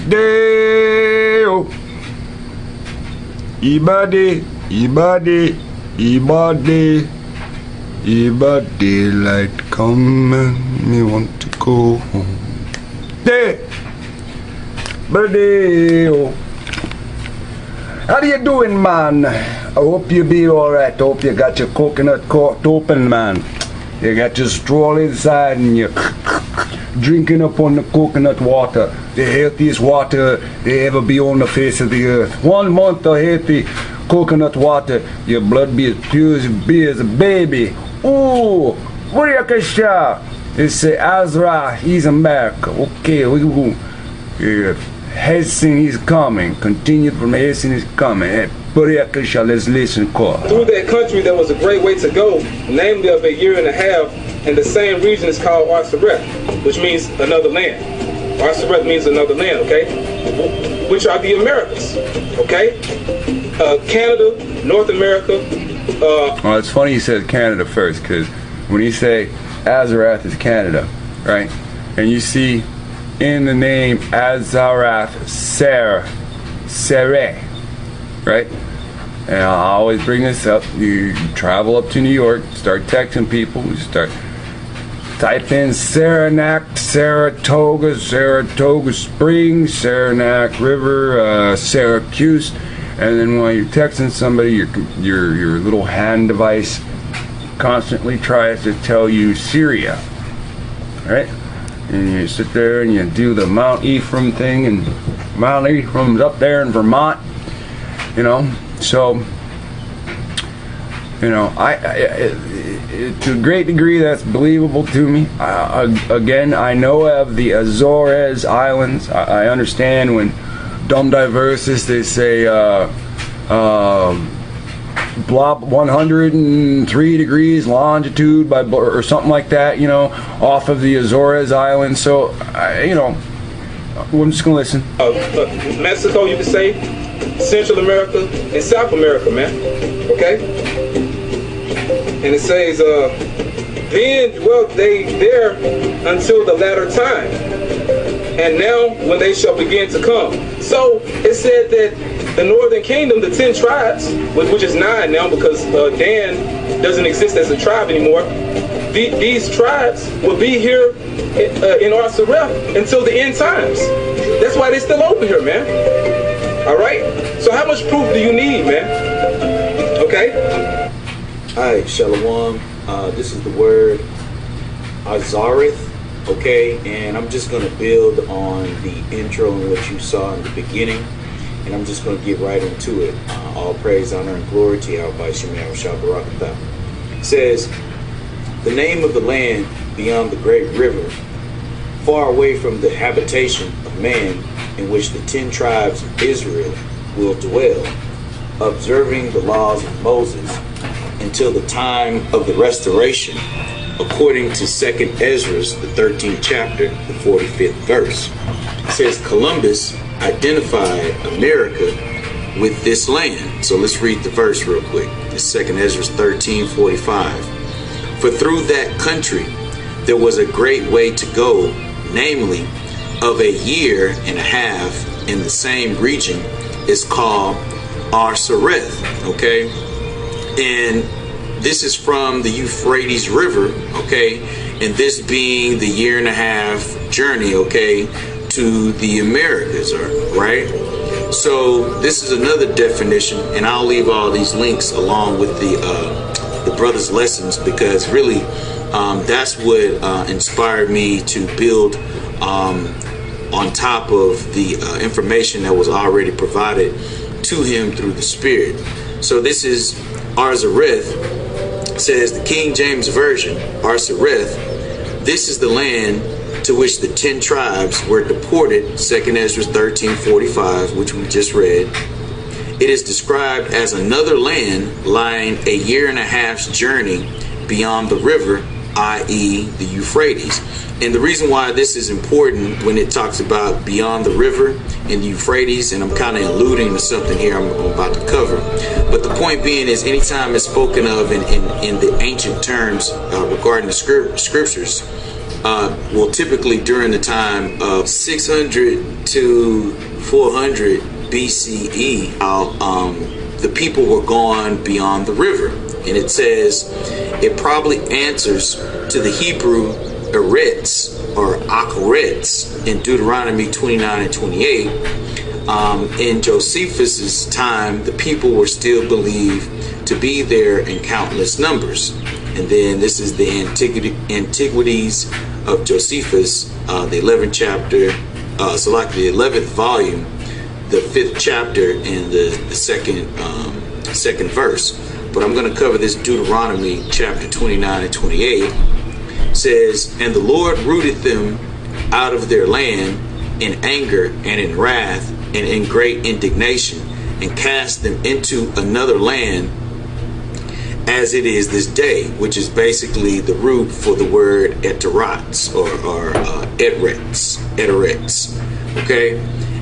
Deo. Ibade, Ibade, Ibade, Ibade, light come and me want to go home. Deo. Deo. How you doing, man? I hope you be alright. I hope you got your coconut corked open, man. You got your stroll inside and you're drinking up on the coconut water, the healthiest water there ever be on the face of the earth. 1 month of healthy coconut water, your blood be as pure as a baby. Ooh, Buriakasha. It's Azra, he's America. Okay, we go. Helsing is coming. Continue from Helsing is coming. Hey, Buriakasha, let's listen, call. Through that country, there was a great way to go, namely of a year and a half. And the same region is called Arsareth, which means another land. Arsareth means another land, okay? Which are the Americas, okay? Canada, North America. Well, it's funny you said Canada first, because when you say Azarath is Canada, right? And you see in the name Azarath, Sere, right? And I always bring this up. You travel up to New York, start texting people, you start type in Saranac, Saratoga Springs, Saranac River, Syracuse, and then when you're texting somebody, your little hand device constantly tries to tell you Syria, right? And you sit there and you do the Mount Ephraim thing, and Mount Ephraim's up there in Vermont, you know. So, you know, to a great degree, that's believable to me. Again, I know of the Azores Islands. I understand when Dumb Diversus, they say blob 103 degrees longitude by, or something like that, you know, off of the Azores Islands. So, you know, I'm just gonna listen. Mexico, you could say, Central America and South America, man. Okay? And it says, then dwelt they there until the latter time. And now when they shall begin to come. So it said that the northern kingdom, the 10 tribes, which is 9 now because Dan doesn't exist as a tribe anymore. These tribes will be here in Arsareth until the end times. That's why they're still over here, man. All right? So how much proof do you need, man? Okay? Hi, Shalom. This is the word Azareth, okay? And I'm just going to build on the intro and what you saw in the beginning. And I'm just going to get right into it. All praise, honor, and glory to Yahweh Shemar Shabbarakatah. It says, the name of the land beyond the great river, far away from the habitation of man, in which the 10 tribes of Israel will dwell, observing the laws of Moses until the time of the restoration, according to 2nd Ezra, the 13th chapter, the 45th verse. It says Columbus identified America with this land. So let's read the verse real quick. It's 2nd Ezra 13:45. For through that country there was a great way to go, namely of a year and a half, in the same region is called Arsareth, okay? And this is from the Euphrates River, okay? And this being the year and a half journey, okay, to the Americas, right? So this is another definition, and I'll leave all these links along with the brothers' lessons, because really that's what inspired me to build on top of the information that was already provided to him through the Spirit. So this is Arsareth. Says the King James Version, Arsareth, this is the land to which the 10 tribes were deported, 2nd Ezra 13:45, which we just read. It is described as another land lying a year and a half's journey beyond the river, i.e. the Euphrates. And the reason why this is important when it talks about beyond the river and the Euphrates, and I'm kind of alluding to something here I'm about to cover. But the point being is, anytime it's spoken of in the ancient terms regarding the scriptures, well, typically during the time of 600 to 400 BCE, the people were gone beyond the river. And it says it probably answers to the Hebrew eretz or acharetz in Deuteronomy 29 and 28. In Josephus's time, the people were still believed to be there in countless numbers. And then this is the Antiquities of Josephus, the 11th chapter, so like the 11th volume, the 5th chapter and the second verse. But I'm going to cover this Deuteronomy chapter 29 and 28. It says, and the Lord rooted them out of their land in anger and in wrath and in great indignation, and cast them into another land, as it is this day, which is basically the root for the word eteratz or eteretz. Okay,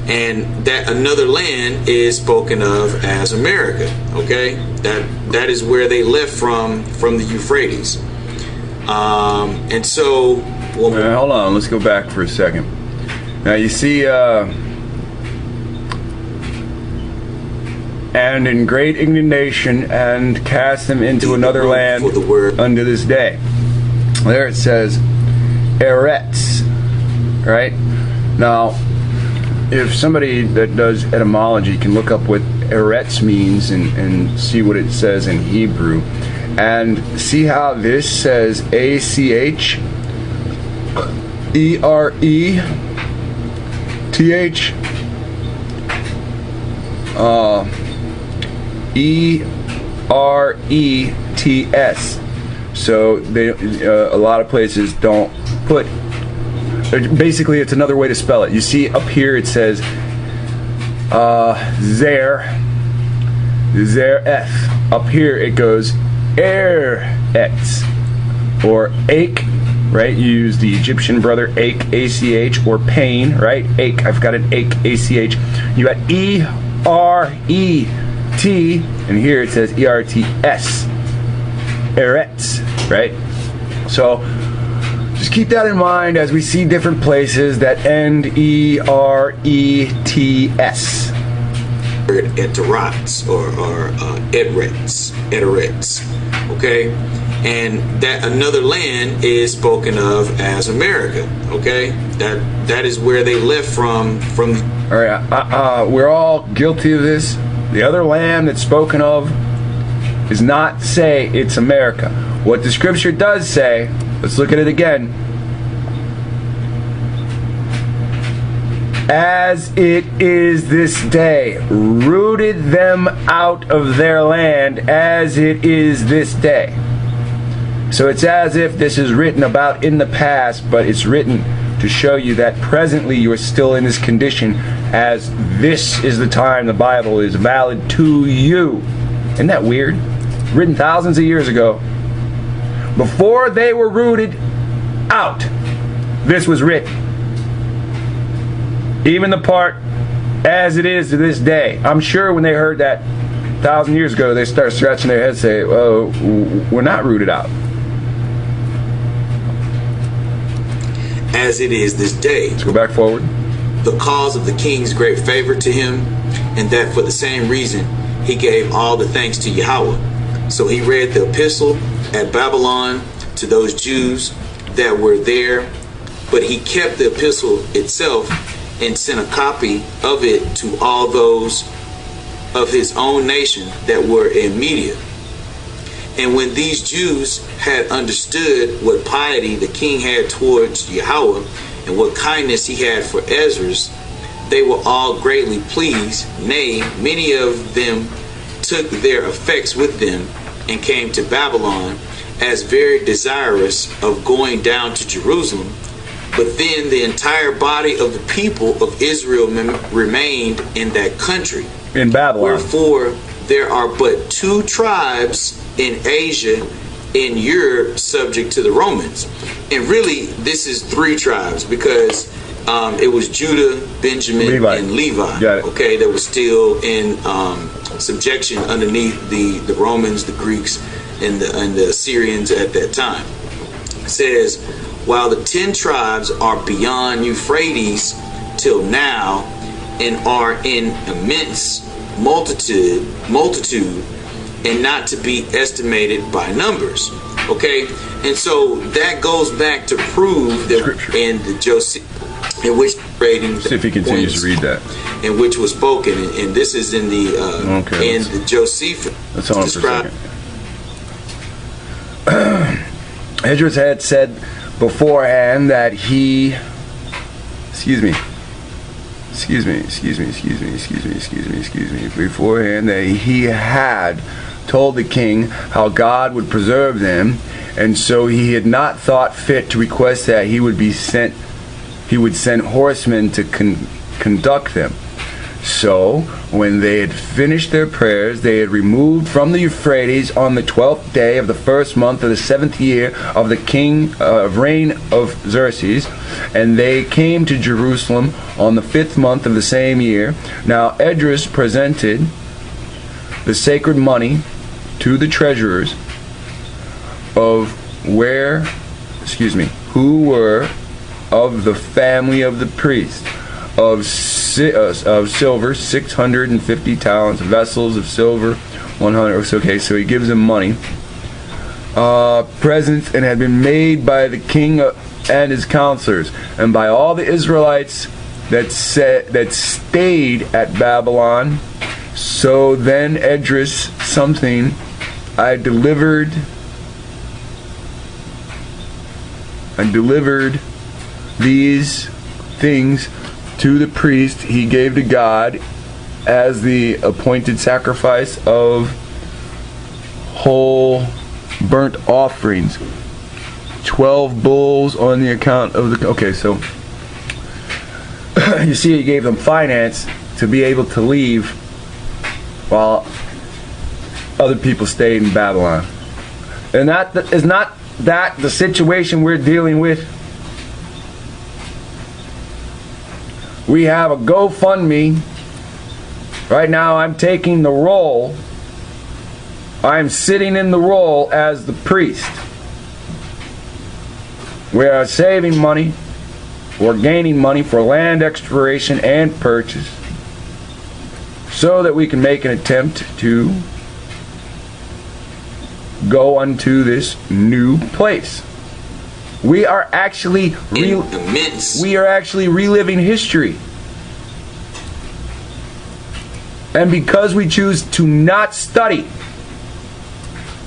and that another land is spoken of as America. Okay, that is where they left from the Euphrates. And so, hold on, let's go back for a second. Now you see, and in great indignation, and cast them into another land for the word unto this day. There it says eretz, right? Now, if somebody that does etymology can look up what eretz means and see what it says in Hebrew, and see how this says ACH ERETH, ERETS. So they a lot of places don't put. Basically, it's another way to spell it. You see up here it says Zereth. Up here it goes Eretz or Ake, right? You use the Egyptian brother Ake, ACH, or pain, right? Ake. I've got an Ake, ACH. You got ERET, and here it says ERTS, Eretz, right? So just keep that in mind as we see different places that end ERETS. Eteratz or eteretz, okay, and that another land is spoken of as America. Okay, that is where they left from. All right, we're all guilty of this. The other land that's spoken of does not say it's America. What the scripture does say, let's look at it again. As it is this day, rooted them out of their land, as it is this day. So it's as if this is written about in the past, but it's written to show you that presently you are still in this condition, as this is the time the Bible is valid to you. Isn't that weird? Written thousands of years ago. Before they were rooted out, this was written. Even the part, as it is to this day. I'm sure when they heard that 1,000 years ago, they start scratching their heads, say, "Oh, we're not rooted out." As it is this day. Let's go back forward. The cause of the king's great favor to him, and that for the same reason he gave all the thanks to Yahweh. So he read the epistle at Babylon to those Jews that were there, but he kept the epistle itself and sent a copy of it to all those of his own nation that were in Media. And when these Jews had understood what piety the king had towards Yahweh and what kindness he had for Ezra's, they were all greatly pleased. Nay, many of them took their effects with them and came to Babylon, as very desirous of going down to Jerusalem. But then the entire body of the people of Israel remained in that country. In Babylon. Wherefore there are but 2 tribes in Asia, in Europe, subject to the Romans. And really, this is 3 tribes, because it was Judah, Benjamin, and Levi. Okay, that was still in subjection underneath the Romans, the Greeks, and the Assyrians at that time. It says, while the 10 tribes are beyond Euphrates till now, and are in immense multitude, and not to be estimated by numbers. Okay, and so that goes back to prove that Scripture. in the Joseph, in which rating, See if he continues to read that. in which was spoken, and this is in the Okay, in the Josephus. Let's hold on for a second. Idris had said beforehand that he, beforehand that he had told the king how God would preserve them, and so he had not thought fit to request that he would send horsemen to conduct them. So, when they had finished their prayers, they had removed from the Euphrates on the 12th day of the first month of the 7th year of the reign of Xerxes, and they came to Jerusalem on the 5th month of the same year. Now Esdras presented the sacred money to the treasurers who were of the family of the priest, of silver 650 talents, vessels of silver 100. Okay, so he gives them money, presents, and had been made by the king and his counselors, and by all the Israelites that stayed at Babylon. So then Esdras something I delivered these things to the priest he gave to God as the appointed sacrifice of whole burnt offerings. 12 bulls on the account of the... Okay, so you see, he gave them finance to be able to leave while other people stayed in Babylon. And that is not that the situation we're dealing with. We have a GoFundMe. Right now I'm taking the role. I'm sitting in the role as the priest. We are saving money. We're gaining money for land exploration and purchase, so that we can make an attempt to go unto this new place. We are actually reliving history. And because we choose to not study,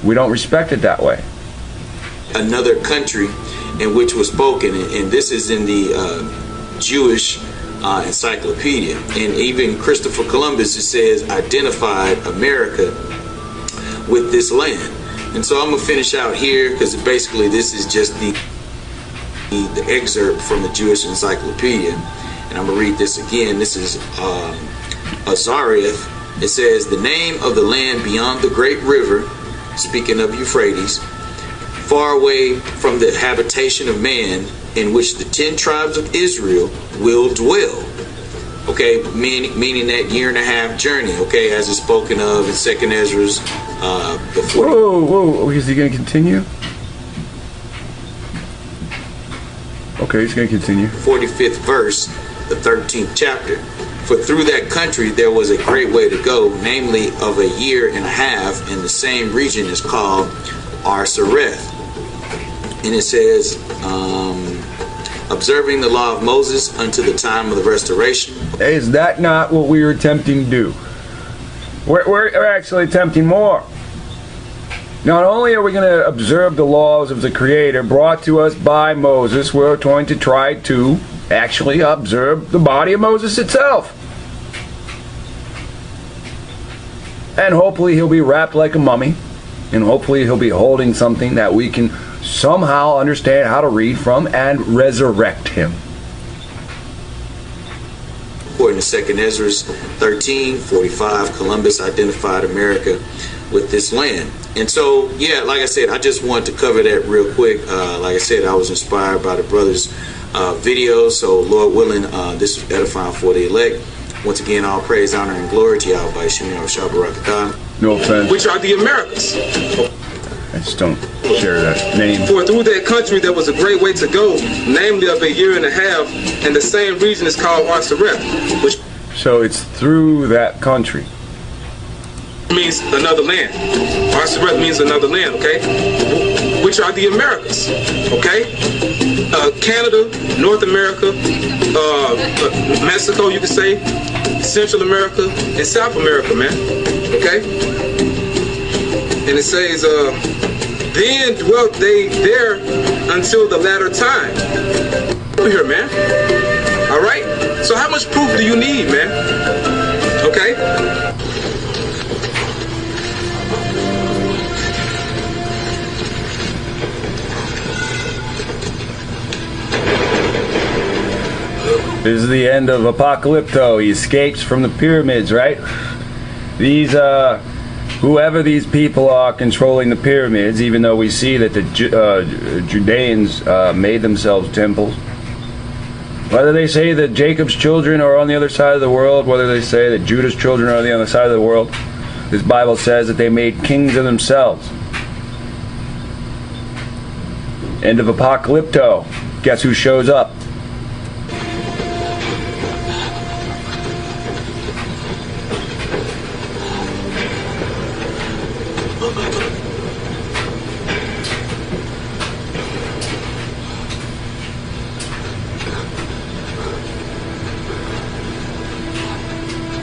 we don't respect it that way. Another country in which was spoken, and this is in the Jewish encyclopedia, and even Christopher Columbus, it says, identified America with this land. And so I'm gonna finish out here, because basically this is just the excerpt from the Jewish encyclopedia, and I'm gonna read this again. This is Azareth. It says, the name of the land beyond the great river, speaking of Euphrates, far away from the habitation of man, in which the 10 tribes of Israel will dwell. Okay, meaning that year-and-a-half journey, okay, as is spoken of in 2nd Ezra's the 40. Whoa, is he going to continue? Okay, he's going to continue. 45th verse, the 13th chapter. For through that country there was a great way to go, namely of a year and a half, and the same region is called Arsareth. And it says, observing the law of Moses unto the time of the restoration. Is that not what we were attempting to do? We're actually attempting more. Not only are we going to observe the laws of the Creator brought to us by Moses, we're going to try to actually observe the body of Moses itself. And hopefully he'll be wrapped like a mummy, and hopefully he'll be holding something that we can somehow understand how to read from and resurrect him. According to 2nd Ezra's 13:45, Columbus identified America with this land. And so, yeah, like I said, I just wanted to cover that real quick. Like I said, I was inspired by the brothers' videos. So, Lord willing, this is edifying for the elect. Once again, all praise, honor, and glory to Yahweh Shemir Shabbarakatah. No offense. Which are the Americas. I just don't. share that name. For through that country there was a great way to go, namely of a year and a half, and the same region is called Arsareth, which So it's through that country. means another land. Arsareth means another land, okay? Which are the Americas, okay? Canada, North America, Mexico, you could say, Central America, and South America, man, okay? And it says, then dwelt they there until the latter time. Here, man. All right? So how much proof do you need, man? Okay? This is the end of Apocalypto. He escapes from the pyramids, right? These, whoever these people are controlling the pyramids, even though we see that the Judeans made themselves temples. Whether they say that Jacob's children are on the other side of the world, whether they say that Judah's children are on the other side of the world, this Bible says that they made kings of themselves. End of Apocalypto. Guess who shows up?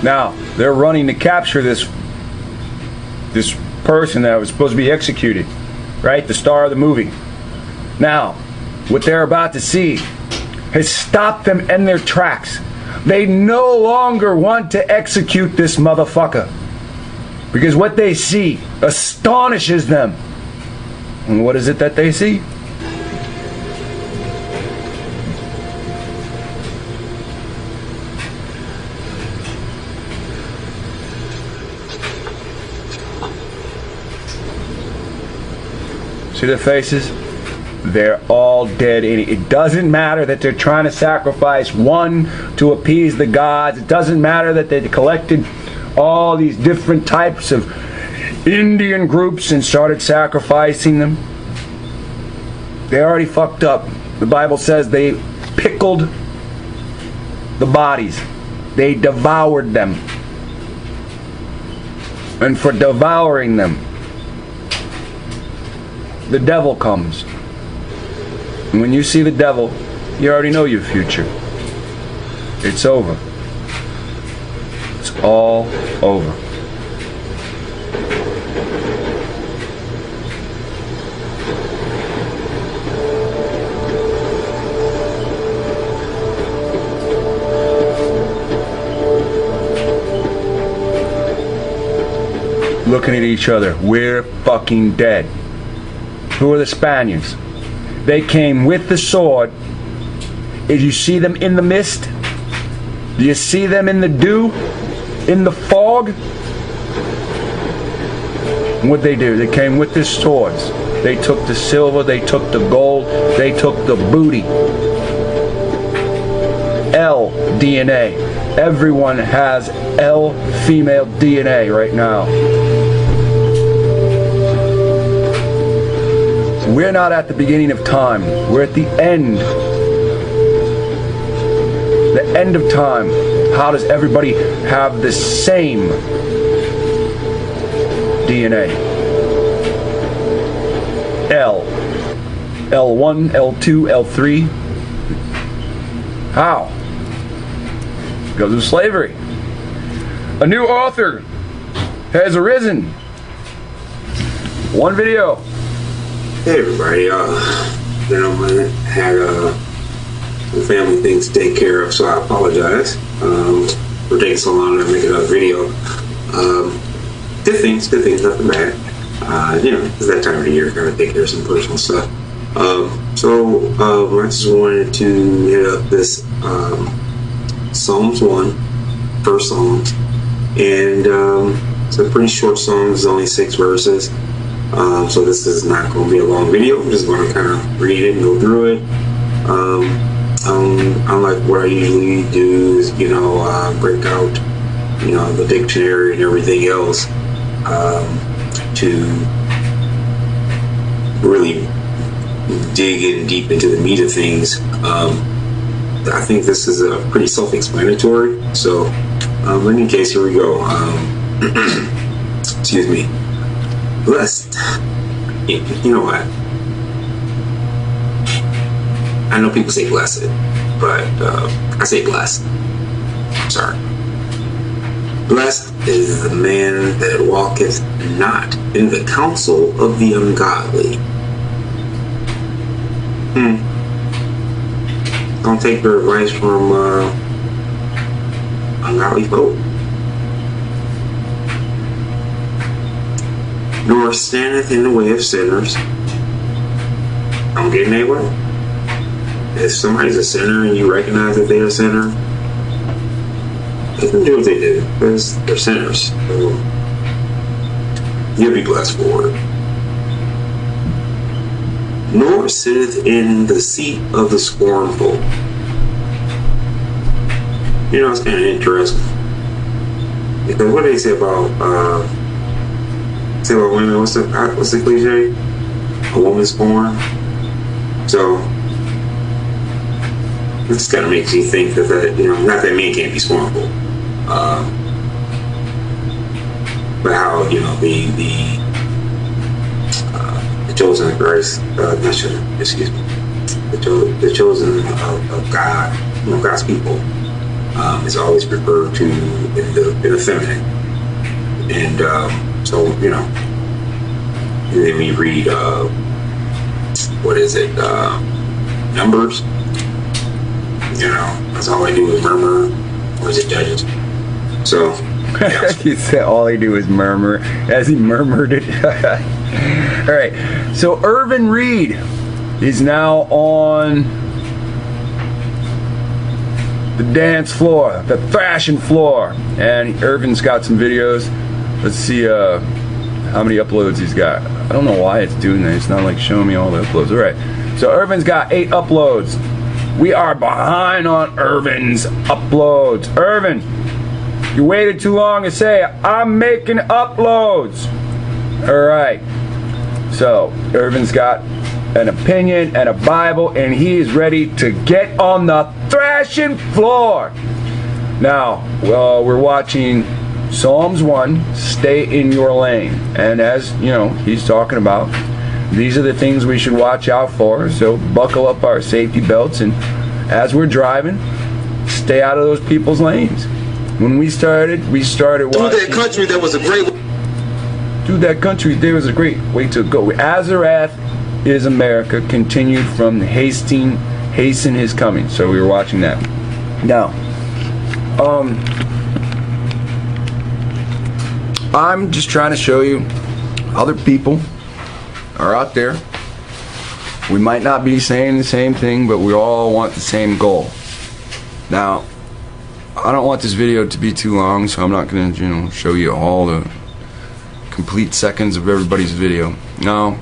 Now, they're running to capture this person that was supposed to be executed, right? The star of the movie. Now, what they're about to see has stopped them in their tracks. They no longer want to execute this motherfucker, because what they see astonishes them. And what is it that they see? See their faces? They're all dead. It doesn't matter that they're trying to sacrifice one to appease the gods. It doesn't matter that they collected all these different types of Indian groups and started sacrificing them. They already fucked up. The Bible says they pickled the bodies. They devoured them. And for devouring them, the devil comes. And when you see the devil, you already know your future. It's over. It's all over. Looking at each other, we're fucking dead. Who are the Spaniards? They came with the sword. Did you see them in the mist? Do you see them in the dew? In the fog? What'd they do? They came with their swords. They took the silver, they took the gold, they took the booty. L DNA. Everyone has L female DNA right now. We're not at the beginning of time. We're at the end. The end of time. How does everybody have the same DNA? L. L1, L2, L3. How? Because of slavery. A new author has arisen. One video. Hey everybody, I had family things to take care of, so I apologize for taking so long to make another video. Good things, nothing bad. It's that time of the year, gotta take care of some personal stuff. I just wanted to hit up this Psalms 1, first Psalms, and it's a pretty short psalm. It's only 6 verses. So this is not going to be a long video. I'm just going to kind of read it and go through it. Unlike what I usually do is, break out, the dictionary and everything else to really dig in deep into the meat of things, I think this is pretty self-explanatory. So, in any case, here we go. Excuse me. Blessed. You know what? I know people say blessed, but I say blessed. Sorry. Blessed is the man that walketh not in the counsel of the ungodly. Don't take your advice from ungodly folk. Nor standeth in the way of sinners. Don't get in their way. If somebody's a sinner and you recognize that they're a sinner, let them do what they do, because they're sinners. So you'll be blessed for it. Nor sitteth in the seat of the scornful. You know, it's kind of interesting. Because what do they say about women? What's the cliche? A woman's scorn. So this kind of makes you think that not that men can't be scornful, but how the chosen of Christ, the chosen of God, God's people, is always referred to in the feminine, and so and then we read what is it, Numbers. That's all I do is murmur, or is it Judges? So, yeah. He said all I do is murmur, as he murmured it. All right, so Irvin Reed is now on the dance floor, the thrashing floor, and Irvin's got some videos. Let's see how many uploads he's got. I don't know why it's doing that. It's not like showing me all the uploads. All right, so Irvin's got 8 uploads. We are behind on Irvin's uploads. Irvin, you waited too long to say I'm making uploads. All right. So Irvin's got an opinion and a Bible, and he is ready to get on the thrashing floor. Now, we're watching Psalms 1, stay in your lane. And as he's talking about, these are the things we should watch out for. So buckle up our safety belts, and as we're driving, stay out of those people's lanes. When we started watching. Through that country, there was a great. Through that country, there was a great way to go. Azarath is America. Continued from hasten his coming. So we were watching that. Now, I'm just trying to show you other people are out there. We might not be saying the same thing, but we all want the same goal. Now, I don't want this video to be too long, so I'm not going to show you all the complete seconds of everybody's video. No,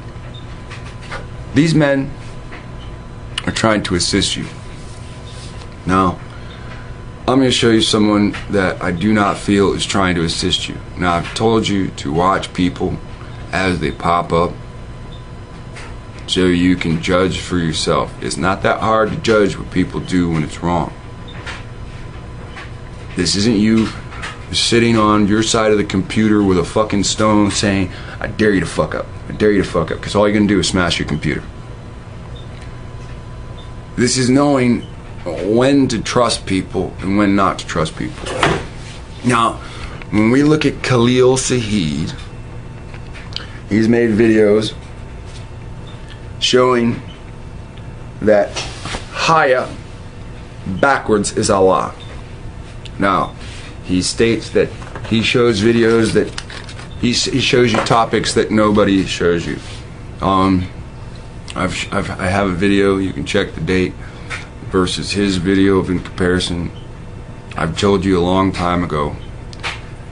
these men are trying to assist you. Now, I'm going to show you someone that I do not feel is trying to assist you. Now, I've told you to watch people as they pop up so you can judge for yourself. It's not that hard to judge what people do when it's wrong. This isn't you sitting on your side of the computer with a fucking stone saying, I dare you to fuck up. I dare you to fuck up. Because all you're going to do is smash your computer. This is knowing when to trust people and when not to trust people. Now, when we look at Khalil Saeed, he's made videos showing that Haya backwards is Allah. Now, he states that he shows videos that he shows you topics that nobody shows you. I have a video, you can check the date versus his video in comparison. I've told you a long time ago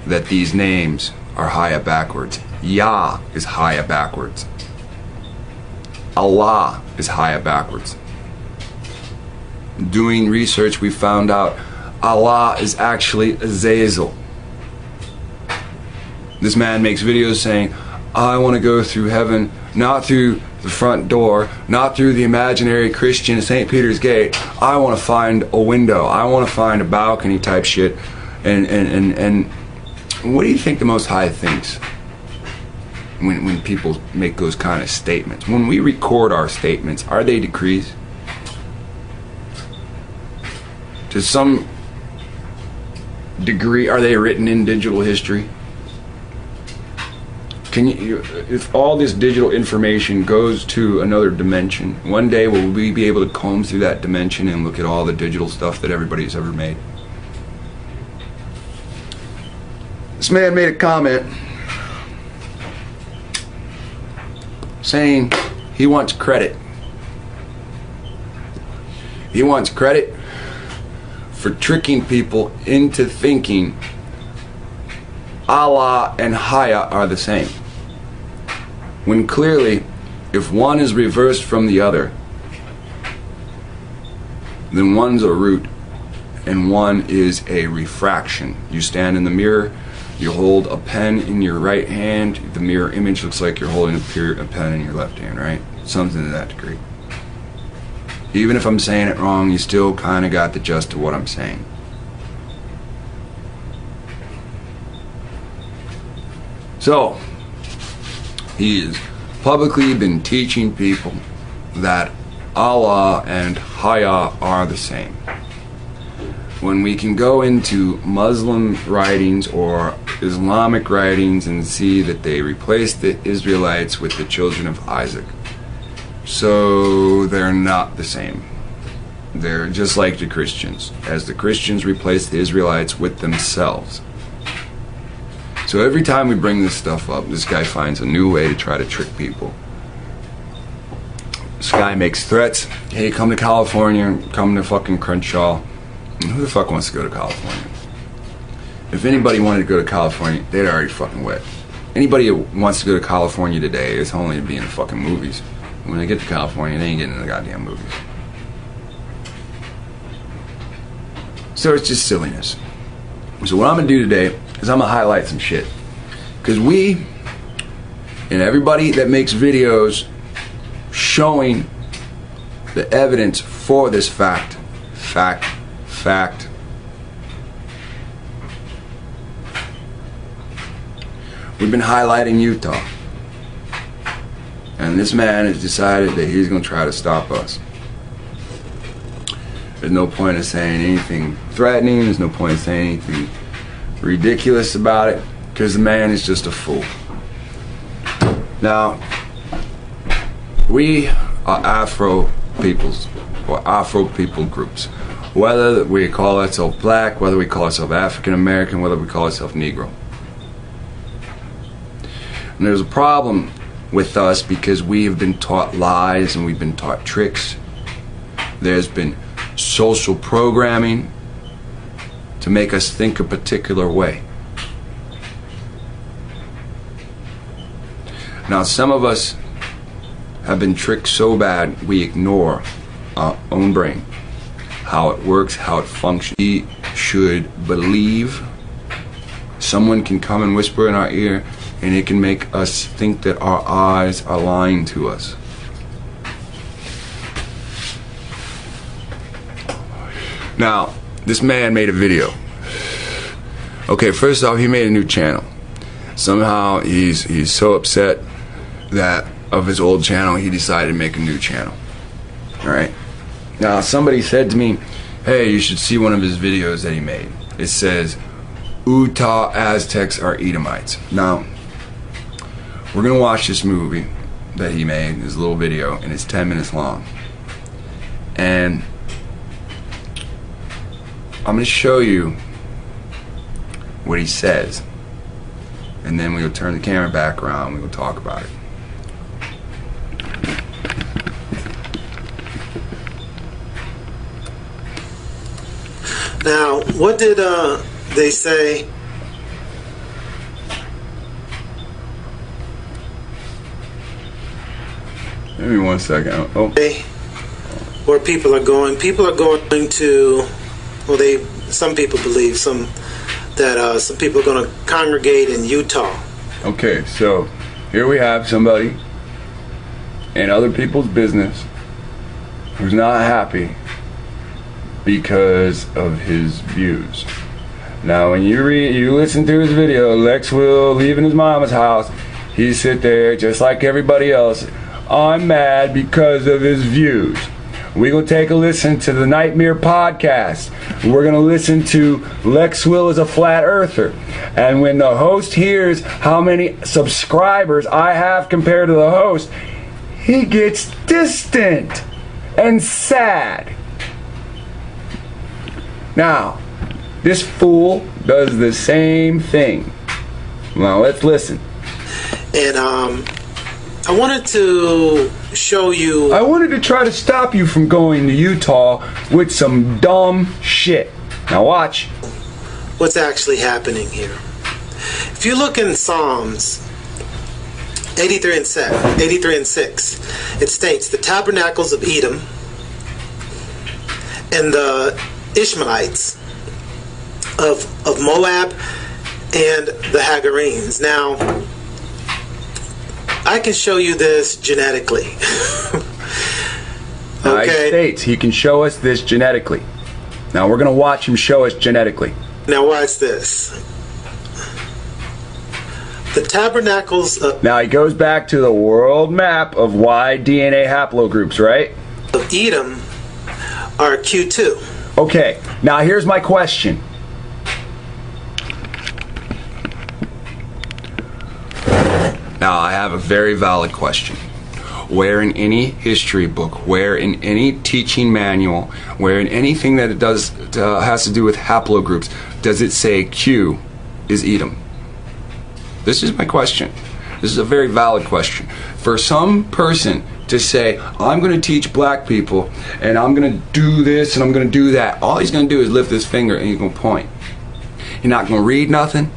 that these names are Haya backwards. Yah is Haya backwards. Allah is Haya backwards. Doing research, we found out Allah is actually Azazel. This man makes videos saying, I want to go through heaven not through the front door, not through the imaginary Christian St. Peter's Gate. I want to find a window. I want to find a balcony type shit. And what do you think the Most High thinks when people make those kind of statements? When we record our statements, are they decrees? To some degree, are they written in digital history? Can you, if all this digital information goes to another dimension, one day will we be able to comb through that dimension and look at all the digital stuff that everybody's ever made? This man made a comment saying he wants credit. He wants credit for tricking people into thinking Allah and Haya are the same, when clearly, if one is reversed from the other, then one's a root and one is a refraction. You stand in the mirror, you hold a pen in your right hand, the mirror image looks like you're holding a pen in your left hand, right? Something to that degree. Even if I'm saying it wrong, you still kind of got the gist of what I'm saying. So, he has publicly been teaching people that Allah and Haya are the same. When we can go into Muslim writings or Islamic writings and see that they replaced the Israelites with the children of Isaac. So they're not the same. They're just like the Christians, as the Christians replaced the Israelites with themselves. So every time we bring this stuff up, this guy finds a new way to try to trick people. This guy makes threats. Hey, come to California, come to fucking Crenshaw. And who the fuck wants to go to California? If anybody wanted to go to California, they'd already fucking wet. Anybody who wants to go to California today is only to be in the fucking movies. When they get to California, they ain't getting in the goddamn movies. So it's just silliness. So what I'm gonna do today is I'm gonna highlight some shit. Because we, and everybody that makes videos showing the evidence for this fact, we've been highlighting Utah. And this man has decided that he's going to try to stop us. There's no point in saying anything threatening. There's no point in saying anything ridiculous about it, because the man is just a fool. Now, we are Afro peoples, or Afro people groups. Whether we call ourselves black, whether we call ourselves African American, whether we call ourselves Negro. And there's a problem with us because we have been taught lies and we've been taught tricks. There's been social programming to make us think a particular way. Now, some of us have been tricked so bad we ignore our own brain, how it works, how it functions. We should believe. Someone can come and whisper in our ear and it can make us think that our eyes are lying to us. Now, this man made a video. Okay, first off, he made a new channel. Somehow he's so upset that of his old channel, he decided to make a new channel. Alright? Now, somebody said to me, hey, you should see one of his videos that he made. It says, Utah Aztecs are Edomites. Now, we're going to watch this movie that he made, this little video, and it's 10 minutes long. And I'm going to show you what he says. And then we'll turn the camera back around and we'll talk about it. Now, what did they say? Give me 1 second. Oh. Where people are going to, well, some people believe that some people are going to congregate in Utah. Okay, so here we have somebody in other people's business, who's not happy because of his views. Now, when you listen to his video, lexwill leaving his mama's house, he sit there just like everybody else. I'm mad because of his views. We're going to take a listen to the Nightmare podcast. We're going to listen to lexwill is a flat earther. And when the host hears how many subscribers I have compared to the host, he gets distant and sad. Now, this fool does the same thing. Now, let's listen. And I wanted to show you. I wanted to try to stop you from going to Utah with some dumb shit. Now watch. What's actually happening here? If you look in Psalms 83 and 6, it states the tabernacles of Edom and the Ishmaelites of Moab and the Hagarenes. Now, I can show you this genetically. Okay. States he can show us this genetically. Now we're going to watch him show us genetically. Now watch this. The tabernacles of... Now he goes back to the world map of wide DNA haplogroups, right? Of Edom are Q2. Okay, now here's my question. Now, I have a very valid question. Where in any history book, where in any teaching manual, where in anything that it does has to do with haplogroups, does it say Q is Edom? This is my question. This is a very valid question. For some person to say, I'm going to teach black people, and I'm going to do this, and I'm going to do that, all he's going to do is lift his finger, and he's going to point. You're not going to read nothing.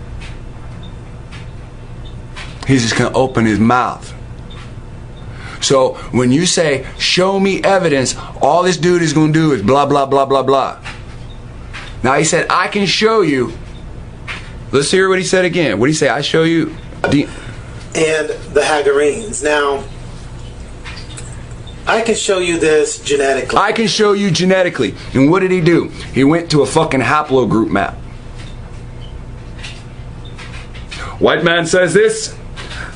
He's just going to open his mouth. So when you say, show me evidence, all this dude is going to do is blah, blah, blah, blah, blah. Now he said, I can show you. Let's hear what he said again. What did he say? I show you. And the Hagarenes. Now, I can show you this genetically. I can show you genetically. And what did he do? He went to a fucking haplogroup map. White man says this,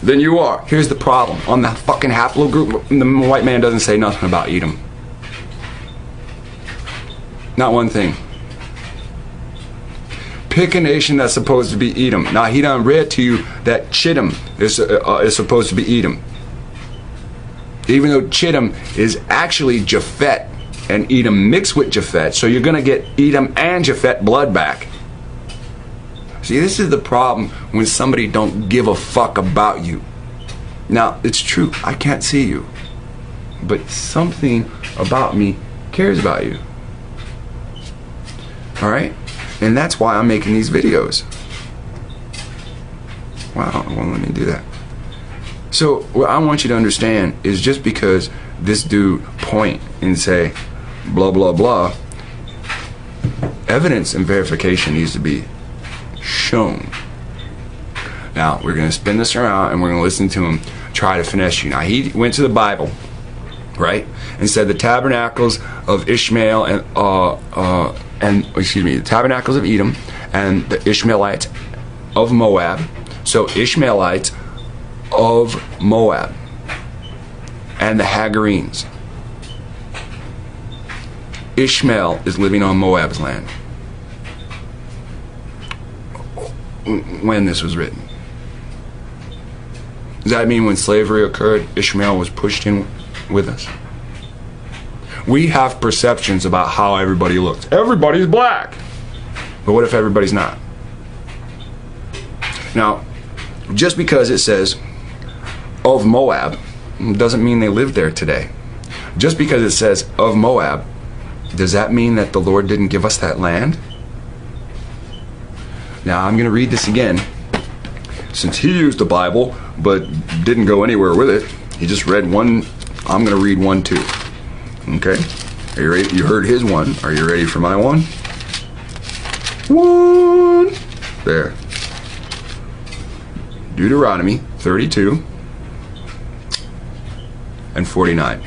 then you are. Here's the problem. On the fucking haplogroup, the white man doesn't say nothing about Edom. Not one thing. Pick a nation that's supposed to be Edom. Now he done read to you that Chittim is supposed to be Edom. Even though Chittim is actually Japhet and Edom mixed with Japhet, so you're going to get Edom and Japhet blood back. See, this is the problem when somebody don't give a fuck about you. Now, it's true, I can't see you, but something about me cares about you. All right? And that's why I'm making these videos. Wow, well, let me do that. So, what I want you to understand is just because this dude point and say, blah, blah, blah, evidence and verification needs to be shown. Now we're going to spin this around and we're going to listen to him try to finesse you. Now he went to the Bible, right, and said the tabernacles of Ishmael and the tabernacles of Edom and the Ishmaelites of Moab. So Ishmaelites of Moab and the Hagarenes. Ishmael is living on Moab's land when this was written. Does that mean when slavery occurred, Ishmael was pushed in with us? We have perceptions about how everybody looks. Everybody's black. But what if everybody's not? Now, just because it says of Moab doesn't mean they live there today. Just because it says of Moab, does that mean that the Lord didn't give us that land? Now I'm going to read this again. Since he used the Bible but didn't go anywhere with it, he just read one. I'm going to read one too. Okay? Are you ready? You heard his one. Are you ready for my one? One. There. Deuteronomy 32. and 49.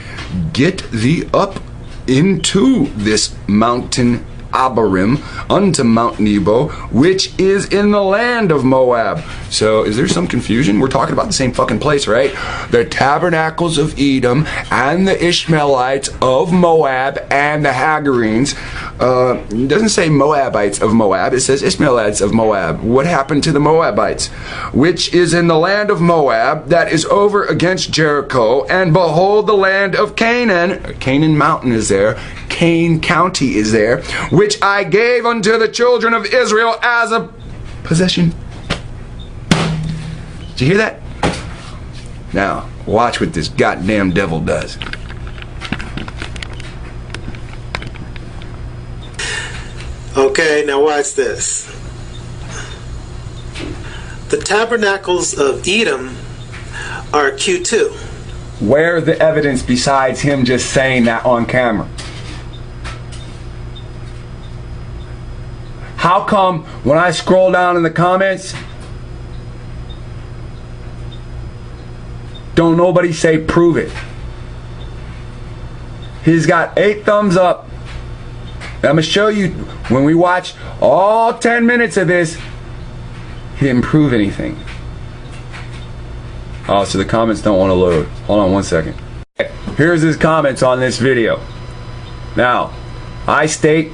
Get thee up into this mountain Abarim, unto Mount Nebo, which is in the land of Moab. So is there some confusion? We're talking about the same fucking place, right? The tabernacles of Edom and the Ishmaelites of Moab and the Hagarenes. It doesn't say Moabites of Moab, it says Ishmaelites of Moab. What happened to the Moabites? Which is in the land of Moab, that is over against Jericho, and behold the land of Canaan. Canaan Mountain is there. Kane County is there, which I gave unto the children of Israel as a possession. Did you hear that? Now, watch what this goddamn devil does. Okay, now watch this. The tabernacles of Edom are Q2. Where's the evidence besides him just saying that on camera? How come when I scroll down in the comments, don't nobody say prove it? He's got 8 thumbs up. I'm going to show you when we watch all 10 minutes of this, he didn't prove anything. Oh, so the comments don't want to load. Hold on one second. Here's his comments on this video. Now, I state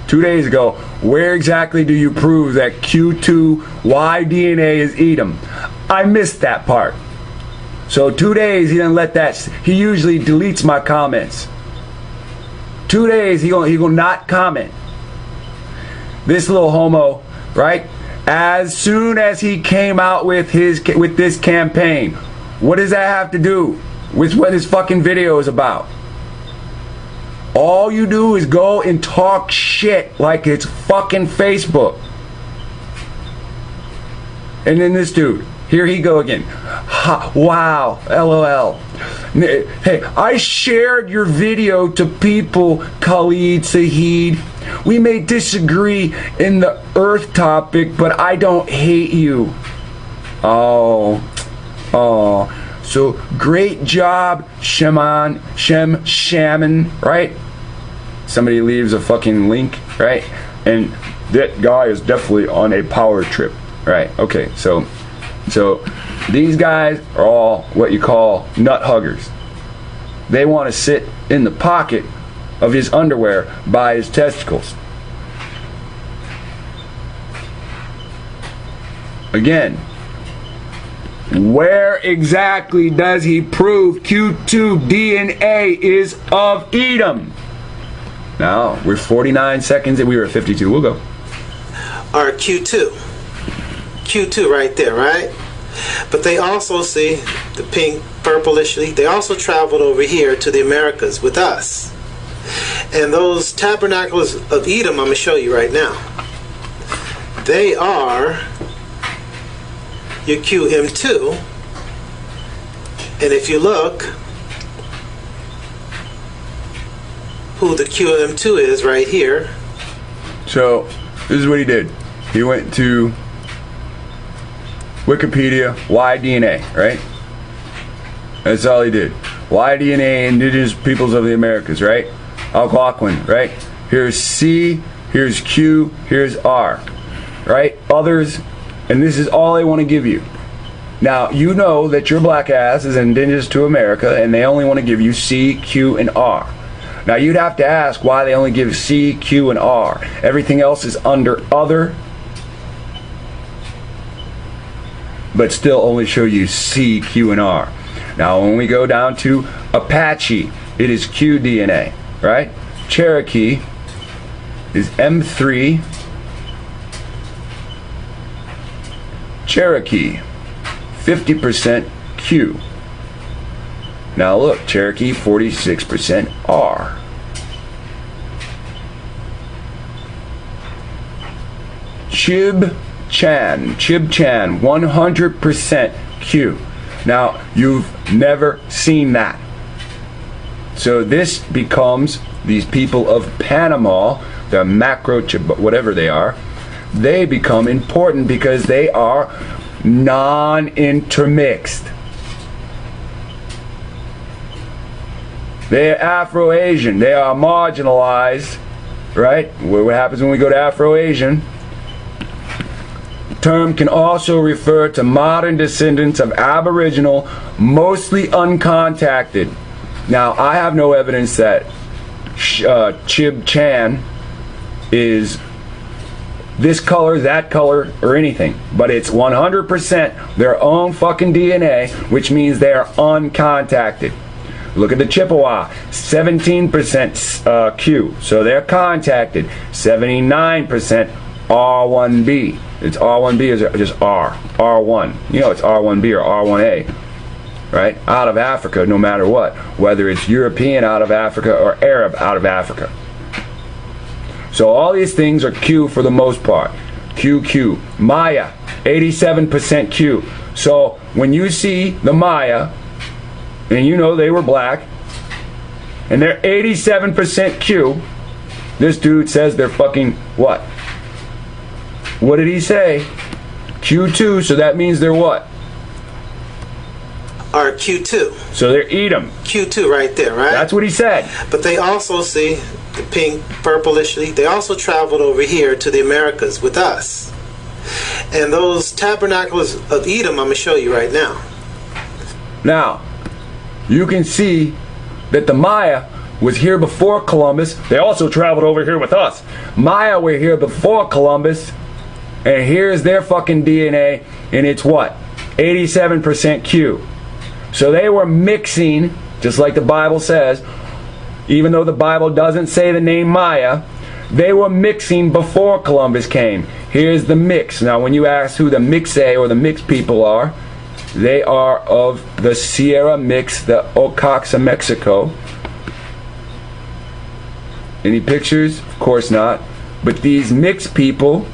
2 days ago, where exactly do you prove that Q2Y DNA is Edom? I missed that part. So 2 days he didn't let that. He usually deletes my comments. 2 days he gonna not comment. This little homo, right? As soon as he came out with this campaign, what does that have to do with what his fucking video is about? All you do is go and talk shit like it's fucking Facebook. And then this dude, here he go again. Ha, wow, LOL. Hey, I shared your video to people, Khalid, Saheed. We may disagree in the earth topic, but I don't hate you. Oh. So great job, Shaman, right? Somebody leaves a fucking link, right? And that guy is definitely on a power trip, right? Okay, so these guys are all what you call nut huggers. They want to sit in the pocket of his underwear by his testicles. Again, where exactly does he prove Q2 DNA is of Edom? Now, we're 49 seconds and we were at 52. We'll go. Are Q2. Q2 right there, right? But they also see the pink, purplishly. They also traveled over here to the Americas with us. And those tabernacles of Edom, I'm going to show you right now. They are your QM2. And if you look, who the QM2 is right here. So, this is what he did. He went to Wikipedia, YDNA, right? That's all he did. YDNA, Indigenous Peoples of the Americas, right? Algonquin, right? Here's C, here's Q, here's R, right? Others, and this is all they want to give you. Now, you know that your black ass is indigenous to America, and they only want to give you C, Q, and R. Now, you'd have to ask why they only give C, Q, and R. Everything else is under other, but still only show you C, Q, and R. Now, when we go down to Apache, it is Q DNA, right? Cherokee is M3. Cherokee, 50% Q. Now look, Cherokee, 46% R. Chib-Chan, 100% Q. Now, you've never seen that. So this becomes these people of Panama, the macro, whatever they are, they become important because they are non-intermixed. They're Afro-Asian. They are marginalized, right? What happens when we go to Afro-Asian? Term can also refer to modern descendants of Aboriginal, mostly uncontacted. Now, I have no evidence that Chib Chan is this color, that color, or anything. But it's 100% their own fucking DNA, which means they are uncontacted. Look at the Chippewa, 17% Q, so they're contacted. 79% R1B. It's R1B is just R, R1. You know it's R1B or R1A, right? Out of Africa, no matter what. Whether it's European out of Africa or Arab out of Africa. So all these things are Q for the most part. QQ. Maya, 87% Q. So when you see the Maya, and you know they were black, and they're 87% Q, this dude says they're fucking what? What did he say? Q2, so that means they're what? Are Q2. So they're EDOM. Q2 right there, right? That's what he said. But they also see the pink, purplishly. They also traveled over here to the Americas with us. And those tabernacles of Edom, I'm going to show you right now. Now, you can see that the Maya was here before Columbus. They also traveled over here with us. Maya were here before Columbus. And here's their fucking DNA. And it's what? 87% Q. So they were mixing, just like the Bible says, even though the Bible doesn't say the name Maya, they were mixing before Columbus came. Here's the mix. Now, when you ask who the Mixe or the mixed people are, they are of the Sierra Mix, the Oaxaca, Mexico. Any pictures? Of course not. But these mixed people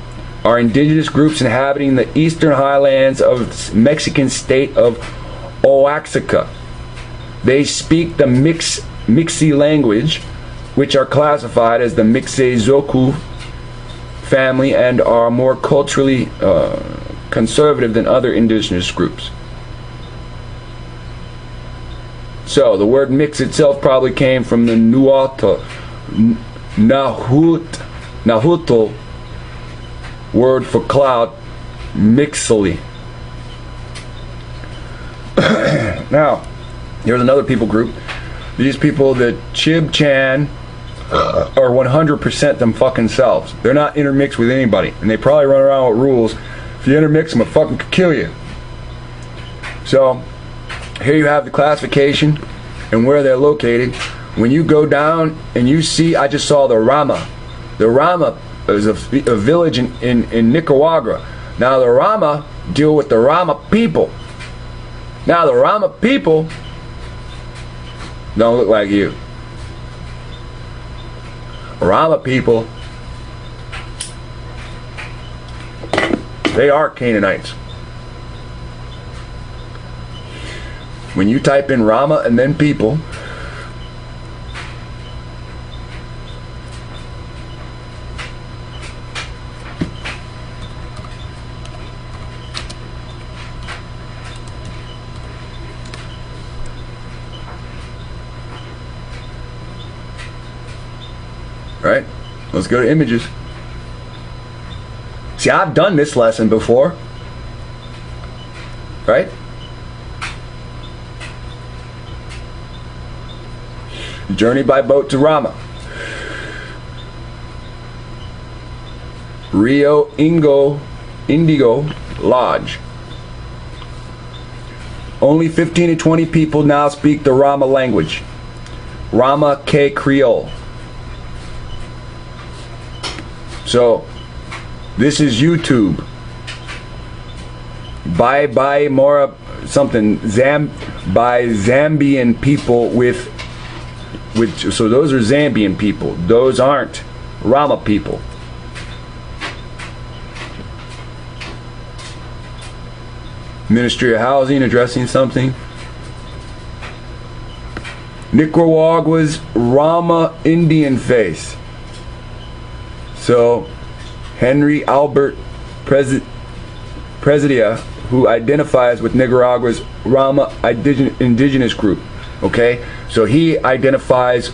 are indigenous groups inhabiting the eastern highlands of the Mexican state of Oaxaca. They speak the Mixe language, which are classified as the Mixtezoku family and are more culturally conservative than other indigenous groups. So the word mix itself probably came from the Nahuatl word for cloud, mixily. Now, here's another people group. These people, the Chib Chan, are 100% them fucking selves. They're not intermixed with anybody, and they probably run around with rules. If you intermix them, I fucking could kill you. So, here you have the classification and where they're located. When you go down and you see, I just saw the Rama. The Rama is a village in Nicaragua. Now the Rama deal with the Rama people. Now the Rama people don't look like you. Rama people, they are Canaanites. When you type in Rama and then people, right? Let's go to images. See, I've done this lesson before, right? Journey by boat to Rama. Rio Indigo Lodge. Only 15 to 20 people now speak the Rama language. Rama K Creole. So, this is YouTube. By Mora something by Zambian people with so those are Zambian people. Those aren't Rama people. Ministry of Housing addressing something. Nicaragua's Rama Indian face. So, Henry Albert Presidia, who identifies with Nicaragua's Rama indigenous group. Okay, so he identifies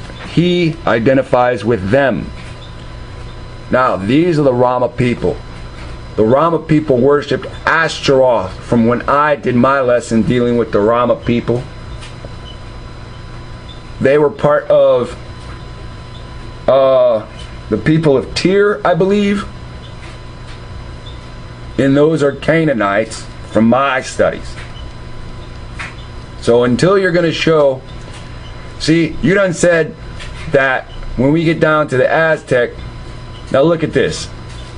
with them. Now, these are the Rama people. The Rama people worshipped Ashtaroth from when I did my lesson dealing with the Rama people. They were part of the people of Tyr, I believe. And those are Canaanites from my studies. So until you're going to show, see, you done said that when we get down to the Aztec, now look at this.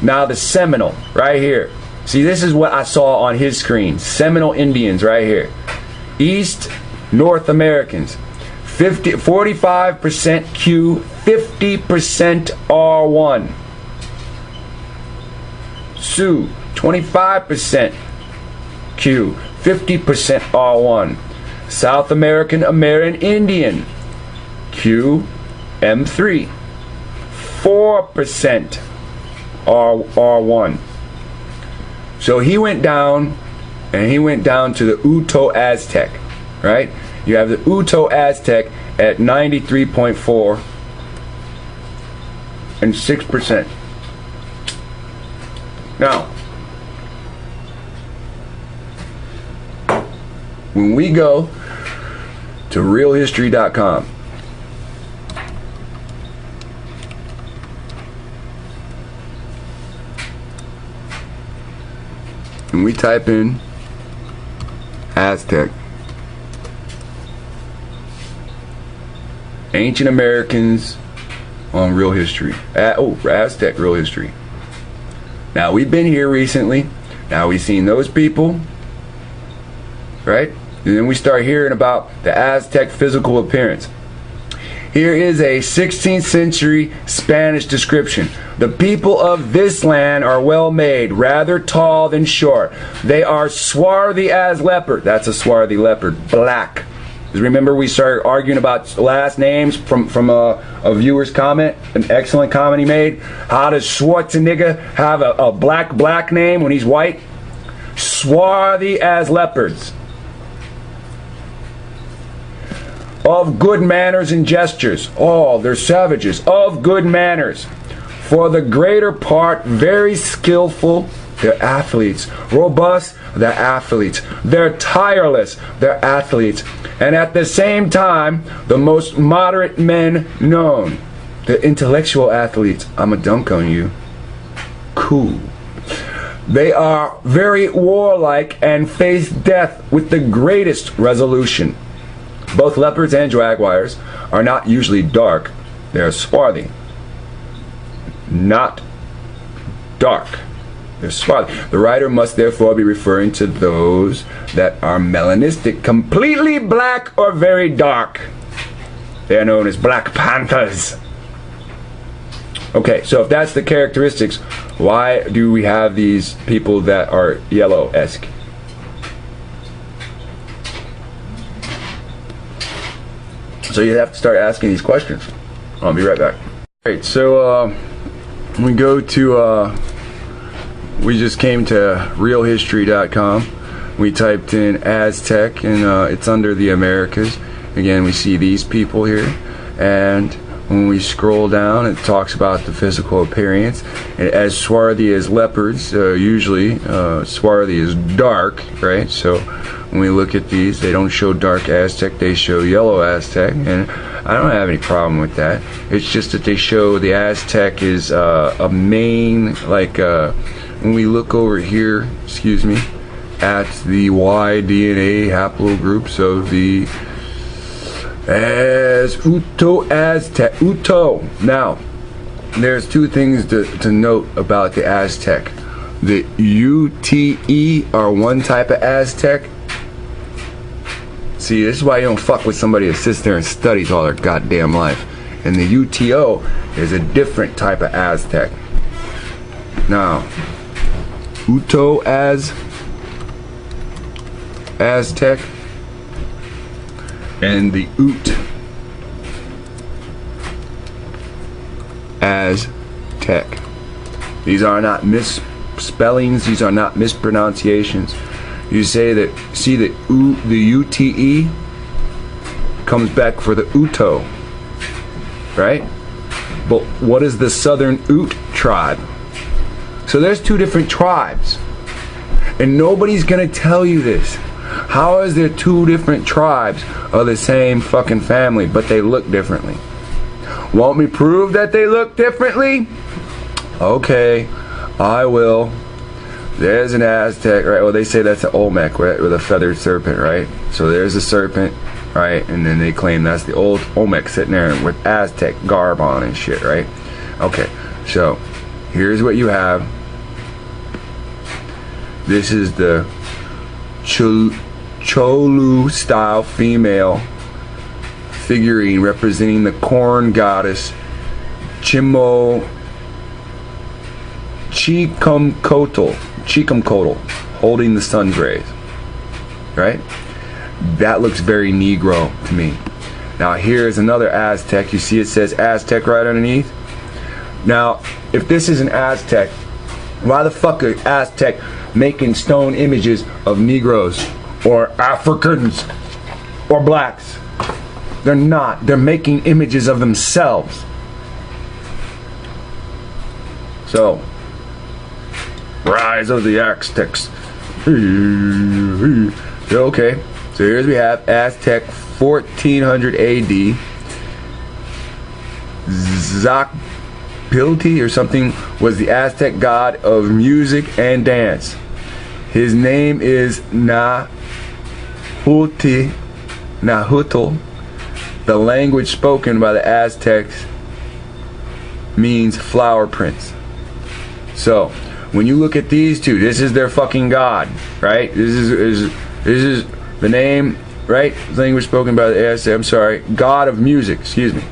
Now the Seminole, right here. See, this is what I saw on his screen. Seminole Indians, right here. East North Americans. 45% Q, 50% R1. Sioux, 25% Q, 50% R1. South American American Indian, Q, M3, 4% R1. So he went down, and he went down to the Uto Aztec, right? You have the Uto Aztec at 93.4 and 6%. Now, when we go to realhistory.com, and we type in Aztec, Ancient Americans on Real History. Aztec Real History. Now, we've been here recently. Now, we've seen those people, right? And then we start hearing about the Aztec physical appearance. Here is a 16th century Spanish description. The people of this land are well made, rather tall than short. They are swarthy as leopard. That's a swarthy leopard. Black. Remember we started arguing about last names from a viewer's comment, an excellent comment he made. How does Schwarzenegger have a black name when he's white? Swarthy as leopards. Of good manners and gestures. Oh, they're savages. Of good manners. For the greater part, very skillful. They're athletes. Robust. They're athletes. They're tireless. They're athletes. And at the same time, the most moderate men known. The intellectual athletes. I'm a dunk on you. Cool. They are very warlike and face death with the greatest resolution. Both leopards and jaguars are not usually dark. They are swarthy. Not dark. They're swarthy. The writer must therefore be referring to those that are melanistic, completely black or very dark. They are known as Black Panthers. Okay, so if that's the characteristics, why do we have these people that are yellow-esque? So you have to start asking these questions. I'll be right back. Alright, so we go to, we just came to realhistory.com. We typed in Aztec, and it's under the Americas. Again, we see these people here. And when we scroll down, it talks about the physical appearance. And as swarthy as leopards, usually swarthy is dark, right? So when we look at these, they don't show dark Aztec, they show yellow Aztec, and I don't have any problem with that. It's just that they show the Aztec is a main, like when we look over here, excuse me, at the Y DNA haplogroups of the Uto Aztec. Uto. Now, there's two things to note about the Aztec. The UTE are one type of Aztec. See, this is why you don't fuck with somebody that sits there and studies all their goddamn life. And the UTO is a different type of Aztec. Now, Uto Aztec and the Aztec. These are not misspellings. These are not mispronunciations. You say that, see the UTE comes back for the Uto, right? But what is the Southern Ute tribe? So there's two different tribes, and nobody's gonna tell you this. How is there two different tribes of the same fucking family, but they look differently? Want me prove that they look differently? Okay, I will. There's an Aztec, right? Well, they say that's an Olmec, right? With a feathered serpent, right? So there's a serpent, right? And then they claim that's the old Olmec sitting there with Aztec garb on and shit, right? Okay, so here's what you have. This is the Cholu style female figurine representing the corn goddess Chicumcotl, holding the sun's rays, right? That looks very Negro to me. Now here's another Aztec. You see it says Aztec right underneath. Now if this is an Aztec, why the fuck are Aztec making stone images of Negroes or Africans or blacks? They're not. They're making images of themselves. So, rise of the Aztecs. Okay, so here's we have Aztec 1400 AD. Zacpilti or something was the Aztec god of music and dance. His name is Nahutl. The language spoken by the Aztecs means flower prince. So when you look at these two, this is their fucking god, right? This is the name, right? Language spoken by the Aztec. I'm sorry, god of music. Excuse me.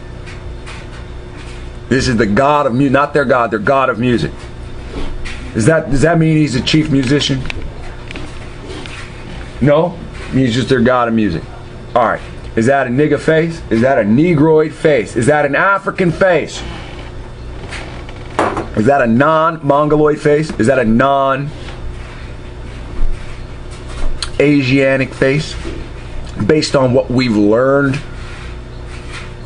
This is the god of music, not their god. Their god of music. Does that mean he's the chief musician? No, he's just their god of music. All right. Is that a nigga face? Is that a negroid face? Is that an African face? Is that a non-Mongoloid face? Is that a non-Asiatic face? Based on what we've learned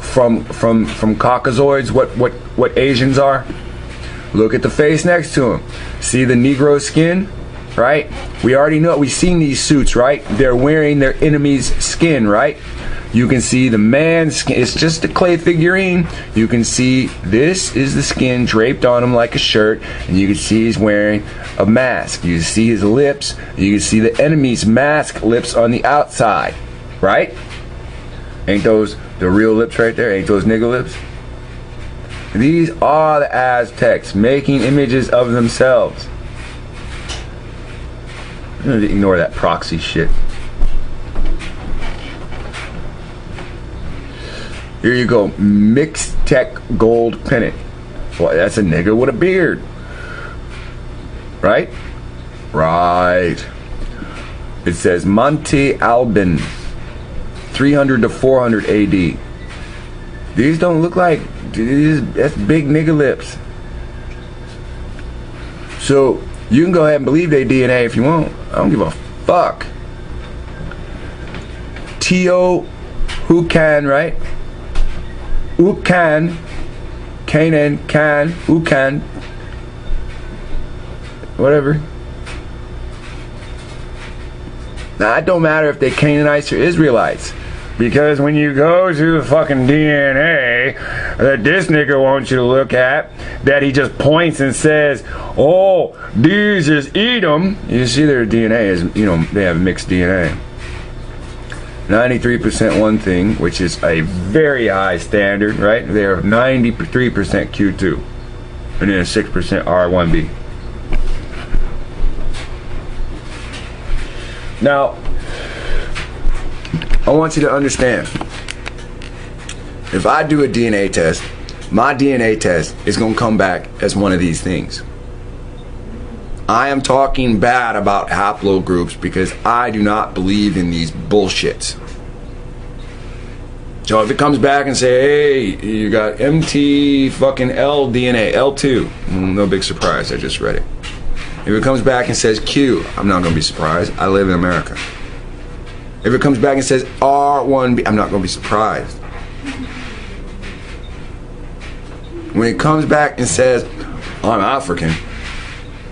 from Caucasoids, what Asians are? Look at the face next to him. See the Negro skin? Right? We already know, we've seen these suits, right? They're wearing their enemy's skin, right? You can see the man's skin. It's just a clay figurine. You can see this is the skin draped on him like a shirt, and you can see he's wearing a mask. You can see his lips. You can see the enemy's mask lips on the outside, right? Ain't those the real lips right there? Ain't those nigga lips? These are the Aztecs making images of themselves. I'm gonna ignore that proxy shit. Here you go, Mixtec gold pennant. Boy, that's a nigga with a beard. Right? Right. It says Monte Albin, 300 to 400 AD. These don't look like, that's big nigga lips. So, you can go ahead and believe they DNA if you want. I don't give a fuck. Teotihuacan, right? Ucan, Canaan, Can, Ucan, whatever. Now, it don't matter if they Canaanites or Israelites, because when you go to the fucking DNA that this nigga wants you to look at, that he just points and says, oh, these is EDOM. You see their DNA is, they have mixed DNA. 93% one thing, which is a very high standard, right? They are 93% Q2, and then 6% R1B. Now, I want you to understand, if I do a DNA test, my DNA test is going to come back as one of these things. I am talking bad about haplogroups because I do not believe in these bullshits. So if it comes back and say, hey, you got MT fucking L DNA, L2, no big surprise, I just read it. If it comes back and says Q, I'm not going to be surprised. I live in America. If it comes back and says R part 1B, I'm not going to be surprised. When it comes back and says, I'm African,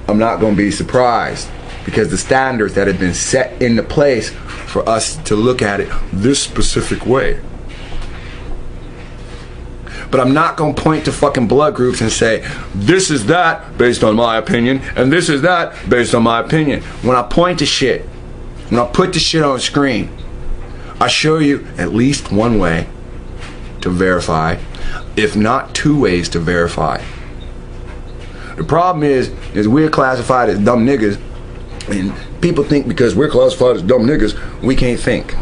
I'm not going to be surprised, because the standards that have been set into place for us to look at it this specific way. But I'm not going to point to fucking blood groups and say, this is that based on my opinion, and this is that based on my opinion. When I point to shit, when I put the shit on screen, I show you at least one way to verify, if not 2 ways to verify. The problem is we're classified as dumb niggas, and people think because we're classified as dumb niggas, we can't think.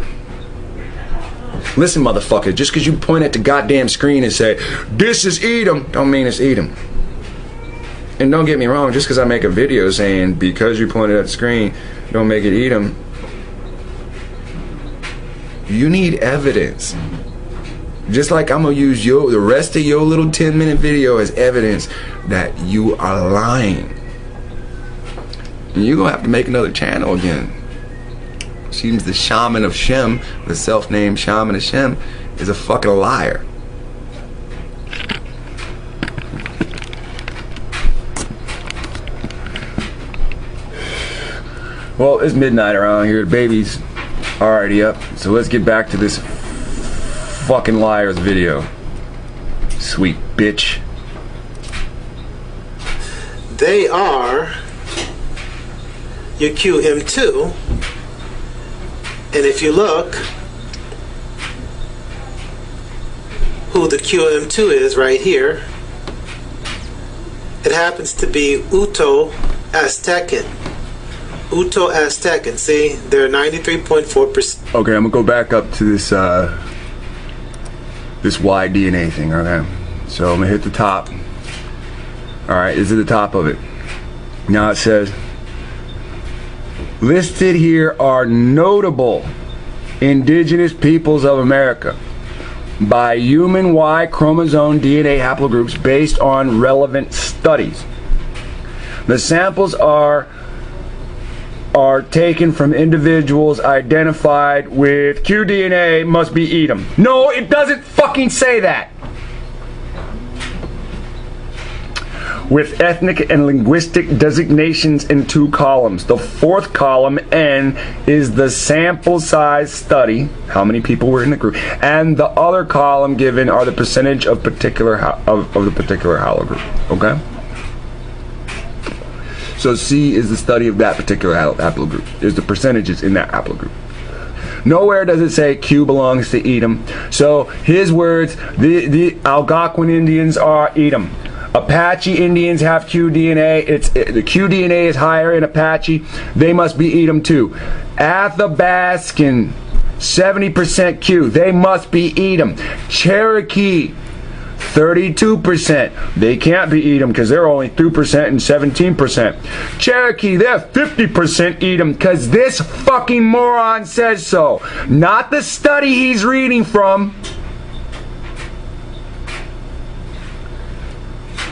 Listen, motherfucker, just because you point at the goddamn screen and say, this is EDOM, don't mean it's EDOM. And don't get me wrong, just because I make a video saying, because you pointed at the screen, don't make it EDOM. You need evidence. Just like I'm going to use the rest of your little 10-minute video as evidence that you are lying. And you're going to have to make another channel again. Seems the shaman of Shem, the self-named shaman of Shem, is a fucking liar. Well, it's midnight around here. The baby's already up. So let's get back to this fucking liar's video. Sweet bitch. They are your QM2. And if you look who the QM2 is right here, it happens to be Uto-Aztecan. Uto-Aztecan. See, they're 93.4%. Okay, I'm gonna go back up to this this Y DNA thing. Okay, so I'm gonna hit the top. All right, this is the top of it. Now it says, listed here are notable indigenous peoples of America by human Y chromosome DNA haplogroups based on relevant studies. The samples are taken from individuals identified with qDNA must be EDOM. No, it doesn't fucking say that. With ethnic and linguistic designations in 2 columns. The 4th column, N, is the sample size study, how many people were in the group, and the other column given are the percentage of particular of the particular haplogroup. Okay? So C is the study of that particular haplogroup. Is the percentages in that haplogroup. Nowhere does it say Q belongs to EDOM. So his words, the Algonquin Indians are EDOM. Apache Indians have qDNA. The qDNA is higher in Apache. They must be EDOM too. Athabascan, 70% Q. They must be EDOM. Cherokee, 32%. They can't be EDOM because they're only 2% and 17%. Cherokee, they're 50% EDOM because this fucking moron says so. Not the study he's reading from.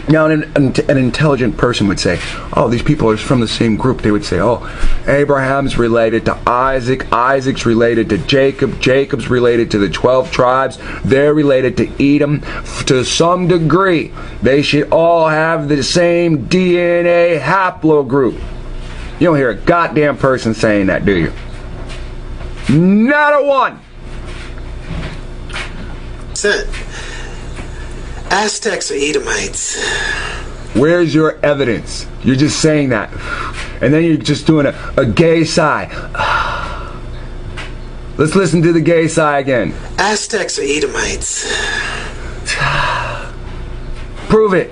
Now, an intelligent person would say, oh, these people are from the same group. They would say, oh, Abraham's related to Isaac. Isaac's related to Jacob. Jacob's related to the 12 tribes. They're related to Edom. To some degree, they should all have the same DNA haplogroup. You don't hear a goddamn person saying that, do you? Not a one. Aztecs are Edomites. Where's your evidence? You're just saying that. And then you're just doing a gay sigh. Let's listen to the gay sigh again. Aztecs are Edomites. Prove it.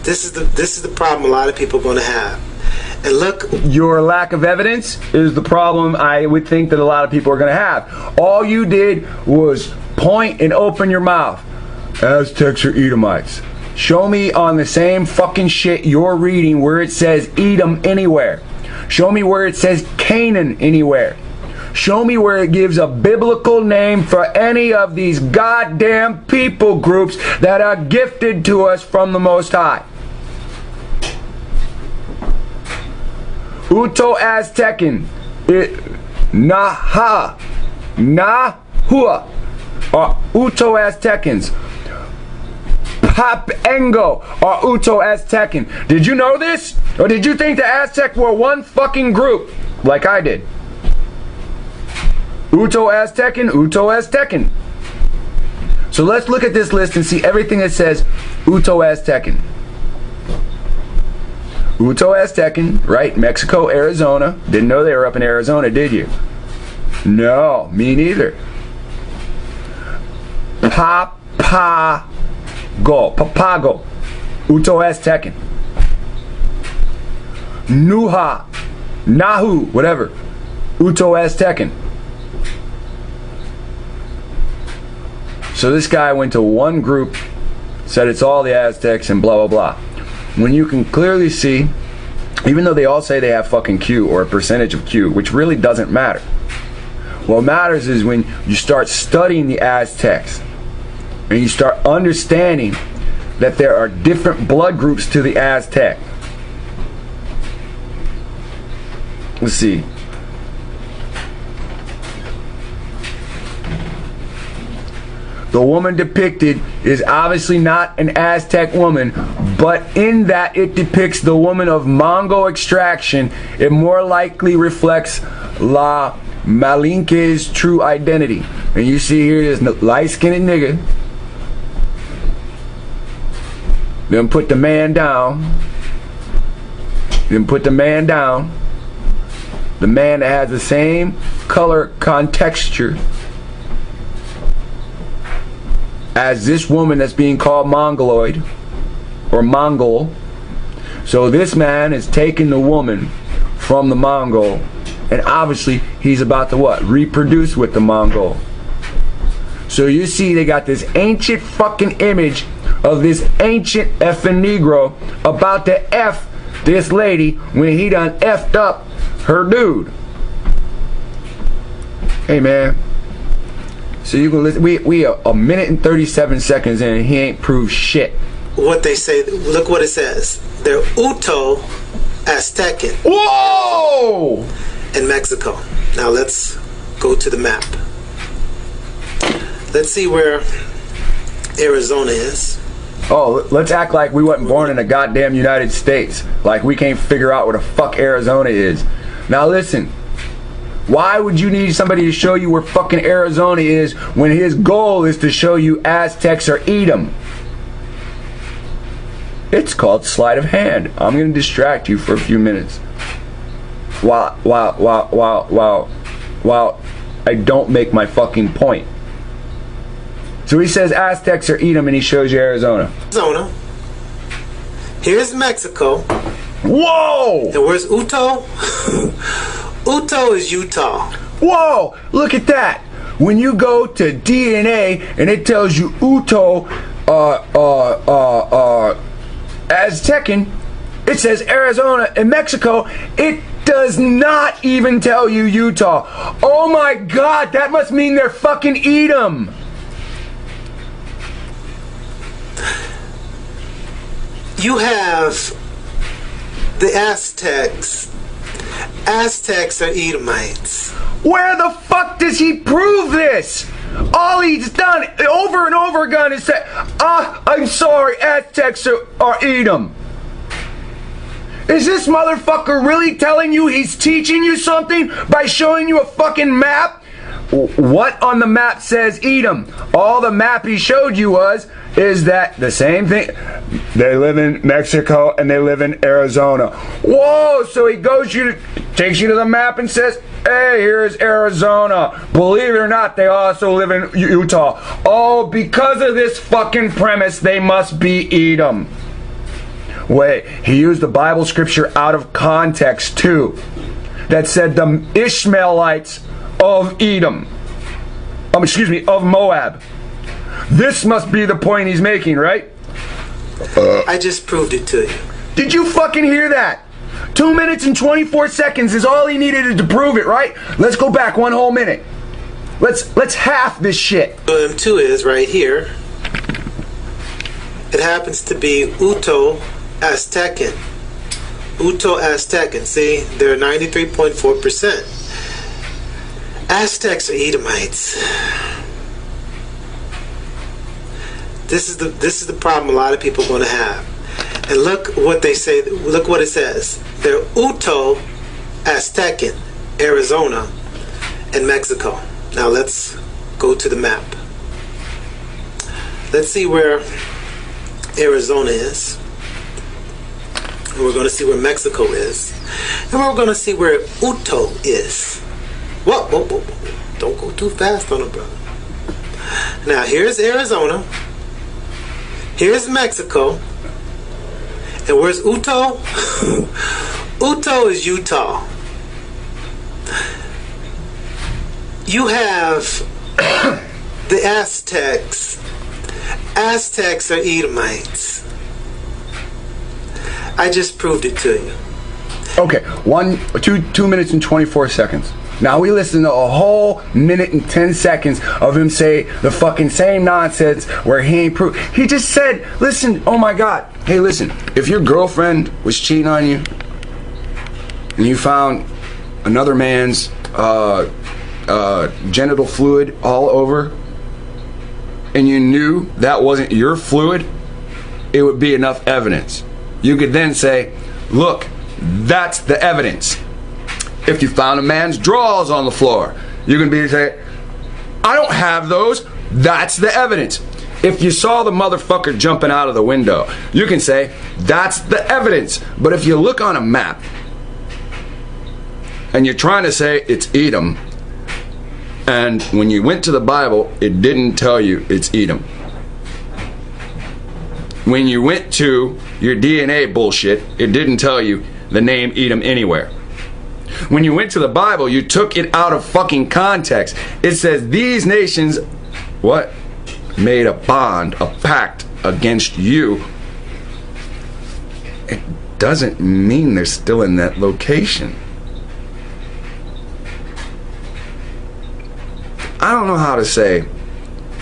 This is the problem a lot of people are going to have. And look, your lack of evidence is the problem I would think that a lot of people are going to have. All you did was point and open your mouth. Aztecs are Edomites. Show me on the same fucking shit you're reading where it says Edom anywhere. Show me where it says Canaan anywhere. Show me where it gives a biblical name for any of these goddamn people groups that are gifted to us from the Most High. Uto-Aztecan, Naha, Nahua are Uto-Aztecans. Papengo are Uto-Aztecan. Did you know this? Or did you think the Aztec were one fucking group? Like I did. Uto-Aztecan, Uto-Aztecan. So let's look at this list and see everything that says Uto-Aztecan. Uto-Aztecan, right? Mexico, Arizona. Didn't know they were up in Arizona, did you? No, me neither. Papago, Uto-Aztecan. Nahu, whatever, Uto-Aztecan. So this guy went to one group, said it's all the Aztecs and blah, blah, blah. When you can clearly see, even though they all say they have fucking Q or a percentage of Q, which really doesn't matter. What matters is when you start studying the Aztecs and you start understanding that there are different blood groups to the Aztec. Let's see. The woman depicted is obviously not an Aztec woman, but in that it depicts the woman of Mongol extraction, it more likely reflects La Malinke's true identity. And you see here this light-skinned nigga. Then put the man down. Then put the man down. The man that has the same color contexture as this woman that's being called Mongoloid or Mongol. So this man is taking the woman from the Mongol, and obviously he's about to what? Reproduce with the Mongol. So you see they got this ancient fucking image of this ancient effing Negro about to F this lady when he done effed up her dude. Hey man. So you can listen. We are a minute and 37 seconds in and he ain't proved shit. What they say, look what it says. They're Uto-Aztecan. Whoa! In Mexico. Now let's go to the map. Let's see where Arizona is. Oh, let's act like we wasn't born in the goddamn United States. Like we can't figure out where the fuck Arizona is. Now listen. Why would you need somebody to show you where fucking Arizona is when his goal is to show you Aztecs or EDOM? It's called sleight of hand. I'm going to distract you for a few minutes while I don't make my fucking point. So he says Aztecs or EDOM and he shows you Arizona. Arizona. Here's Mexico. Whoa! And where's Uto? Uto is Utah. Whoa! Look at that. When you go to DNA and it tells you Uto Aztecan, it says Arizona and Mexico. It does not even tell you Utah. Oh my God, that must mean they're fucking EDOM. You have the Aztecs. Aztecs are Edomites. Where the fuck does he prove this? All he's done over and over again is say, I'm sorry, Aztecs are Edom. Is this motherfucker really telling you he's teaching you something by showing you a fucking map? What on the map says Edom? All the map he showed you is that the same thing. They live in Mexico and they live in Arizona. Whoa, so he takes you to the map and says, hey, here's Arizona. Believe it or not, they also live in Utah. Oh, because of this fucking premise, they must be Edom. Wait, he used the Bible scripture out of context too. That said the Ishmaelites of Edom. Of Moab. This must be the point he's making, right? I just proved it to you. Did you fucking hear that? 2 minutes and 24 seconds is all he needed to prove it, right? Let's go back 1 whole minute. Let's half this shit. M2 is right here. It happens to be Uto-Aztecan. Uto-Aztecan. See, they're 93.4%. Aztecs are Edomites. This is the problem a lot of people are going to have. And look what they say. Look what it says. They're Uto, Aztecan, Arizona, and Mexico. Now let's go to the map. Let's see where Arizona is. And we're going to see where Mexico is. And we're going to see where Uto is. Whoa, whoa, whoa, whoa. Don't go too fast on it, brother. Now here's Arizona. Here's Mexico. And where's Uto? Uto is Utah. You have the Aztecs. Aztecs are Edomites. I just proved it to you. Okay, 2 minutes and 24 seconds. Now we listened to a whole minute and 10 seconds of him say the fucking same nonsense where he ain't proved. He just said, listen, oh my God. Hey, listen, if your girlfriend was cheating on you and you found another man's genital fluid all over and you knew that wasn't your fluid, it would be enough evidence. You could then say, look, that's the evidence. If you found a man's drawers on the floor, you can be say, I don't have those. That's the evidence. If you saw the motherfucker jumping out of the window, you can say, that's the evidence. But if you look on a map and you're trying to say it's Edom, and when you went to the Bible, it didn't tell you it's Edom. When you went to your DNA bullshit, it didn't tell you the name Edom anywhere. When you went to the Bible, you took it out of fucking context. It says these nations, what? Made a bond, a pact against you. It doesn't mean they're still in that location. I don't know how to say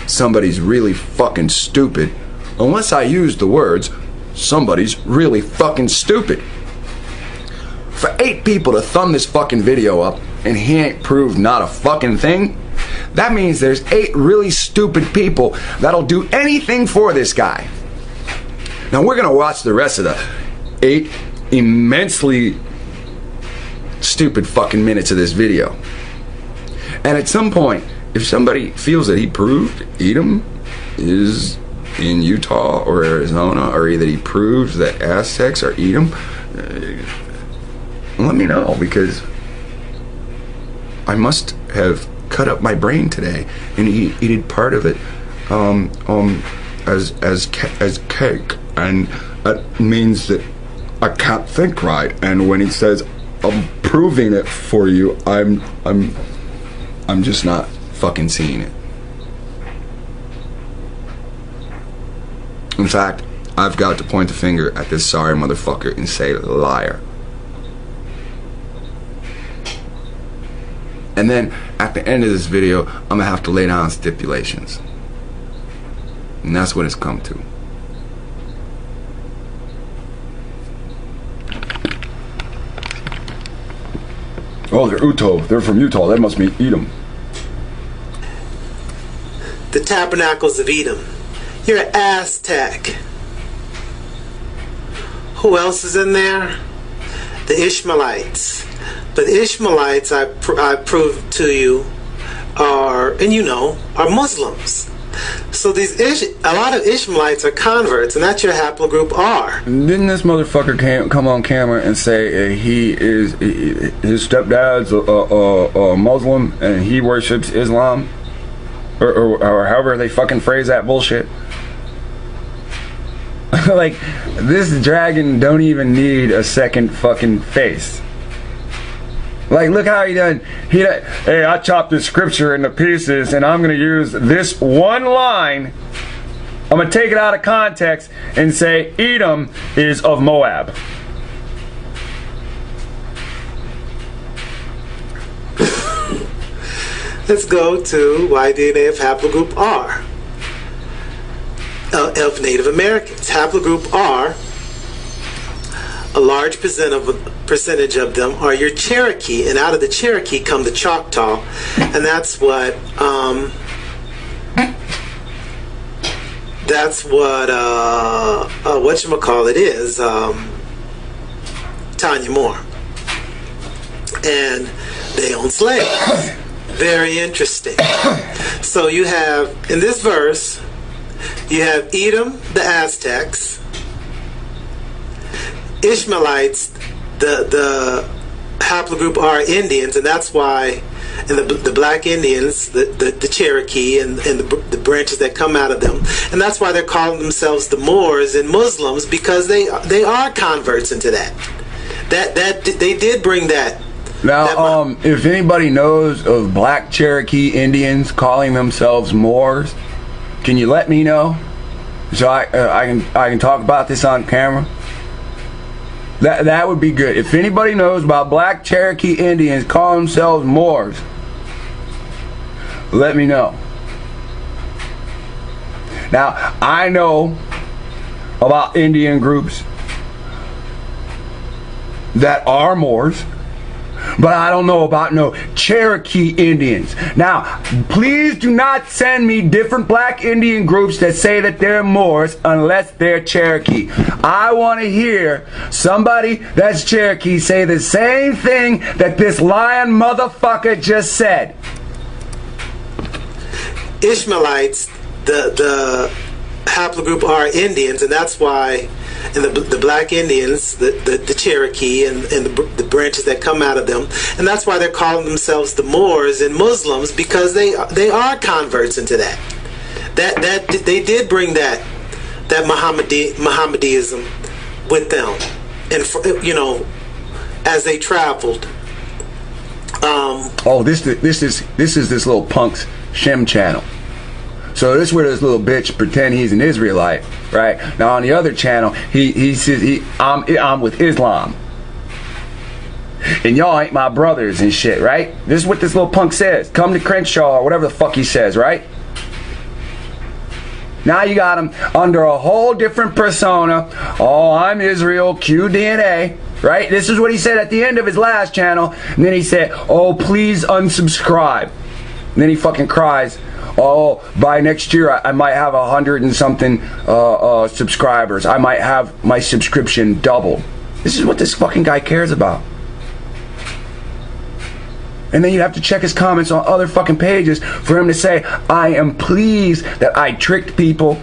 somebody's really fucking stupid unless I use the words, somebody's really fucking stupid. For 8 people to thumb this fucking video up and he ain't proved not a fucking thing, that means there's 8 really stupid people that'll do anything for this guy. Now we're gonna watch the rest of the 8 immensely stupid fucking minutes of this video. And at some point, if somebody feels that he proved Edom is in Utah or Arizona, or that he proves that Aztecs are Edom, let me know, because I must have cut up my brain today and eaten part of it as cake, and that means that I can't think right. And when he says I'm proving it for you, I'm just not fucking seeing it. In fact, I've got to point the finger at this sorry motherfucker and say liar. And then at the end of this video, I'm gonna have to lay down stipulations. And that's what it's come to. Oh, they're Uto. They're from Utah. That must mean Edom. The tabernacles of Edom. You're an Aztec. Who else is in there? The Ishmaelites. But the Ishmaelites, I proved to you, are Muslims. So a lot of Ishmaelites are converts, and that's your haplogroup R. Didn't this motherfucker come on camera and say his stepdad's a Muslim and he worships Islam? Or however they fucking phrase that bullshit. Like, this dragon don't even need a second fucking face. Like, look how he done. Hey, I chopped this scripture into pieces and I'm gonna use this one line. I'm gonna take it out of context and say Edom is of Moab. Let's go to Y-DNA of haplogroup R. Of Native Americans. Haplogroup R, a large percent of percentage of them are your Cherokee, and out of the Cherokee come the Choctaw, and that's what whatchamacallit is, Tanya Moore. And they own slaves. Very interesting. So you have, in this verse, you have Edom, the Aztecs, Ishmaelites, the haplogroup are Indians, and that's why, and the black Indians, the Cherokee, and the branches that come out of them, and that's why they're calling themselves the Moors and Muslims, because they are converts into that. That they did bring that. Now, if anybody knows of black Cherokee Indians calling themselves Moors, can you let me know so I can talk about this on camera? That would be good. If anybody knows about black Cherokee Indians calling themselves Moors, let me know. Now, I know about Indian groups that are Moors, but I don't know about no Cherokee Indians. Now, please do not send me different black Indian groups that say that they're Moors unless they're Cherokee. I want to hear somebody that's Cherokee say the same thing that this lying motherfucker just said. Ishmaelites, the haplogroup are Indians, and that's why, and the black Indians, the Cherokee, and the branches that come out of them, and that's why they're calling themselves the Moors and Muslims, because they are converts into that. That they did bring that Mohammedanism with them, and as they traveled. This is this little punk's Shem channel. So this is where this little bitch pretend he's an Israelite, right? Now on the other channel, he says I'm with Islam, and y'all ain't my brothers and shit, right? This is what this little punk says. Come to Crenshaw or whatever the fuck he says, right? Now you got him under a whole different persona. Oh, I'm Israel, QDNA, right? This is what he said at the end of his last channel, and then he said, "Oh, please unsubscribe." And then he fucking cries, "Oh, by next year I might have 100 and something subscribers. I might have my subscription doubled." This is what this fucking guy cares about. And then you have to check his comments on other fucking pages for him to say, "I am pleased that I tricked people."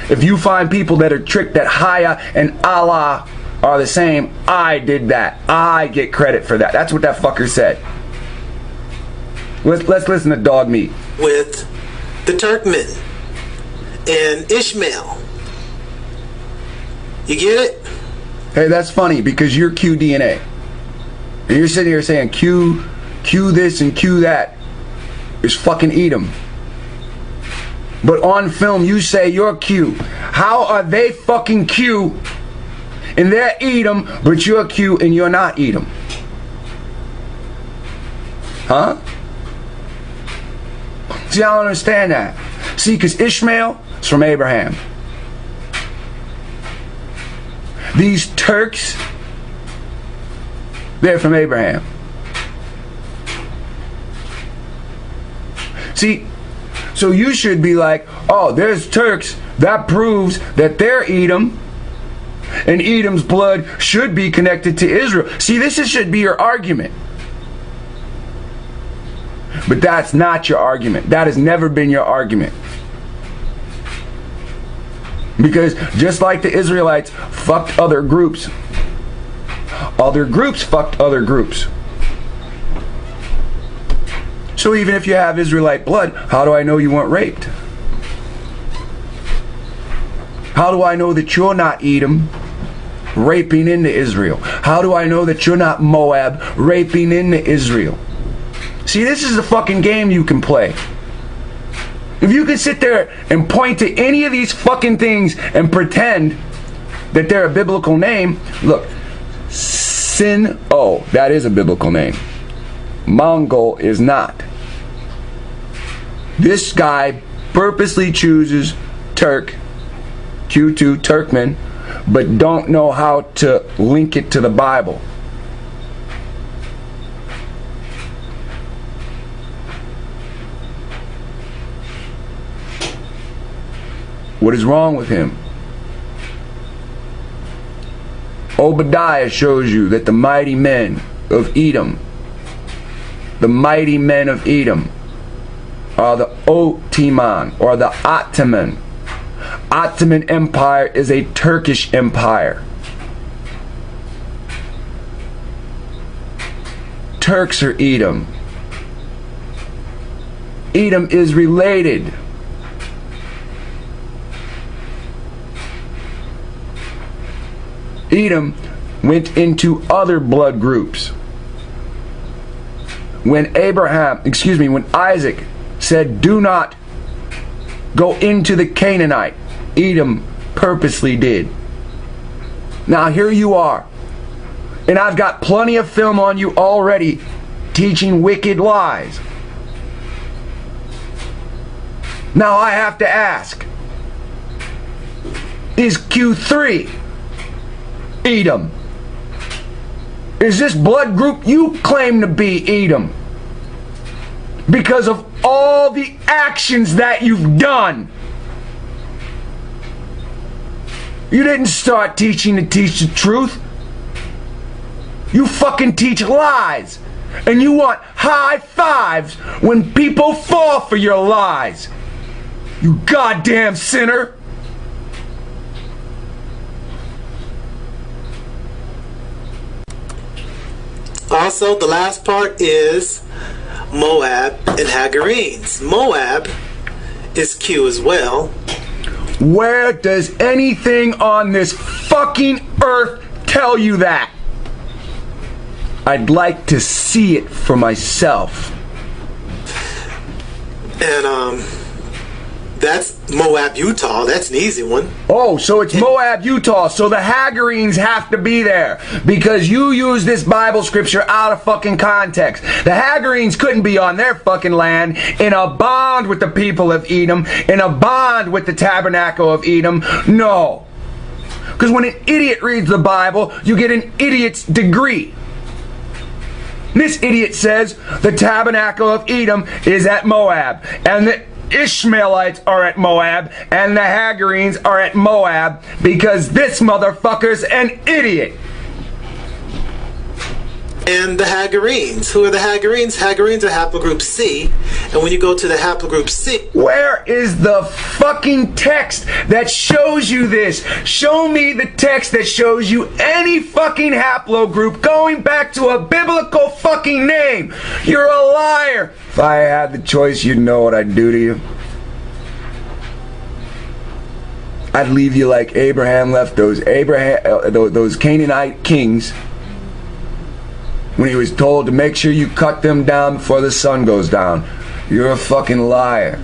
If you find people that are tricked that Haya and Allah are the same, I did that. I get credit for that. That's what that fucker said. Let's listen to Dog Meat. With the Turkmen and Ishmael. You get it? Hey, that's funny because you're QDNA. And you're sitting here saying Q this and Q that is fucking Edom. But on film you say you're Q. How are they fucking Q and they're Edom, but you're Q and you're not Edom? Huh? See, I don't understand that. See, because Ishmael is from Abraham. These Turks, they're from Abraham. See, so you should be like, oh, there's Turks. That proves that they're Edom. And Edom's blood should be connected to Israel. See, this should be your argument. But that's not your argument. That has never been your argument. Because just like the Israelites fucked other groups fucked other groups. So even if you have Israelite blood, how do I know you weren't raped? How do I know that you're not Edom raping into Israel? How do I know that you're not Moab raping into Israel? See, this is a fucking game you can play. If you could sit there and point to any of these fucking things and pretend that they're a biblical name, look, Sin-O, that is a biblical name. Mongol is not. This guy purposely chooses Turk, Q2, Turkmen, but don't know how to link it to the Bible. What is wrong with him? Obadiah shows you that the mighty men of Edom, the mighty men of Edom, are the Ottoman or the Ottoman. Ottoman Empire is a Turkish empire. Turks are Edom. Edom is related. Edom went into other blood groups. When Isaac said, do not go into the Canaanite, Edom purposely did. Now here you are, and I've got plenty of film on you already teaching wicked lies. Now I have to ask, is Q3 Edom? Is this blood group you claim to be Edom? Because of all the actions that you've done. You didn't start teaching to teach the truth. You fucking teach lies. And you want high fives when people fall for your lies. You goddamn sinner. Also, the last part is Moab and Hagarenes. Moab is Q as well. Where does anything on this fucking earth tell you that? I'd like to see it for myself. And that's Moab, Utah. That's an easy one. Oh, so it's Moab, Utah. So the Hagarenes have to be there because you use this Bible scripture out of fucking context. The Hagarenes couldn't be on their fucking land in a bond with the people of Edom, in a bond with the tabernacle of Edom. No. Because when an idiot reads the Bible, you get an idiot's degree. This idiot says the tabernacle of Edom is at Moab, and the Ishmaelites are at Moab, and the Hagarenes are at Moab, because this motherfucker's an idiot. And the Hagarenes. Who are the Hagarenes? Hagarenes are haplogroup C. And when you go to the haplogroup C... Where is the fucking text that shows you this? Show me the text that shows you any fucking haplogroup going back to a biblical fucking name. You're a liar. If I had the choice, you'd know what I'd do to you. I'd leave you like Abraham left those Canaanite kings when he was told to make sure you cut them down before the sun goes down. You're a fucking liar.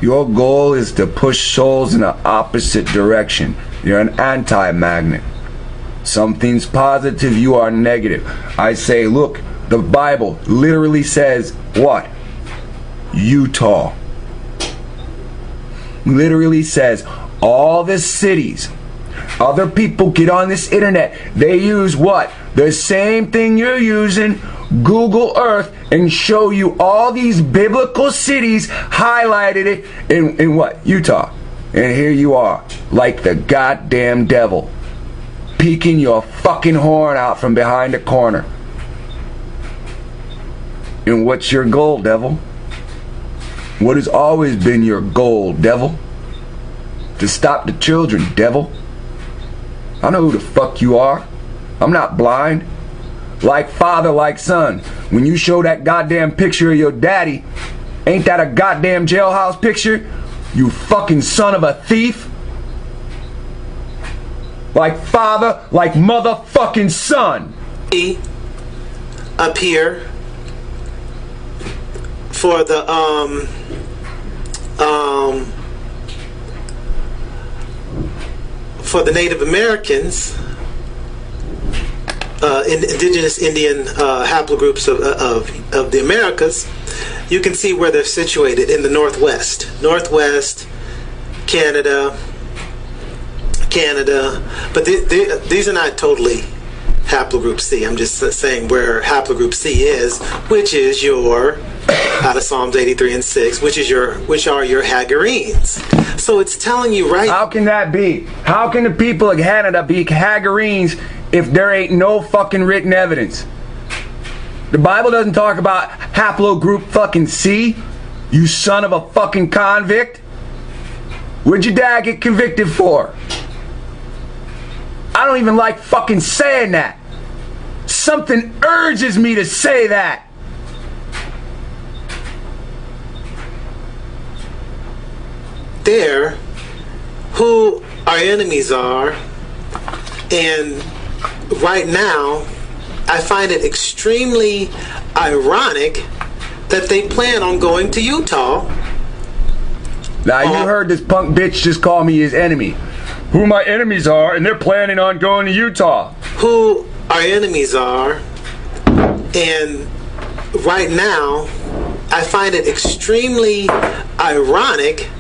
Your goal is to push souls in the opposite direction. You're an anti-magnet. Something's positive, you are negative. I say, look, the Bible literally says what? Utah. Literally says all the cities. Other people get on this internet. They use what? The same thing you're using, Google Earth, and show you all these biblical cities, highlighted it in what? Utah. And here you are, like the goddamn devil, peeking your fucking horn out from behind a corner. And what's your goal, devil? What has always been your goal, devil? To stop the children, devil. I know who the fuck you are. I'm not blind. Like father, like son. When you show that goddamn picture of your daddy, ain't that a goddamn jailhouse picture? You fucking son of a thief. Like father, like motherfucking son. Up here for the for the Native Americans, indigenous Indian haplogroups of the Americas, you can see where they're situated in the Northwest. Northwest, Canada, but these are not totally haplogroup C. I'm just saying where haplogroup C is, which is your, out of Psalms 83 and 6, which are your Hagarenes. So it's telling you right. How can that be? How can the people of Canada be Hagarenes if there ain't no fucking written evidence? The Bible doesn't talk about haplogroup fucking C, you son of a fucking convict. What'd your dad get convicted for? I don't even like fucking saying that. Something urges me to say that. There, who our enemies are, and right now, I find it extremely ironic that they plan on going to Utah. Now you heard this punk bitch just call me his enemy. Who my enemies are, and they're planning on going to Utah. Who our enemies are, and right now, I find it extremely ironic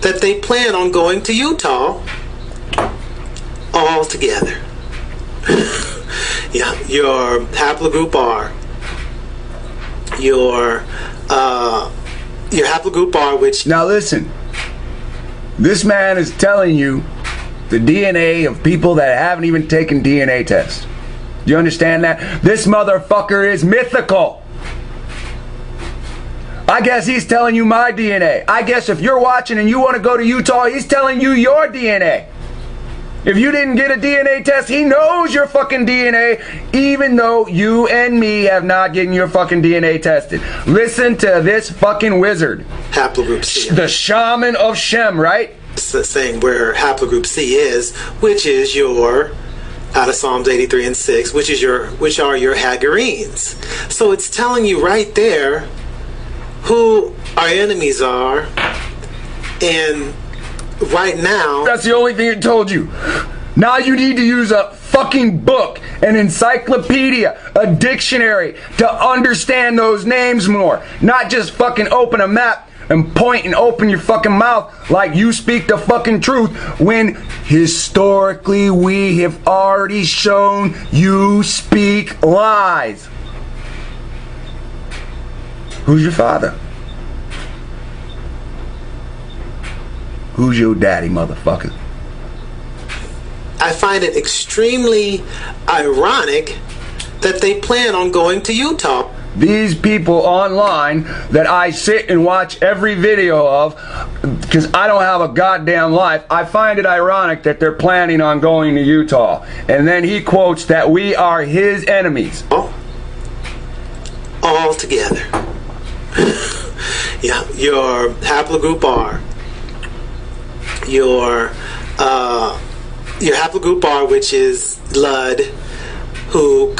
that they plan on going to Utah all together. Yeah, your haplogroup R, your haplogroup R, which... Now listen, this man is telling you the DNA of people that haven't even taken DNA tests. Do you understand that? This motherfucker is mythical. I guess he's telling you my DNA. I guess if you're watching and you want to go to Utah, he's telling you your DNA. If you didn't get a DNA test, he knows your fucking DNA, even though you and me have not gotten your fucking DNA tested. Listen to this fucking wizard. Haplogroup C. The shaman of Shem, right? Saying where haplogroup C is, which is your, out of Psalms 83 and 6, which are your Hagarenes. So it's telling you right there who our enemies are, and right now... That's the only thing it told you. Now you need to use a fucking book, an encyclopedia, a dictionary to understand those names more. Not just fucking open a map and point and open your fucking mouth like you speak the fucking truth when historically we have already shown you speak lies. Who's your father? Who's your daddy, motherfucker? I find it extremely ironic that they plan on going to Utah. These people online that I sit and watch every video of, because I don't have a goddamn life, I find it ironic that they're planning on going to Utah. And then he quotes that we are his enemies. All together. Yeah, your haplogroup R, your haplogroup R, which is Lud, who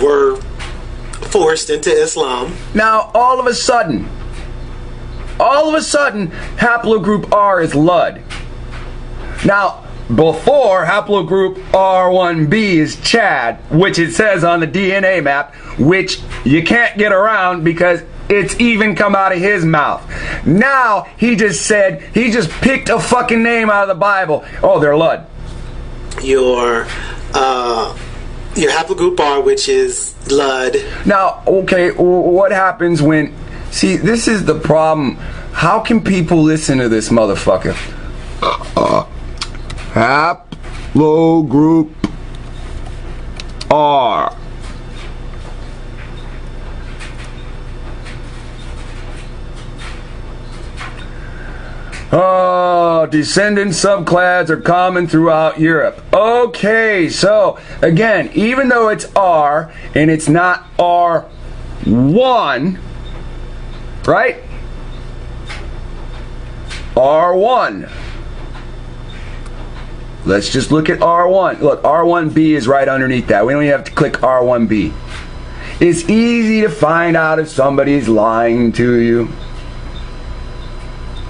were forced into Islam. Now, all of a sudden, haplogroup R is Lud. Now, before, haplogroup R1b is Chad, which it says on the DNA map, which you can't get around because it's even come out of his mouth. Now, he just picked a fucking name out of the Bible. Oh, they're Lud. Your haplogroup R, which is Lud. Now, okay, what happens when... See, this is the problem. How can people listen to this motherfucker? Haplogroup R. Oh, descendant subclads are common throughout Europe. Okay, so again, even though it's R and it's not R1, right? R1. Let's just look at R1. Look, R1b is right underneath that. We don't even have to click R1b. It's easy to find out if somebody's lying to you.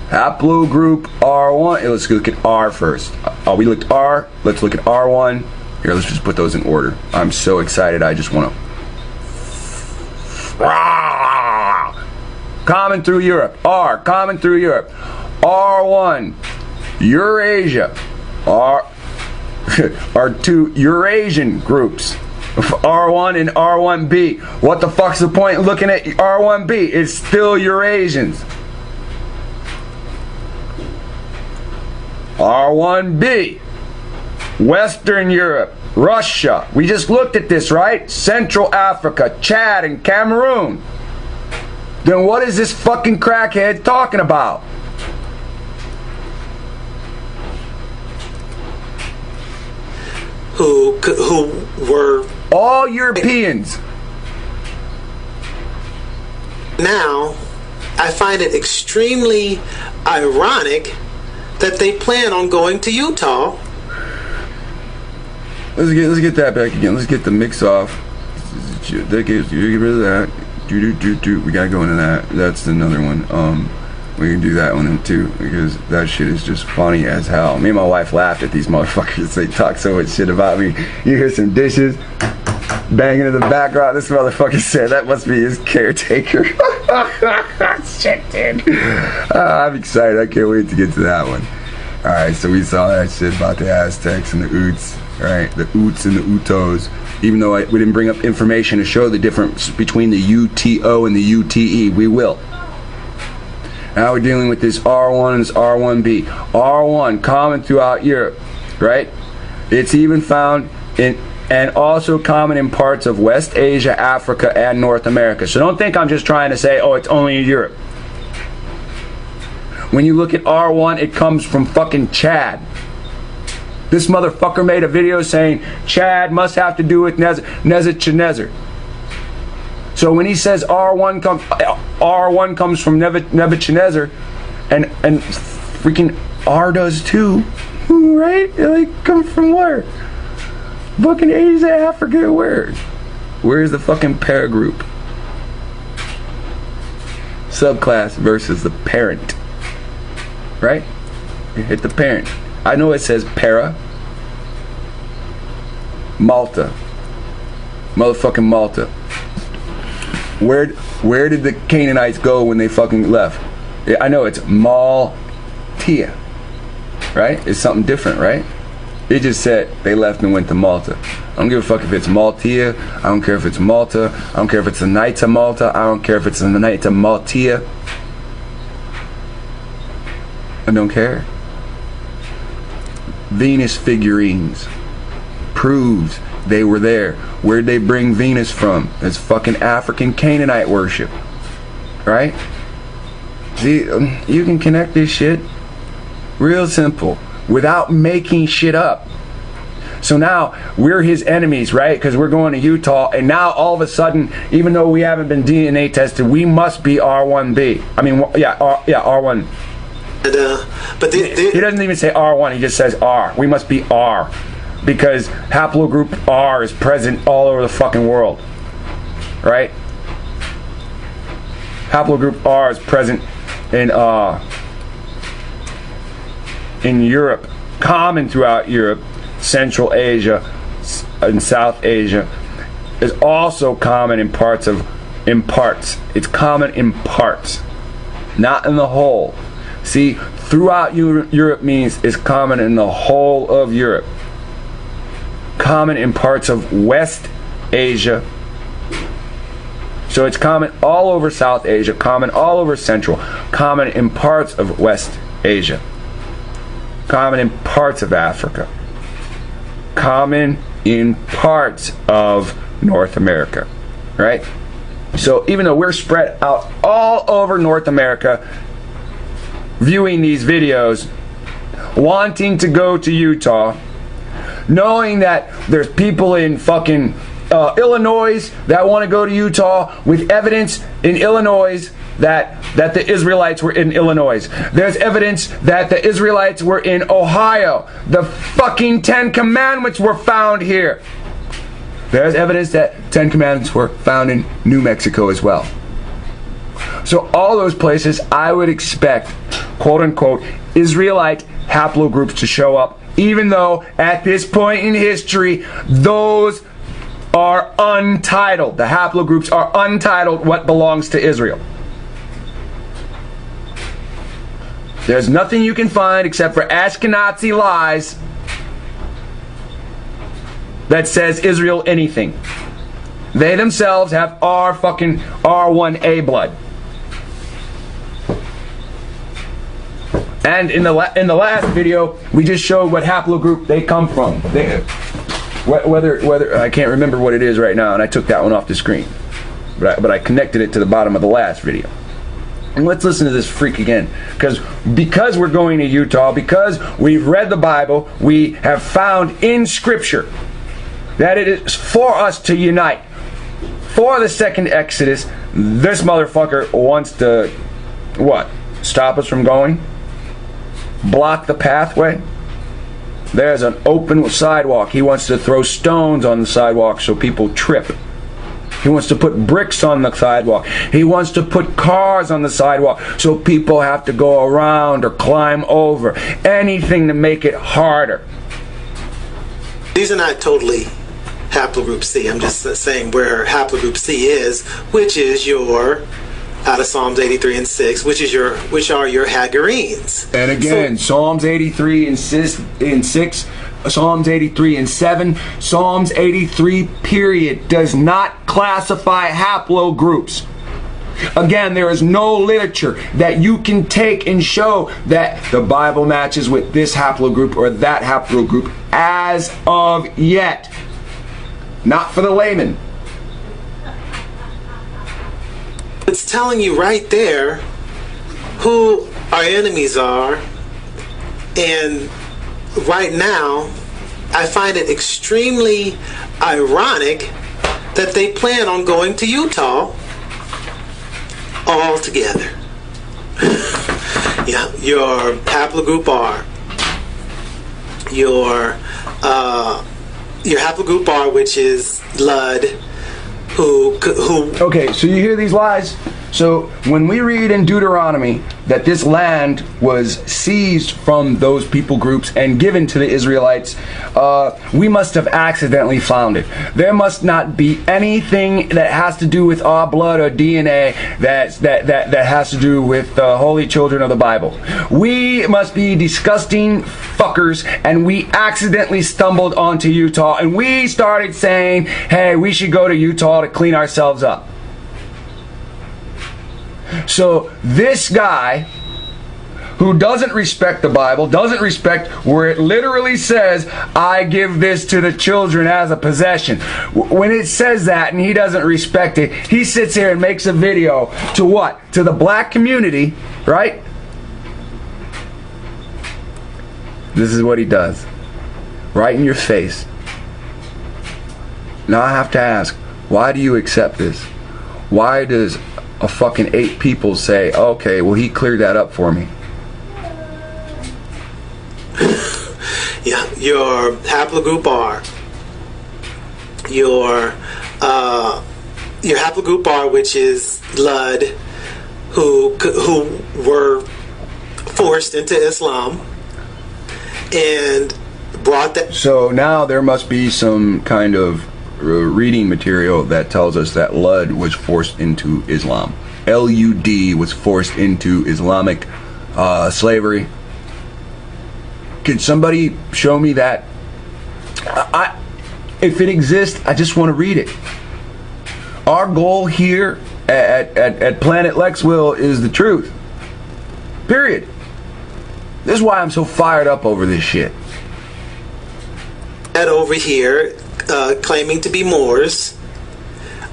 Haplogroup R1. Let's look at R first. Oh, we looked R. Let's look at R1. Here, let's just put those in order. I'm so excited. I just want to. Common through Europe. R. Common through Europe. R1. Eurasia. Are two Eurasian groups. R1 and R1b. What the fuck's the point of looking at R1b? It's still Eurasians. R1b, Western Europe, Russia. We just looked at this, right? Central Africa, Chad, and Cameroon. Then what is this fucking crackhead talking about? Who were all Europeans. Now, I find it extremely ironic that they plan on going to Utah. Let's get that back again. Let's get the mix off. Get rid of that. We gotta go into that. That's another one. We can do that one too, because that shit is just funny as hell. Me and my wife laughed at these motherfuckers. They talk so much shit about me. You hear some dishes banging in the background. This motherfucker said that must be his caretaker. Shit, dude. I'm excited. I can't wait to get to that one. Alright, so we saw that shit about the Aztecs and the Utes. Right, the Utes and the Utos. Even though we didn't bring up information to show the difference between the UTO and the UTE, we will. Now we're dealing with this R1 and this R1b. R1, common throughout Europe, right? It's even found in, and also common in parts of West Asia, Africa, and North America. So don't think I'm just trying to say, oh, it's only in Europe. When you look at R1, it comes from fucking Chad. This motherfucker made a video saying Chad must have to do with Nebuchadnezzar. So when he says R1 comes from Nebuchadnezzar, and freaking R does too, right? They come from where? Fucking Asia, Africa, where? Where's the fucking paragroup? Subclass versus the parent, right? You hit the parent. I know it says para. Malta. Motherfucking Malta. Where did the Canaanites go when they fucking left? Yeah, I know it's Maltia. Right? It's something different, right? It just said they left and went to Malta. I don't give a fuck if it's Maltia. I don't care if it's Malta. I don't care if it's the Knights of Malta. I don't care if it's the Knights of Maltia. I don't care. Venus figurines proves they were there. Where'd they bring Venus from? It's fucking African Canaanite worship, right? See, you can connect this shit real simple without making shit up. So now we're his enemies, right? Because we're going to Utah, and now all of a sudden, even though we haven't been DNA tested, we must be R1b. I mean, R1. But he doesn't even say R1, he just says R. We must be R. Because haplogroup R is present all over the fucking world. Right? Haplogroup R is present in Europe. Common throughout Europe, Central Asia, and South Asia. Is also common in parts. It's common in parts. Not in the whole. See, throughout Europe means it's common in the whole of Europe. Common in parts of West Asia. So it's common all over South Asia, common all over Central, common in parts of West Asia, common in parts of Africa, common in parts of North America, right? So even though we're spread out all over North America, viewing these videos, wanting to go to Utah, knowing that there's people in fucking Illinois that want to go to Utah with evidence in Illinois that the Israelites were in Illinois. There's evidence that the Israelites were in Ohio. The fucking 10 Commandments were found here. There's evidence that 10 Commandments were found in New Mexico as well. So all those places, I would expect, quote unquote, Israelite haplogroups to show up, even though at this point in history, those are untitled. The haplogroups are untitled what belongs to Israel. There's nothing you can find except for Ashkenazi lies that says Israel anything. They themselves have fucking R1A blood. And in the last video, we just showed what haplogroup they come from. Whether I can't remember what it is right now, and I took that one off the screen. But I connected it to the bottom of the last video. And let's listen to this freak again. Because we're going to Utah, because we've read the Bible, we have found in Scripture that it is for us to unite. For the second Exodus, this motherfucker wants to, what? Stop us from going? Block the pathway? There's an open sidewalk. He wants to throw stones on the sidewalk so people trip. He wants to put bricks on the sidewalk. He wants to put cars on the sidewalk so people have to go around or climb over. Anything to make it harder. These are not totally haplogroup C. I'm just saying where haplogroup C is, which is your, out of Psalms 83 and 6, which are your Hagarenes. And again, so, Psalms 83 and 6, Psalms 83 and 7, Psalms 83 period does not classify haplogroups. Again, there is no literature that you can take and show that the Bible matches with this haplogroup or that haplogroup as of yet. Not for the layman. It's telling you right there who our enemies are, and right now I find it extremely ironic that they plan on going to Utah all together. Yeah, your haplogroup R, your haplogroup R, which is Lud, who okay, so you hear these lies? So when we read in Deuteronomy that this land was seized from those people groups and given to the Israelites, we must have accidentally found it. There must not be anything that has to do with our blood or DNA that has to do with the holy children of the Bible. We must be disgusting fuckers, and we accidentally stumbled onto Utah, and we started saying, hey, we should go to Utah to clean ourselves up. So this guy who doesn't respect the Bible, doesn't respect where it literally says, I give this to the children as a possession. When it says that and he doesn't respect it, he sits here and makes a video to what? To the black community, right? This is what he does. Right in your face. Now I have to ask, why do you accept this? Why does a fucking 8 people say, okay, well, he cleared that up for me? Yeah, your haplogroup R, your haplogroup R, which is Lud, who were forced into Islam and brought that. So now there must be some kind of reading material that tells us that Lud was forced into Islam. L-U-D was forced into Islamic slavery. Could somebody show me that? If it exists, I just want to read it. Our goal here at Planet Lexwill is the truth. Period. This is why I'm so fired up over this shit. That over here claiming to be Moors,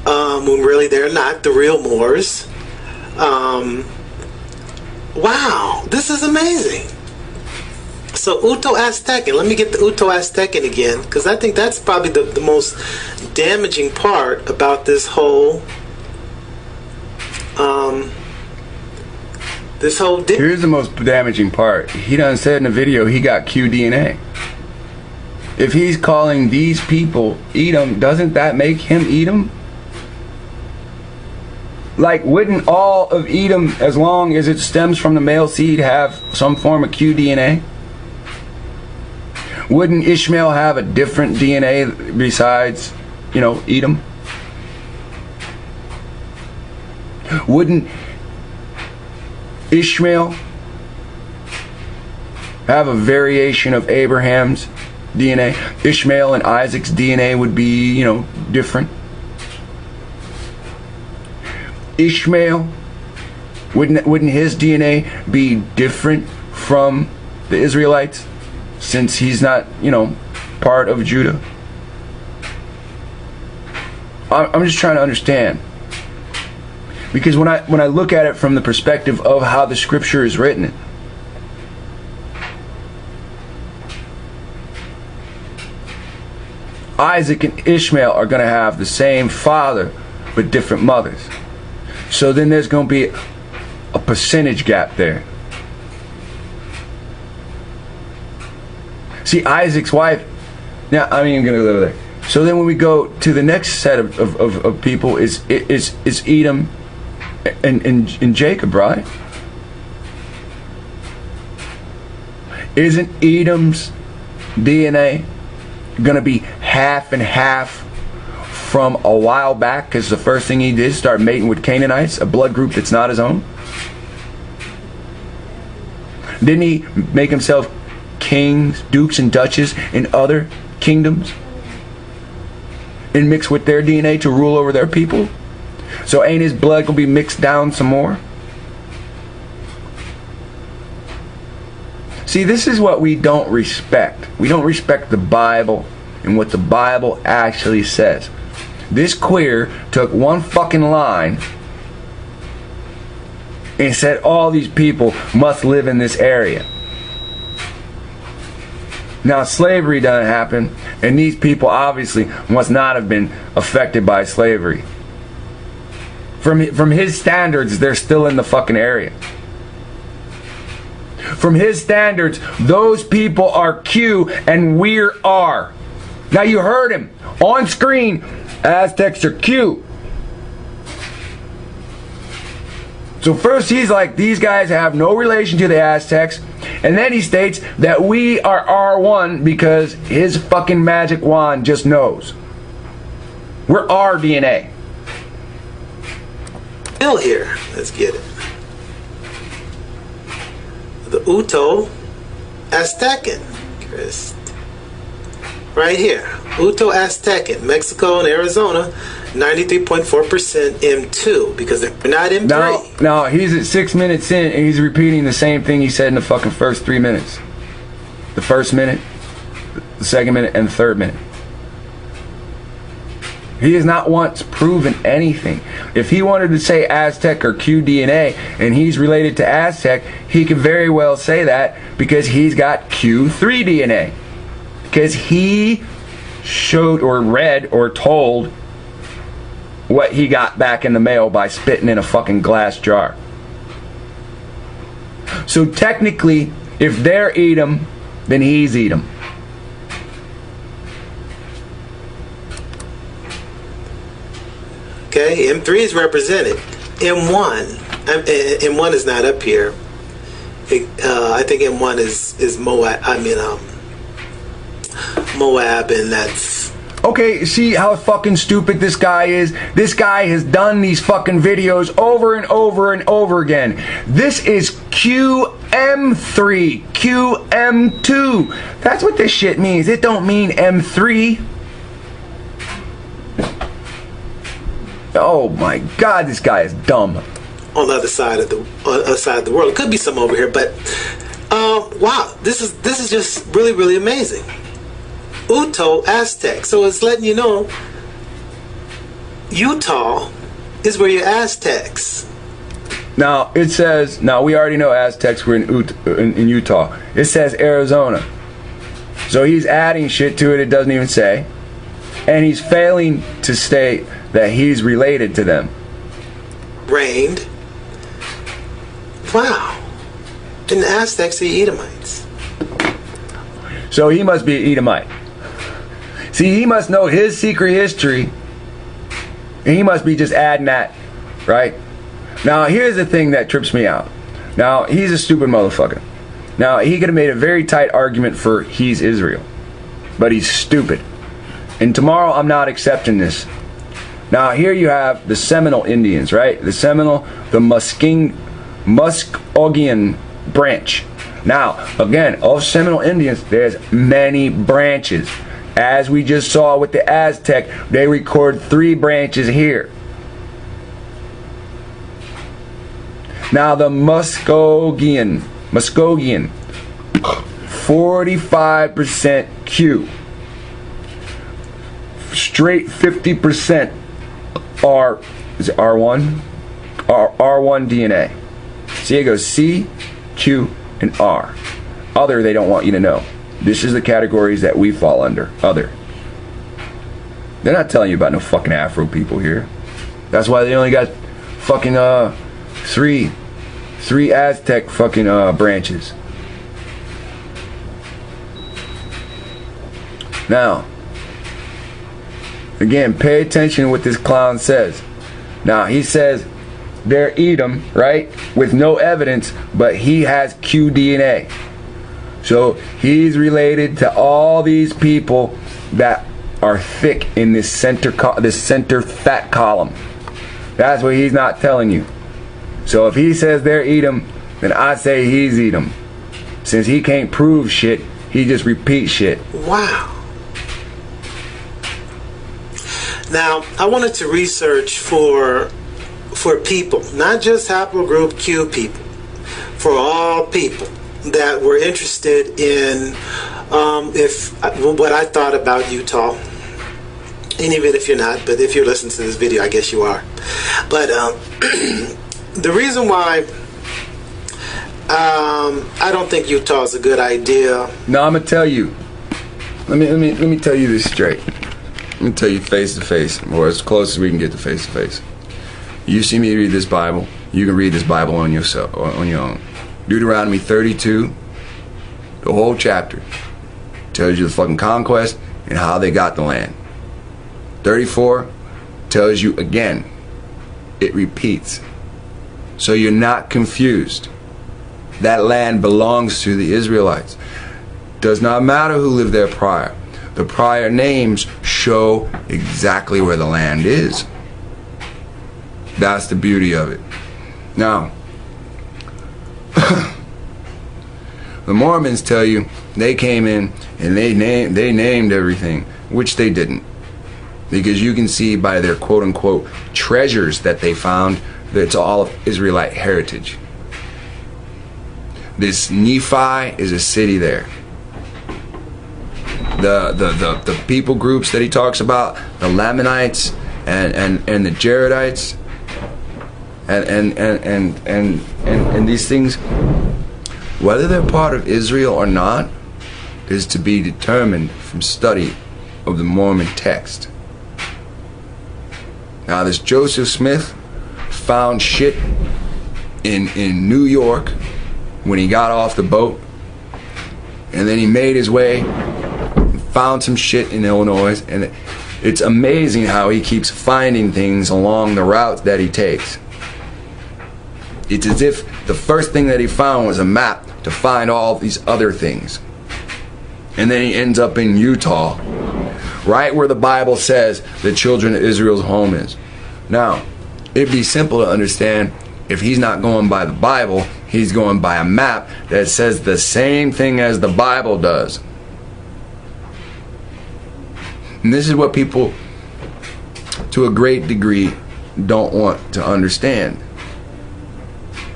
when really they're not the real Moors. Wow, this is amazing. So Uto-Aztecan, let me get the Uto-Aztecan again, because I think that's probably the most damaging part about this whole Here's the most damaging part. He done said in the video he got QDNA. If he's calling these people Edom, doesn't that make him Edom? Like, wouldn't all of Edom, as long as it stems from the male seed, have some form of QDNA? Wouldn't Ishmael have a different DNA besides, Edom? Wouldn't Ishmael have a variation of Abraham's DNA. Ishmael and Isaac's DNA would be, you know, different. Ishmael, wouldn't his DNA be different from the Israelites, since he's not, you know, part of Judah? I'm just trying to understand, because when I look at it from the perspective of how the scripture is written, Isaac and Ishmael are going to have the same father but different mothers. So then there's going to be a percentage gap there. See, Isaac's wife, now I'm even going to go there. So then when we go to the next set of people is Edom and Jacob, right? Isn't Edom's DNA going to be half and half from a while back? Because the first thing he did, start mating with Canaanites, a blood group that's not his own. Didn't he make himself kings, dukes, and duchesses in other kingdoms and mix with their DNA to rule over their people? So ain't his blood gonna be mixed down some more? See, this is what we don't respect. We don't respect the Bible and what the Bible actually says. This queer took one fucking line and said all these people must live in this area. Now slavery doesn't happen, and these people obviously must not have been affected by slavery. From his standards, they're still in the fucking area. From his standards, those people are Q and we're R. Now you heard him on screen. Aztecs are Q. So first he's like, these guys have no relation to the Aztecs, and then he states that we are R1 because his fucking magic wand just knows. We're R DNA. Still here. Let's get it. The Uto Aztecan. Chris. Right here. Uto Aztecan. Mexico and Arizona. 93.4% M2 because they're not M3. No, he's at 6 minutes in and he's repeating the same thing he said in the fucking first 3 minutes. The first minute, the second minute, and the third minute. He has not once proven anything. If he wanted to say Aztec or QDNA and he's related to Aztec, he could very well say that because he's got Q3 DNA. Because he showed or read or told what he got back in the mail by spitting in a fucking glass jar. So technically, if they're Edom, then he's Edom. Okay, M3 is represented. M1 is not up here. I think M1 is Moab. Moab, and that's. Okay, see how fucking stupid this guy is? This guy has done these fucking videos over and over and over again. This is QM3, QM2. That's what this shit means. It don't mean M3. Oh my God, this guy is dumb. On the other side of the world, could be some over here, but wow, this is just really, really amazing. Uto Aztec, so it's letting you know Utah is where your Aztecs. Now it says, now we already know Aztecs were in Utah. It says Arizona, so he's adding shit to it. It doesn't even say, and he's failing to state that he's related to them. Reigned. Wow. And the Aztecs are Edomites. So he must be Edomite. See, he must know his secret history, and he must be just adding that, right? Now, here's the thing that trips me out. Now, he's a stupid motherfucker. Now, he could have made a very tight argument for he's Israel, but he's stupid. And tomorrow, I'm not accepting this. Now, here you have the Seminole Indians, right? The Seminole, the Muskogee branch Now, again, of Seminole Indians, there's many branches. As we just saw with the Aztec, they record 3 branches here. Now the Muskogean, 45% Q. Straight 50% R, is it R1? R1 DNA. See, it goes C, Q, and R. Other, they don't want you to know. This is the categories that we fall under. Other. They're not telling you about no fucking Afro people here. That's why they only got fucking three Aztec fucking branches. Now, again, pay attention to what this clown says. Now, he says they're EDOM, right? With no evidence, but he has QDNA. So he's related to all these people that are thick in this center fat column. That's what he's not telling you. So if he says they're EDOM, then I say he's EDOM. Since he can't prove shit, he just repeats shit. Wow. Now, I wanted to research for people, not just haplogroup Q people, for all people that were interested in what I thought about Utah. And even if you're not, but if you're listening to this video, I guess you are. But the reason why I don't think Utah is a good idea. No, I'm gonna tell you. Let me tell you this straight. Let me tell you face to face, or as close as we can get to face to face. You see me read this Bible, you can read this Bible on yourself, on your own. Deuteronomy 32, the whole chapter, tells you the fucking conquest and how they got the land. 34 tells you again. It repeats. So you're not confused. That land belongs to the Israelites. Does not matter who lived there prior. The prior names show exactly where the land is. That's the beauty of it. Now, the Mormons tell you they came in and they named everything, which they didn't. Because you can see by their quote-unquote treasures that they found that it's all of Israelite heritage. This Nephi is a city there. The people groups that he talks about, the Lamanites and the Jaredites and these things, whether they're part of Israel or not, is to be determined from study of the Mormon text. Now, this Joseph Smith found shit in New York when he got off the boat, and then he made his way and found some shit in Illinois, and it's amazing how he keeps finding things along the route that he takes. It's as if the first thing that he found was a map to find all these other things. And then he ends up in Utah, right where the Bible says the children of Israel's home is. Now, it'd be simple to understand if he's not going by the Bible, he's going by a map that says the same thing as the Bible does. And this is what people, to a great degree, don't want to understand.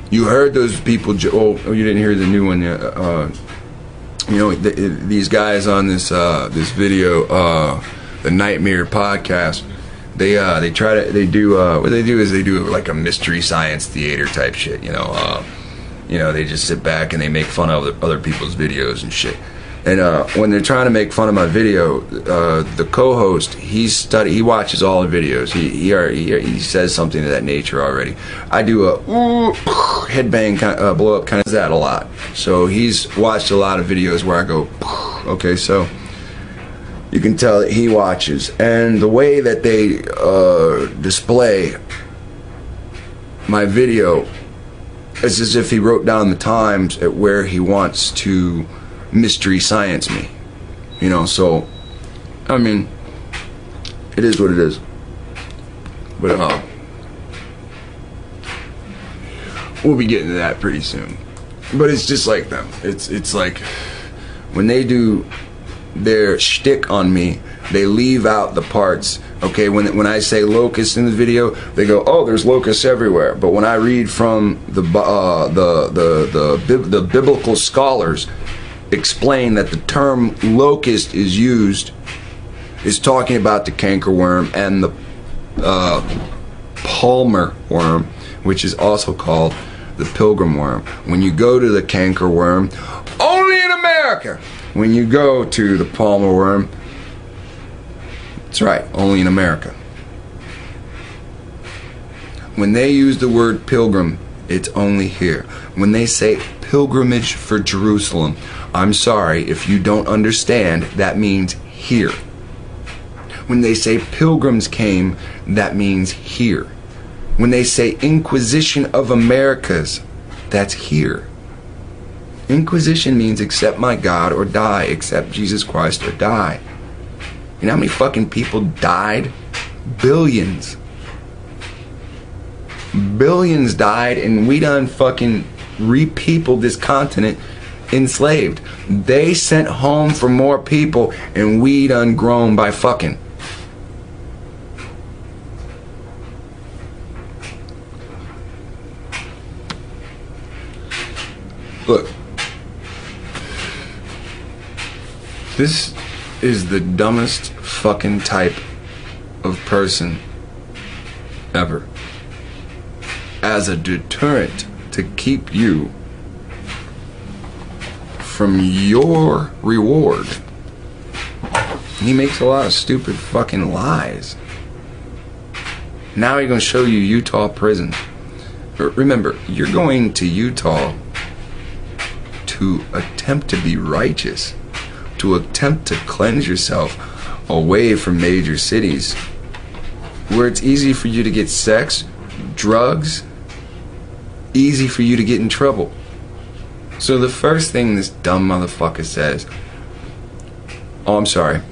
You heard those people, oh, you didn't hear the new one yet. You know, these guys on this video, the Nightmare podcast, they do like a mystery science theater type shit. You know, they just sit back and they make fun of other people's videos and shit. And when they're trying to make fun of my video, the co-host, he watches all the videos. He says something to that nature already. I do a headbang kind of blow up kind of that a lot. So he's watched a lot of videos where I go, okay, so you can tell that he watches. And the way that they display my video is as if he wrote down the times at where he wants to mystery science me, you know. So I mean, it is what it is. But we'll be getting to that pretty soon. But it's just like them. It's like when they do their shtick on me, they leave out the parts. Okay, when I say locusts in the video, they go, "Oh, there's locusts everywhere." But when I read from the biblical scholars, explain that the term locust is talking about the cankerworm and the palmer worm, which is also called the pilgrim worm. When you go to the cankerworm, only in America. When you go to the palmer worm, that's right, only in America. When they use the word pilgrim, it's only here. When they say pilgrimage for Jerusalem, I'm sorry, if you don't understand, that means here. When they say pilgrims came, that means here. When they say Inquisition of Americas, that's here. Inquisition means accept my God or die, accept Jesus Christ or die. You know how many fucking people died? Billions. Billions died, and we done fucking repeopled this continent enslaved. They sent home for more people, and we done grown by fucking. Look, this is the dumbest fucking type of person ever. As a deterrent to keep you from your reward, he makes a lot of stupid fucking lies. Now he's gonna show you Utah prison. Remember, you're going to Utah to attempt to be righteous, to attempt to cleanse yourself away from major cities where it's easy for you to get sex, drugs, easy for you to get in trouble. So the first thing this dumb motherfucker says, oh, I'm sorry,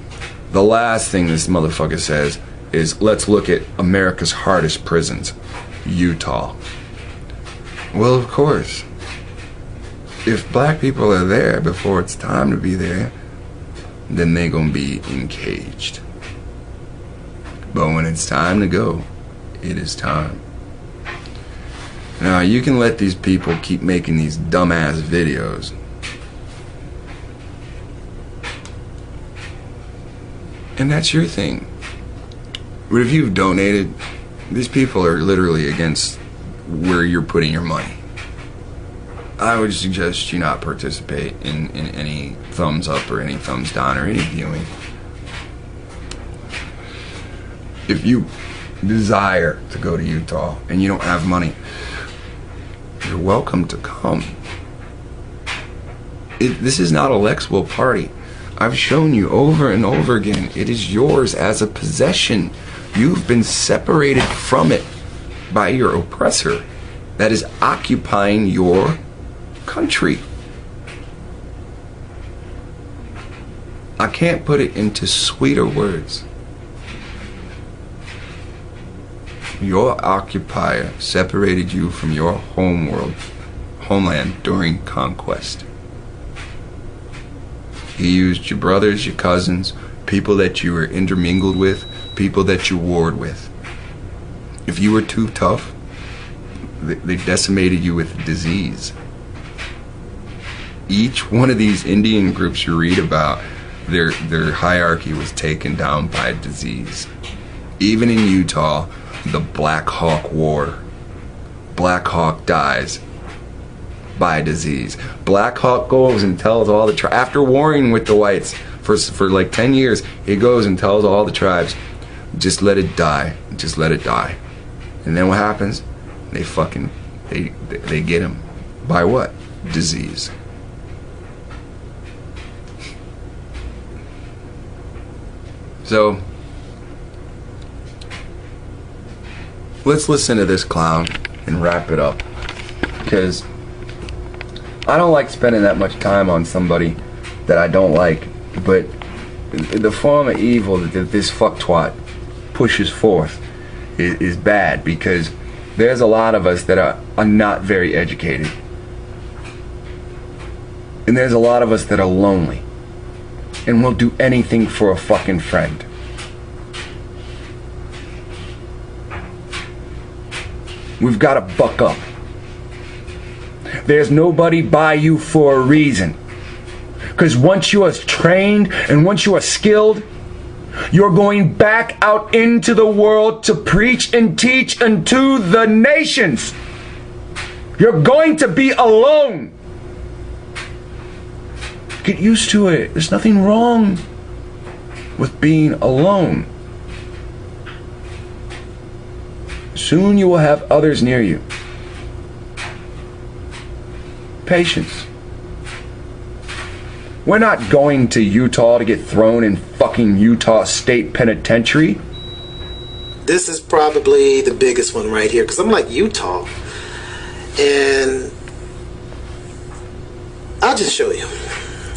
the last thing this motherfucker says is, let's look at America's hardest prisons, Utah. Well, of course. If black people are there before it's time to be there, then they gonna be encaged. But when it's time to go, it is time. Now, you can let these people keep making these dumbass videos. And that's your thing. But if you've donated, these people are literally against where you're putting your money. I would suggest you not participate in any thumbs up or any thumbs down or any viewing. If you desire to go to Utah and you don't have money, you're welcome to come. This is not a lexwill party. I've shown you over and over again, it is yours as a possession. You've been separated from it by your oppressor that is occupying your country. I can't put it into sweeter words. Your occupier separated you from your homeland during conquest. He used your brothers, your cousins, people that you were intermingled with, people that you warred with. If you were too tough, they decimated you with disease. Each one of these Indian groups you read about, their hierarchy was taken down by disease. Even in Utah, the Black Hawk War. Black Hawk dies by disease. Black Hawk goes and tells all the tribes, after warring with the whites for like 10 years, he goes and tells all the tribes, just let it die, just let it die. And then what happens? They get him. By what? Disease. So, let's listen to this clown and wrap it up. Because I don't like spending that much time on somebody that I don't like. But the form of evil that this fucktwat pushes forth is bad, because there's a lot of us that are not very educated. And there's a lot of us that are lonely. And we'll do anything for a fucking friend. We've got to buck up. There's nobody by you for a reason. Because once you are trained and once you are skilled, you're going back out into the world to preach and teach unto the nations. You're going to be alone. Get used to it. There's nothing wrong with being alone. Soon you will have others near you. Patience. We're not going to Utah to get thrown in fucking Utah State Penitentiary. This is probably the biggest one right here, because I'm like, Utah. And I'll just show you.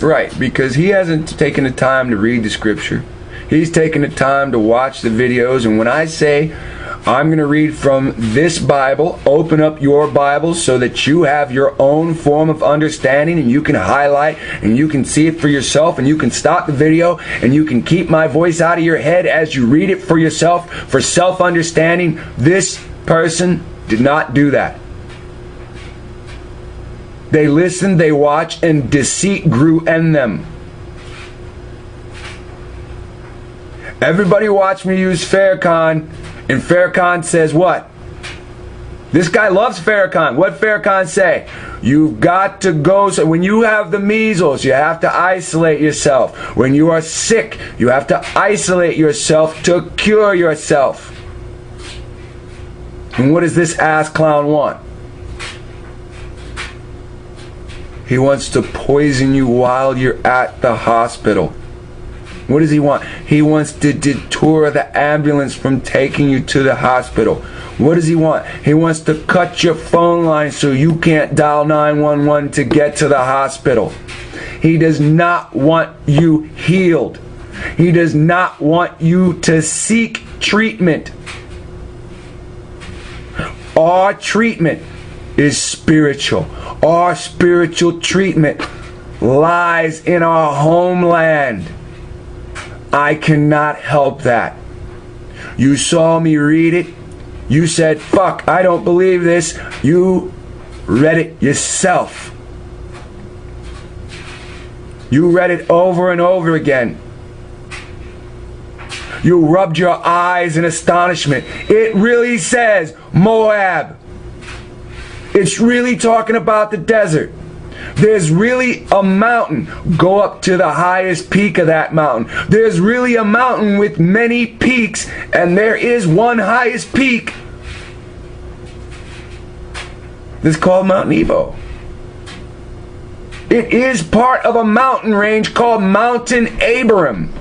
Right, because he hasn't taken the time to read the scripture. He's taken the time to watch the videos. And when I say I'm going to read from this Bible, open up your Bible so that you have your own form of understanding and you can highlight and you can see it for yourself and you can stop the video and you can keep my voice out of your head as you read it for yourself for self-understanding. This person did not do that. They listened, they watched, and deceit grew in them. Everybody watched me use Farrakhan, and Farrakhan says what? This guy loves Farrakhan. What Farrakhan say? You've got to go. So when you have the measles, you have to isolate yourself. When you are sick, you have to isolate yourself to cure yourself. And what does this ass clown want? He wants to poison you while you're at the hospital. What does he want? He wants to detour the ambulance from taking you to the hospital. What does he want? He wants to cut your phone line so you can't dial 911 to get to the hospital. He does not want you healed. He does not want you to seek treatment. Our treatment is spiritual. Our spiritual treatment lies in our homeland. I cannot help that. You saw me read it. You said, fuck, I don't believe this. You read it yourself. You read it over and over again. You rubbed your eyes in astonishment. It really says Moab. It's really talking about the desert. There's really a mountain. Go up to the highest peak of that mountain. There's really a mountain with many peaks, and there is one highest peak. This is called Mount Nebo. It is part of a mountain range called Mountain Abraham.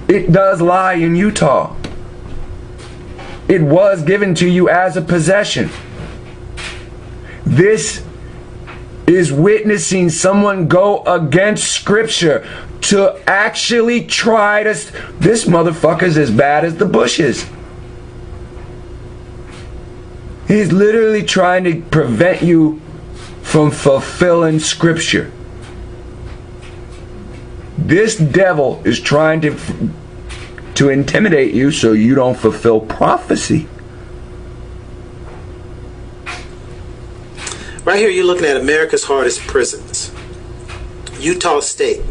It does lie in Utah. It was given to you as a possession. This is witnessing someone go against Scripture to actually try to... This motherfucker's as bad as the Bush is. He's literally trying to prevent you from fulfilling Scripture. This devil is trying to intimidate you so you don't fulfill prophecy. Right here you're looking at America's hardest prisons. Utah State.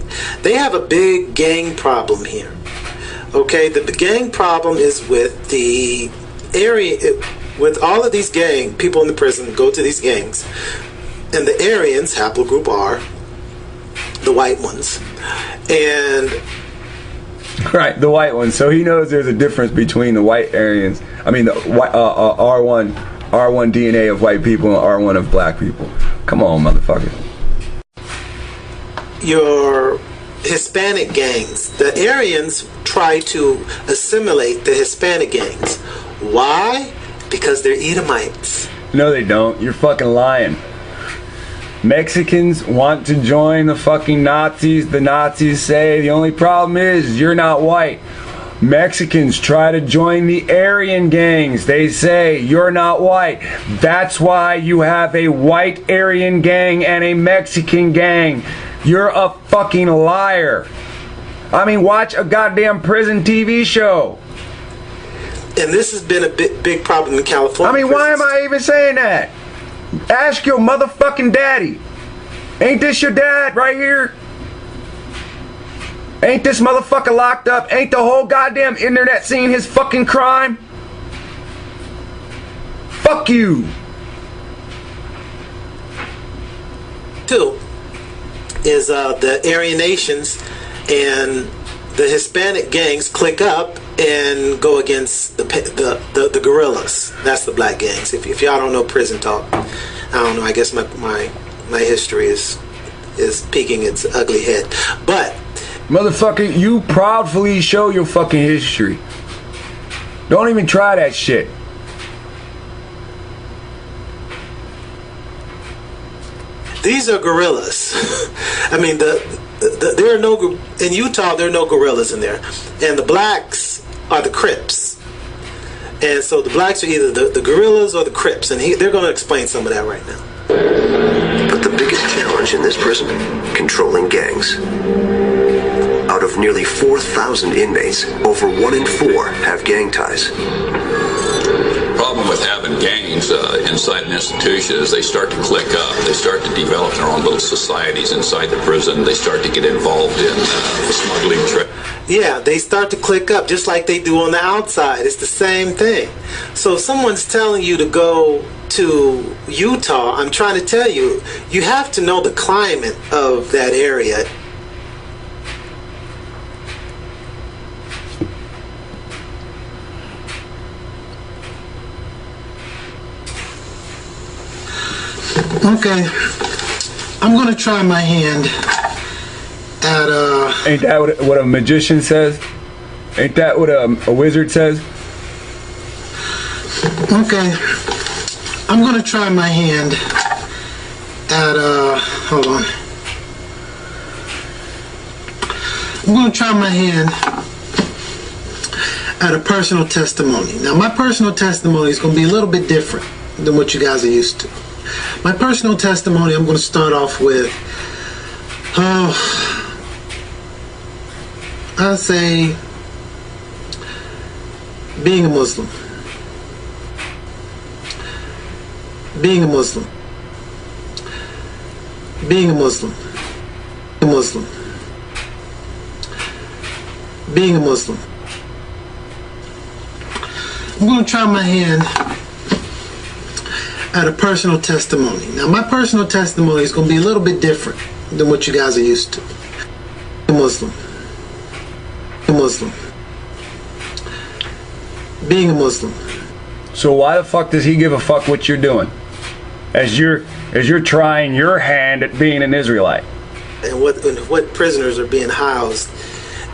They have a big gang problem here. Okay, the gang problem is with the area, with all of these people in the prison go to these gangs. And the Aryans, haplogroup R, the white ones. And right, the white ones. So he knows there's a difference between the white Aryans. I mean, the R1 DNA of white people and R1 of black people. Come on, motherfucker. Your Hispanic gangs. The Aryans try to assimilate the Hispanic gangs. Why? Because they're Edomites. No, they don't. You're fucking lying. Mexicans want to join the fucking Nazis. The Nazis say the only problem is you're not white. Mexicans try to join the Aryan gangs. They say you're not white. That's why you have a white Aryan gang and a Mexican gang. You're a fucking liar. I mean, watch a goddamn prison TV show. And this has been a big problem in California. I mean, why am I even saying that? Ask your motherfucking daddy. Ain't this your dad right here? Ain't this motherfucker locked up? Ain't the whole goddamn internet seeing his fucking crime? Fuck you. Two is the Aryan nations and the Hispanic gangs click up and go against the guerrillas. That's the black gangs. If y'all don't know prison talk, I don't know. I guess my history is peeking its ugly head. But motherfucker, you proudly show your fucking history. Don't even try that shit. These are guerrillas. I mean, there are no in Utah. There are no guerrillas in there, and the blacks are the Crips. And so the blacks are either the guerrillas or the Crips, and they're going to explain some of that right now. But the biggest challenge in this prison, controlling gangs. Out of nearly 4,000 inmates, over 1 in 4 have gang ties. The problem with having gangs inside an institution is they start to click up. They start to develop their own little societies inside the prison. They start to get involved in the smuggling trade. Yeah, they start to click up just like they do on the outside. It's the same thing. So if someone's telling you to go to Utah, I'm trying to tell you, you have to know the climate of that area. Okay, I'm gonna try my hand at Ain't that what a magician says? Ain't that what a wizard says? Okay, I'm gonna try my hand at hold on. I'm gonna try my hand at a personal testimony. Now, my personal testimony is gonna be a little bit different than what you guys are used to. My personal testimony, I'm going to start off with, I'll say, being a Muslim. Being a Muslim. Being a Muslim. A Muslim. Being a Muslim. I'm going to try my hand at a personal testimony. Now, my personal testimony is going to be a little bit different than what you guys are used to. A Muslim. A Muslim. Being a Muslim. So why the fuck does he give a fuck what you're doing? As you're trying your hand at being an Israelite. And what prisoners are being housed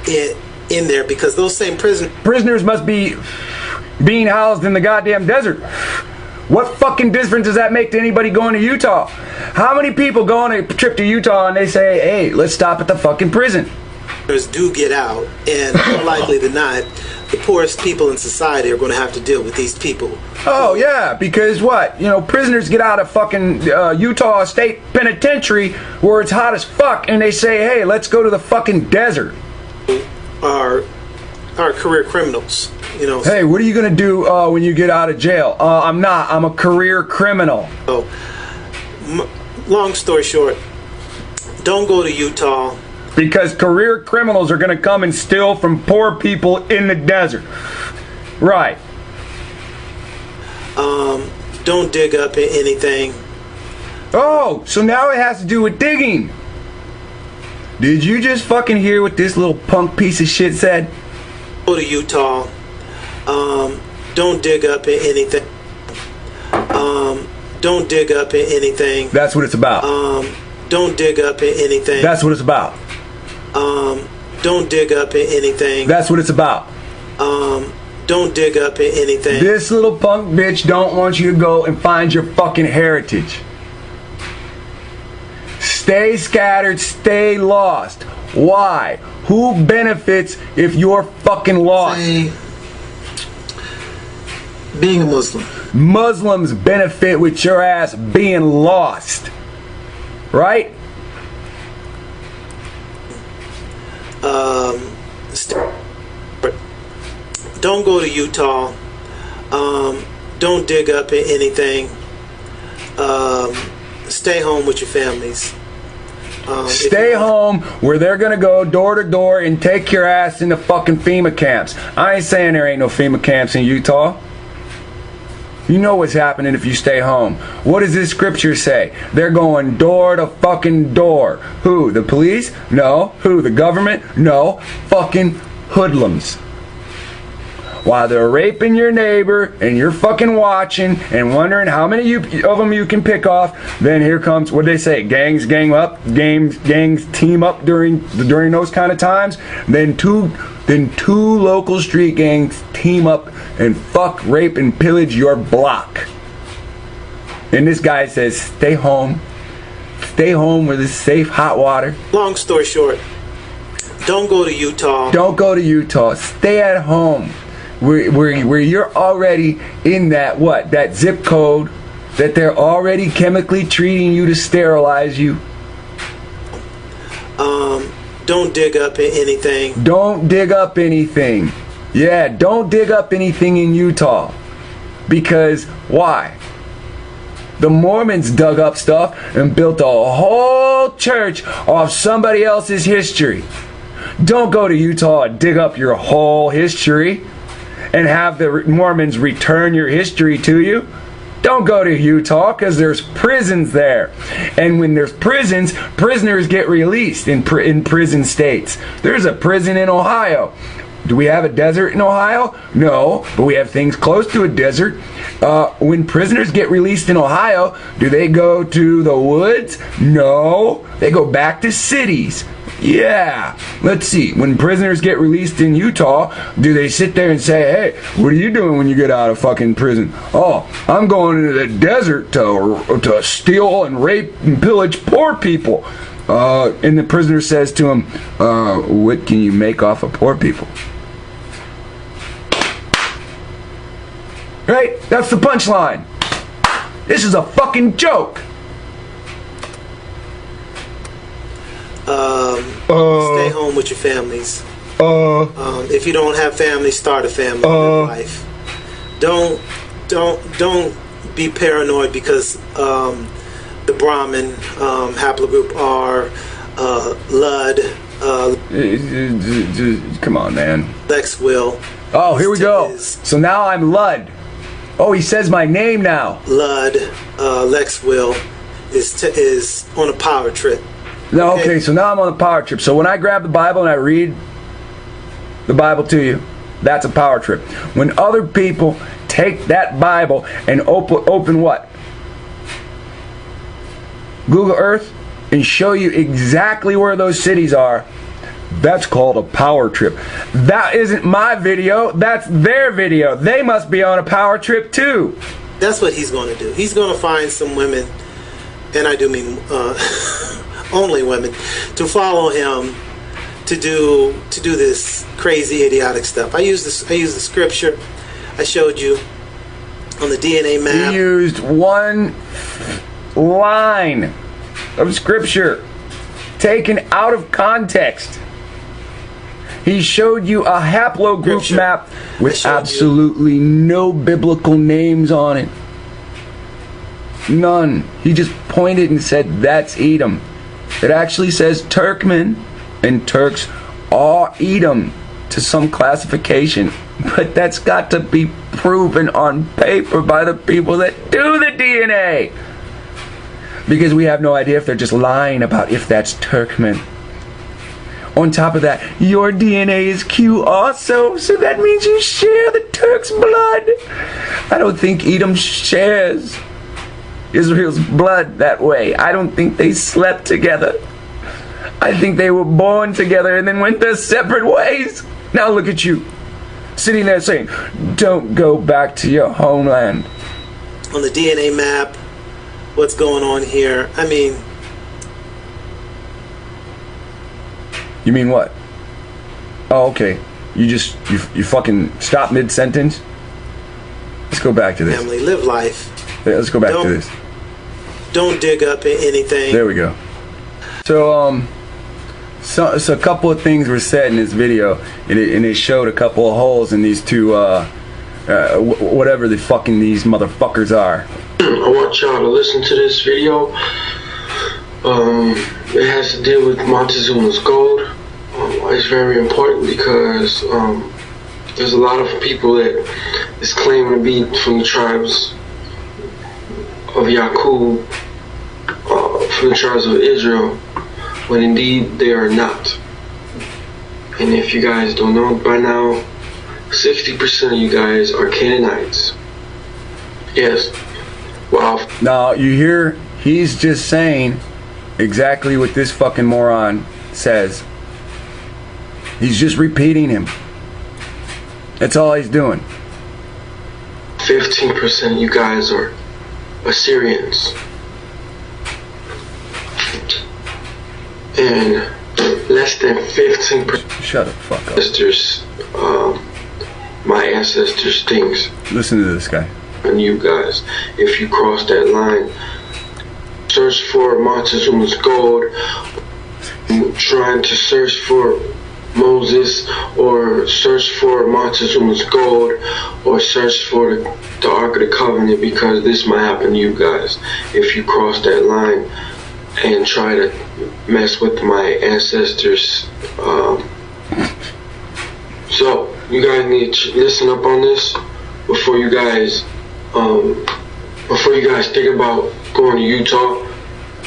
in there, because those same prisoners must be being housed in the goddamn desert. What fucking difference does that make to anybody going to Utah? How many people go on a trip to Utah and they say, hey, let's stop at the fucking prison? Do get out, and more likely than not, the poorest people in society are going to have to deal with these people. Oh yeah, because what? You know, prisoners get out of fucking Utah State Penitentiary where it's hot as fuck, and they say, hey, let's go to the fucking desert. Are career criminals. You know, hey, what are you gonna do when you get out of jail? I'm a career criminal. So, long story short, don't go to Utah. Because career criminals are gonna come and steal from poor people in the desert. Right. Don't dig up anything. Oh, so now it has to do with digging. Did you just fucking hear what this little punk piece of shit said? Go to Utah. Don't dig up anything. Don't dig up anything. That's what it's about. Don't dig up anything. That's what it's about. Don't dig up anything. That's what it's about. Don't dig up anything. This little punk bitch don't want you to go and find your fucking heritage. Stay scattered, stay lost. Why? Who benefits if you're fucking lost? Say, being a Muslim. Muslims benefit with your ass being lost. Right? Don't go to Utah. Don't dig up anything. Stay home with your families. Stay home where they're gonna go door to door and take your ass into fucking FEMA camps. I ain't saying there ain't no FEMA camps in Utah. You know what's happening if you stay home. What does this scripture say? They're going door to fucking door. Who? The police? No. Who? The government? No. Fucking hoodlums. While they're raping your neighbor and you're fucking watching and wondering how many of them you can pick off, then here comes, what they say, gangs gang up, gangs team up during those kind of times. Then two local street gangs team up and fuck, rape, and pillage your block. And this guy says, stay home. Stay home where there's safe hot water. Long story short, don't go to Utah. Don't go to Utah. Stay at home. Where you're already in that zip code that they're already chemically treating you to sterilize you. Don't dig up anything. Don't dig up anything. Yeah, don't dig up anything in Utah. Because why? The Mormons dug up stuff and built a whole church off somebody else's history. Don't go to Utah and dig up your whole history and have the Mormons return your history to you. Don't go to Utah, because there's prisons there. And when there's prisons, prisoners get released in prison states. There's a prison in Ohio. Do we have a desert in Ohio? No, but we have things close to a desert. When prisoners get released in Ohio, do they go to the woods? No, they go back to cities. Yeah. Let's see. When prisoners get released in Utah, do they sit there and say, hey, what are you doing when you get out of fucking prison? Oh, I'm going into the desert to steal and rape and pillage poor people. And the prisoner says to him, what can you make off of poor people? Right? That's the punchline. This is a fucking joke. Stay home with your families. If you don't have family, start a family. Live life. Don't be paranoid because the Brahmin haplogroup are Lud. Come on, man. Lexwill. Oh, here we go. So now I'm Lud. Oh, he says my name now. Lud. Lexwill is on a power trip. No, okay, so now I'm on a power trip. So when I grab the Bible and I read the Bible to you, that's a power trip. When other people take that Bible and open what? Google Earth and show you exactly where those cities are, that's called a power trip. That isn't my video, that's their video. They must be on a power trip too. That's what he's going to do. He's going to find some women, and I do mean only women, to follow him to do this crazy, idiotic stuff. I use the scripture I showed you on the DNA map. He used one line of scripture taken out of context. He showed you a haplogroup Scripture. map with absolutely no biblical names on it. None. He just pointed and said, that's Edom. It actually says Turkmen, and Turks are Edom to some classification. But that's got to be proven on paper by the people that do the DNA. Because we have no idea if they're just lying about if that's Turkmen. On top of that, your DNA is Q also, so that means you share the Turks' blood. I don't think Edom shares Israel's blood that way. I don't think they slept together. I think they were born together and then went their separate ways. Now look at you, sitting there saying, don't go back to your homeland. On the DNA map, what's going on here? I mean, You mean what? Oh, okay. You fucking stop mid-sentence? Let's go back to this. Family, live life. Yeah, let's go back to this. Don't dig up anything. There we go. So, so a couple of things were said in this video, and it showed a couple of holes in these two, whatever the fucking these motherfuckers are. I want y'all to listen to this video. It has to deal with Montezuma's gold. It's very important because there's a lot of people that is claiming to be from the tribes of Yaqub, from the tribes of Israel, when indeed they are not. And if you guys don't know by now, 60% of you guys are Canaanites. Yes. Wow. Now you hear he's just saying exactly what this fucking moron says. He's just repeating him. That's all he's doing. 15% of you guys are Assyrians. And less than 15%. Shut the fuck up. Ancestors, my ancestors' things. Listen to this guy. And you guys, if you cross that line, search for Montezuma's gold, trying to search for Moses, or search for Montezuma's gold, or search for the Ark of the Covenant, because this might happen to you guys if you cross that line and try to mess with my ancestors. So you guys need to listen up on this before you guys think about going to Utah.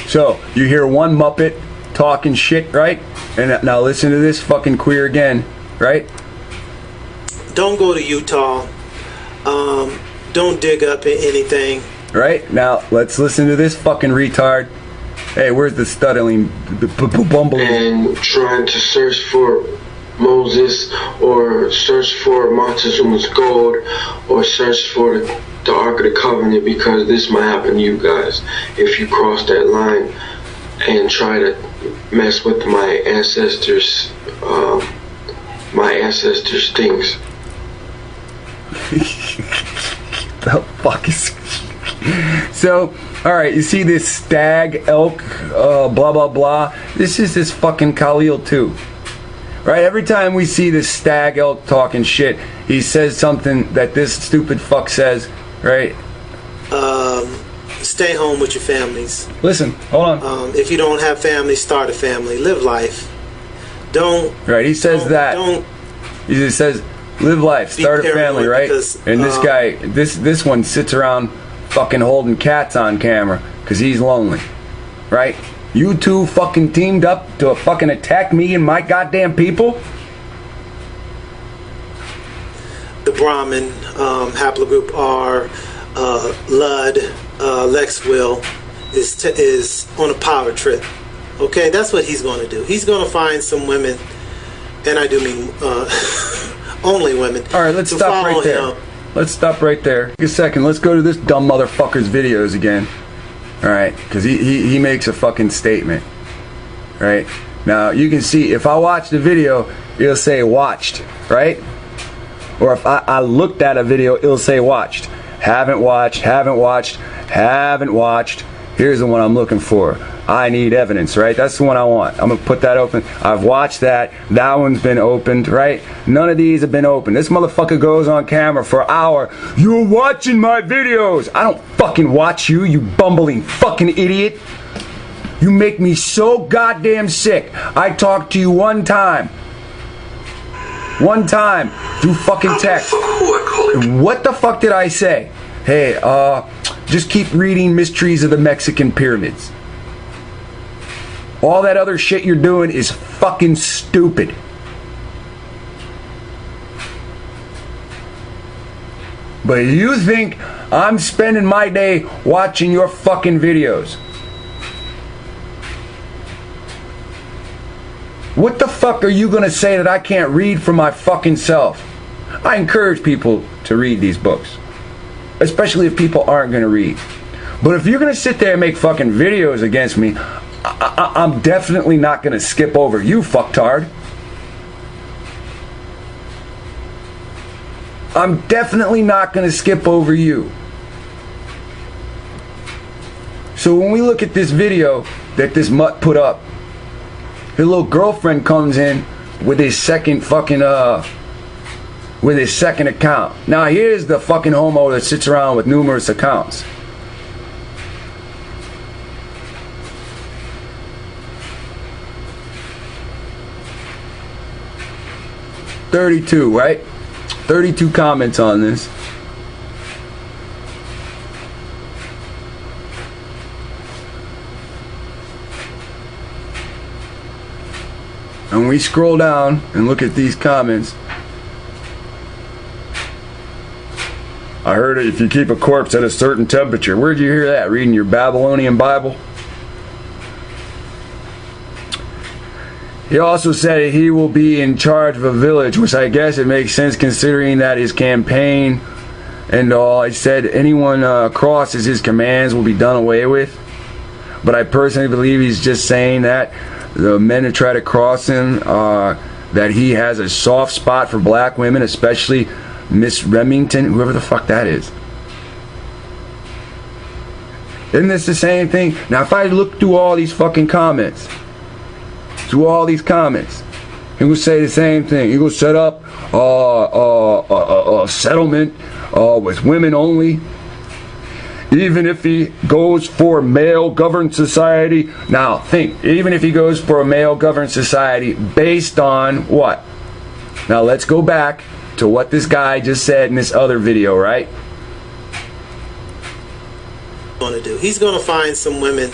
So you hear one Muppet talking shit, right? And now listen to this fucking queer again, right? Don't go to Utah. Don't dig up anything. Right? Now let's listen to this fucking retard. Hey, where's the stuttering bumble? And trying to search for Moses, or search for Montezuma's gold, or search for the Ark of the Covenant, because this might happen to you guys if you cross that line and try to mess with my ancestors' things. The fuck is... So, alright, you see this stag, elk, blah blah blah. This is this fucking Khalil too. Right? Every time we see this stag elk talking shit, he says something that this stupid fuck says, right? Stay home with your families. Listen, hold on. If you don't have family, start a family. Live life. Don't. Right, he says that. He just says, live life, start a family, right? Because, and this guy, this one sits around fucking holding cats on camera because he's lonely, right? You two fucking teamed up to fucking attack me and my goddamn people? The Brahmin, haplogroup R, Lud, lexwill is on a power trip. Okay, that's what he's going to do. He's going to find some women, and I do mean only women. All right, let's stop right there. Let's stop right there. Take a second. Let's go to this dumb motherfucker's videos again. All right, because he makes a fucking statement. Right now, you can see if I watch the video, it'll say watched, right? Or if I looked at a video, it'll say watched. Haven't watched, haven't watched, haven't watched. Here's the one I'm looking for. I need evidence, right? That's the one I want. I'm going to put that open. I've watched that. That one's been opened, right? None of these have been opened. This motherfucker goes on camera for an hour. You're watching my videos. I don't fucking watch you, you bumbling fucking idiot. You make me so goddamn sick. I talked to you one time. One time through fucking text. And what the fuck did I say? Hey, just keep reading Mysteries of the Mexican Pyramids. All that other shit you're doing is fucking stupid. But you think I'm spending my day watching your fucking videos? What the fuck are you gonna say that I can't read for my fucking self? I encourage people to read these books, especially if people aren't gonna read. But if you're gonna sit there and make fucking videos against me, I'm definitely not going to skip over you, fucktard. I'm definitely not going to skip over you. So when we look at this video that this mutt put up, his little girlfriend comes in with his second fucking with his second account. Now here's the fucking homo that sits around with numerous accounts. $32, right? 32 comments on this. And we scroll down and look at these comments. I heard if you keep a corpse at a certain temperature. Where'd you hear that? Reading your Babylonian Bible? He also said he will be in charge of a village, which I guess it makes sense considering that his campaign and all. I said anyone crosses his commands will be done away with. But I personally believe he's just saying that the men that try to cross him, that he has a soft spot for black women, especially Miss Remington, whoever the fuck that is. Isn't this the same thing? Now if I look through all these fucking comments, he will say the same thing. He will set up a settlement with women only. Even if he goes for male-governed society. Now, think. Even if he goes for a male-governed society, based on what? Now, let's go back to what this guy just said in this other video, right? He's going to find some women,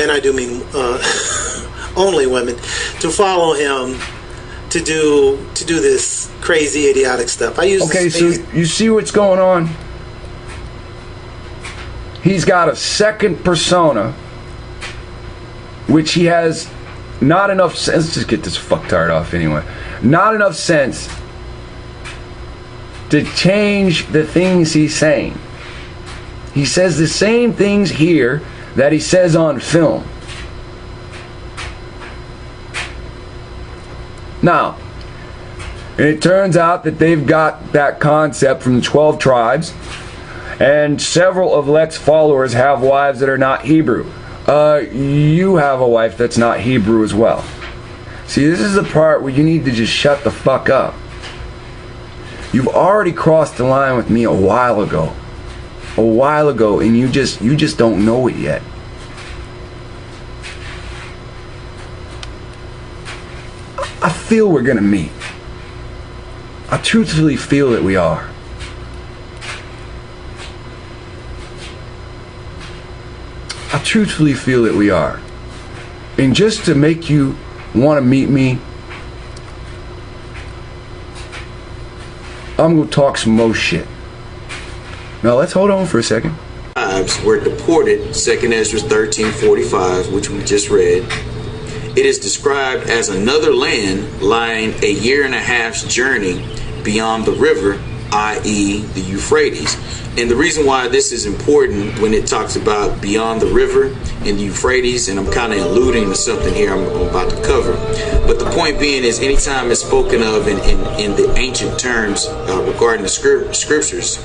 and I do mean only women, to follow him to do this crazy, idiotic stuff. Okay, so you see what's going on? He's got a second persona, which he has not enough sense. Let's just get this fucktard off anyway. Not enough sense to change the things he's saying. He says the same things here that he says on film. Now, it turns out that they've got that concept from the 12 tribes. And several of Lex followers have wives that are not Hebrew. You have a wife that's not Hebrew as well. See, this is the part where you need to just shut the fuck up. You've already crossed the line with me a while ago, and you just don't know it yet. I feel we're gonna meet. I truthfully feel that we are. I truthfully feel that we are. And just to make you want to meet me, I'm going to talk some more shit. Now let's hold on for a second. Tribes were deported, 2nd Ezra 13:45, which we just read. It is described as another land lying a year and a half's journey beyond the river, i.e. the Euphrates. And the reason why this is important when it talks about beyond the river and the Euphrates, and I'm kind of alluding to something here I'm about to cover. But the point being is anytime it's spoken of in the ancient terms regarding the scriptures,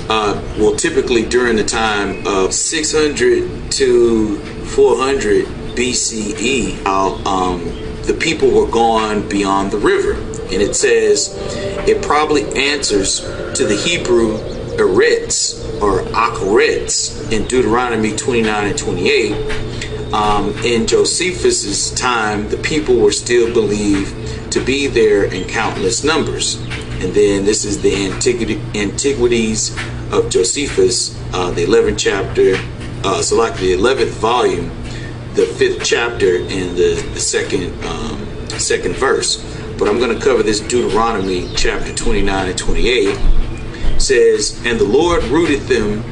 well, typically during the time of 600 to 400 BCE, the people were gone beyond the river. And it says it probably answers to the Hebrew Eretz or Akaretz in Deuteronomy 29 and 28. In Josephus's time, the people were still believed to be there in countless numbers. And then this is the Antiquities of Josephus, the 11th chapter, so like the 11th volume, the 5th chapter and the second verse. But I'm going to cover this Deuteronomy chapter 29 and 28. Says, and the Lord rooted them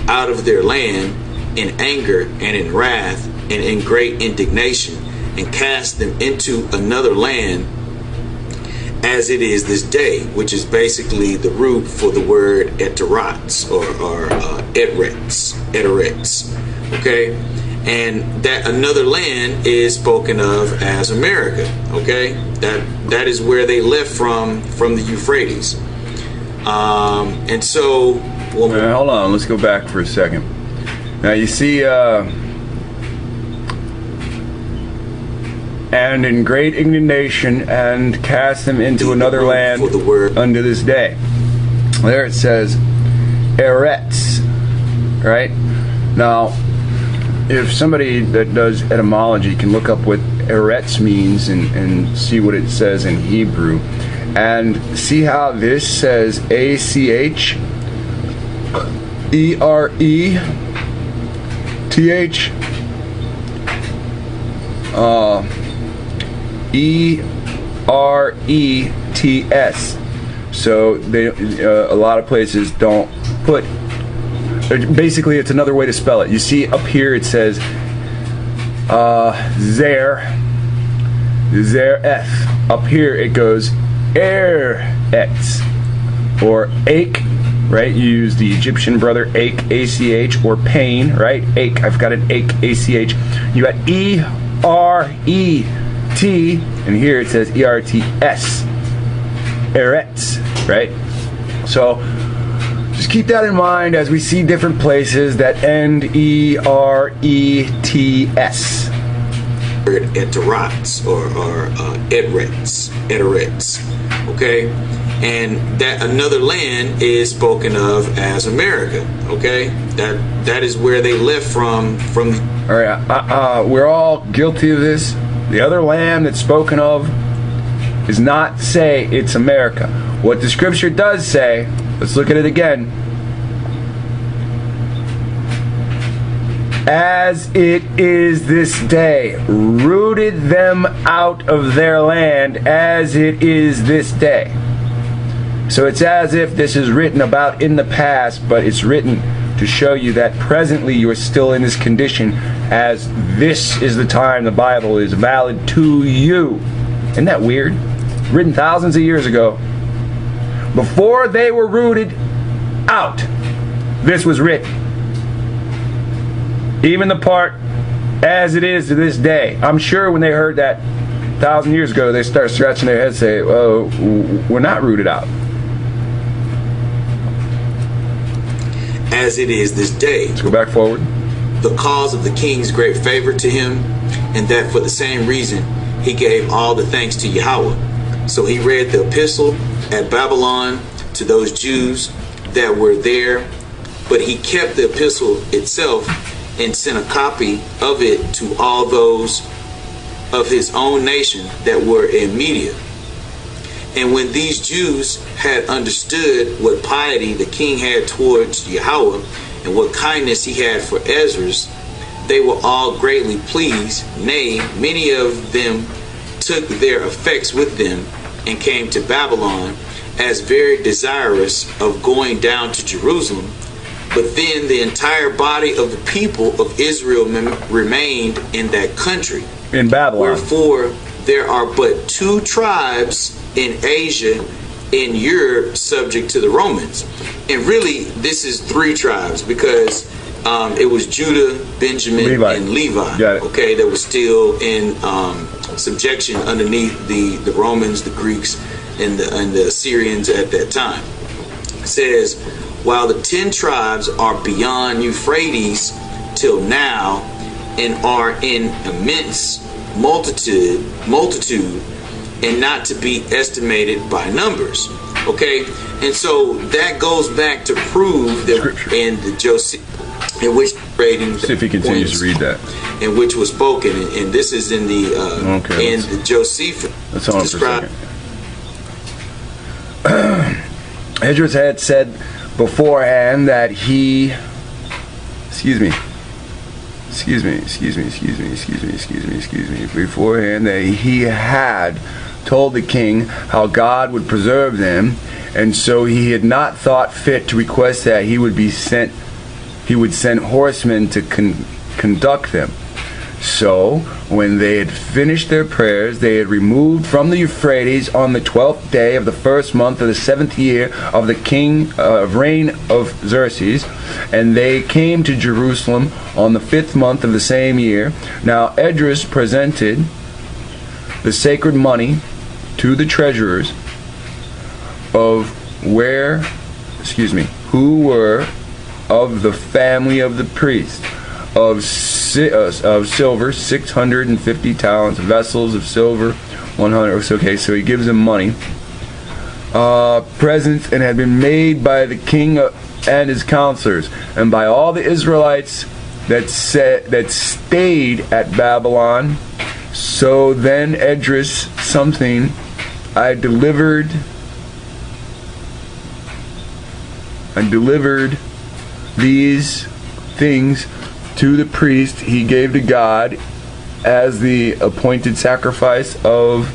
out of their land in anger and in wrath and in great indignation, and cast them into another land as it is this day, which is basically the root for the word eteratz or eretz. Okay, And that another land is spoken of as America. Okay, that is where they left from the Euphrates. And so, hold on, let's go back for a second. Now you see, and in great indignation, and cast them into another land unto this day. There it says, Eretz, right? Now, if somebody that does etymology can look up what Eretz means and see what it says in Hebrew, and see how this says ACH ERETH, ERETS. So they a lot of places don't put. Basically, it's another way to spell it. You see up here it says Zereth. Up here it goes Eretz or Ake, right? You use the Egyptian brother Ake, ACH, or pain, right? Ake. I've got an Ake, ACH. You got ERET, and here it says ERTS, Eretz, right? So just keep that in mind as we see different places that end ERETS. Eterats or Eterets, okay? And that another land is spoken of as America, okay? That is where they left from. All right, we're all guilty of this. The other land that's spoken of does not say it's America. What the scripture does say, let's look at it again. As it is this day, rooted them out of their land as it is this day. So it's as if this is written about in the past, but it's written to show you that presently you are still in this condition, as this is the time the Bible is valid to you. Isn't that weird? Written thousands of years ago. Before they were rooted out, this was written. Even the part as it is to this day. I'm sure when they heard that 1,000 years ago, they start scratching their heads, say, "Oh, we're not rooted out." As it is this day. Let's go back forward. The cause of the king's great favor to him, and that for the same reason he gave all the thanks to Yahweh. So he read the epistle at Babylon to those Jews that were there, but he kept the epistle itself and sent a copy of it to all those of his own nation that were in Media. And when these Jews had understood what piety the king had towards Yahweh and what kindness he had for Ezra's, they were all greatly pleased. Nay, many of them took their effects with them and came to Babylon, as very desirous of going down to Jerusalem. But then the entire body of the people of Israel remained in that country. In Babylon. Wherefore there are but 2 tribes in Asia, in Europe, subject to the Romans. And really, this is 3 tribes, because it was Judah, Benjamin, and Levi. Okay, that was still in subjection underneath the Romans, the Greeks, and the Assyrians at that time. It says, while the 10 tribes are beyond Euphrates till now, and are in immense multitude, and not to be estimated by numbers. Okay, and so that goes back to prove that Scripture. in the Joseph, in which rating, see if he continues to read that, in which was spoken, and this is in the in the Josephus. Let's hold on for a second. Esdras had said beforehand that he, beforehand that he had told the king how God would preserve them, and so he had not thought fit to request that he would send horsemen to conduct them. So when they had finished their prayers, they had removed from the Euphrates on the 12th day of the first month of the 7th year of the reign of Xerxes, and they came to Jerusalem on the 5th month of the same year. Now Esdras presented the sacred money to the treasurers who were of the family of the priest, of silver 650 talents, vessels of silver 100. Okay, so he gives them money, presents, and had been made by the king and his counselors, and by all the Israelites that stayed at Babylon. So then Esdras something I delivered these things to the priest. He gave to God as the appointed sacrifice of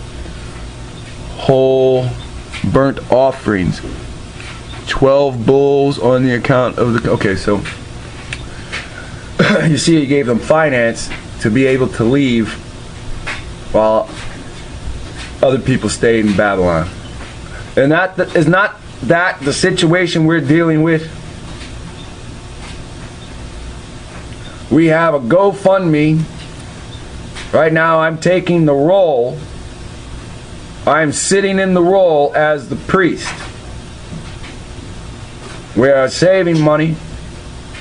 whole burnt offerings. 12 bulls on the account of the... Okay, so you see, he gave them finance to be able to leave while other people stayed in Babylon. And that is not that the situation we're dealing with. We have a GoFundMe. Right now I'm taking the role. I'm sitting in the role as the priest. We are saving money.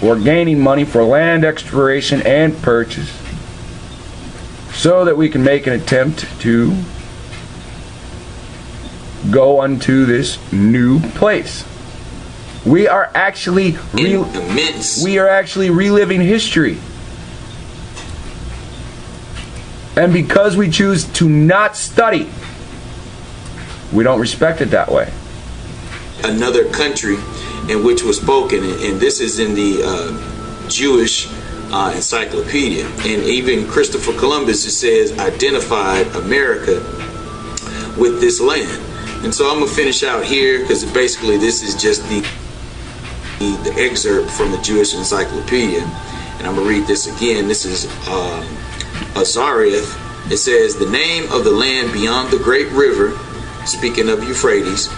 We're gaining money for land exploration and purchase, so that we can make an attempt to go unto this new place. We are actually reliving history. And because we choose to not study, we don't respect it that way. Another country in which was spoken, and this is in the Jewish encyclopedia, and even Christopher Columbus, it says, identified America with this land. And so I'm gonna finish out here, because basically this is just the excerpt from the Jewish encyclopedia, and I'm gonna read this again. This is Azariah. It says, the name of the land beyond the great river, speaking of Euphrates,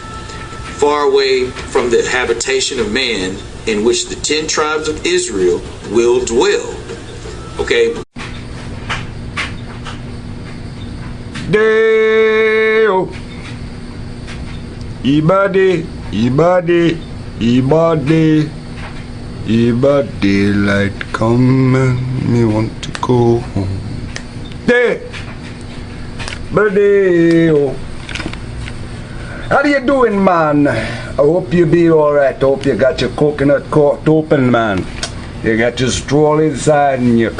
far away from the habitation of man, in which the 10 tribes of Israel will dwell. Okay. Deo. Ibade, daylight come and me want to go home. Deo. How you doing, man? I hope you be alright. I hope you got your coconut corked open, man. You got your stroll inside and you're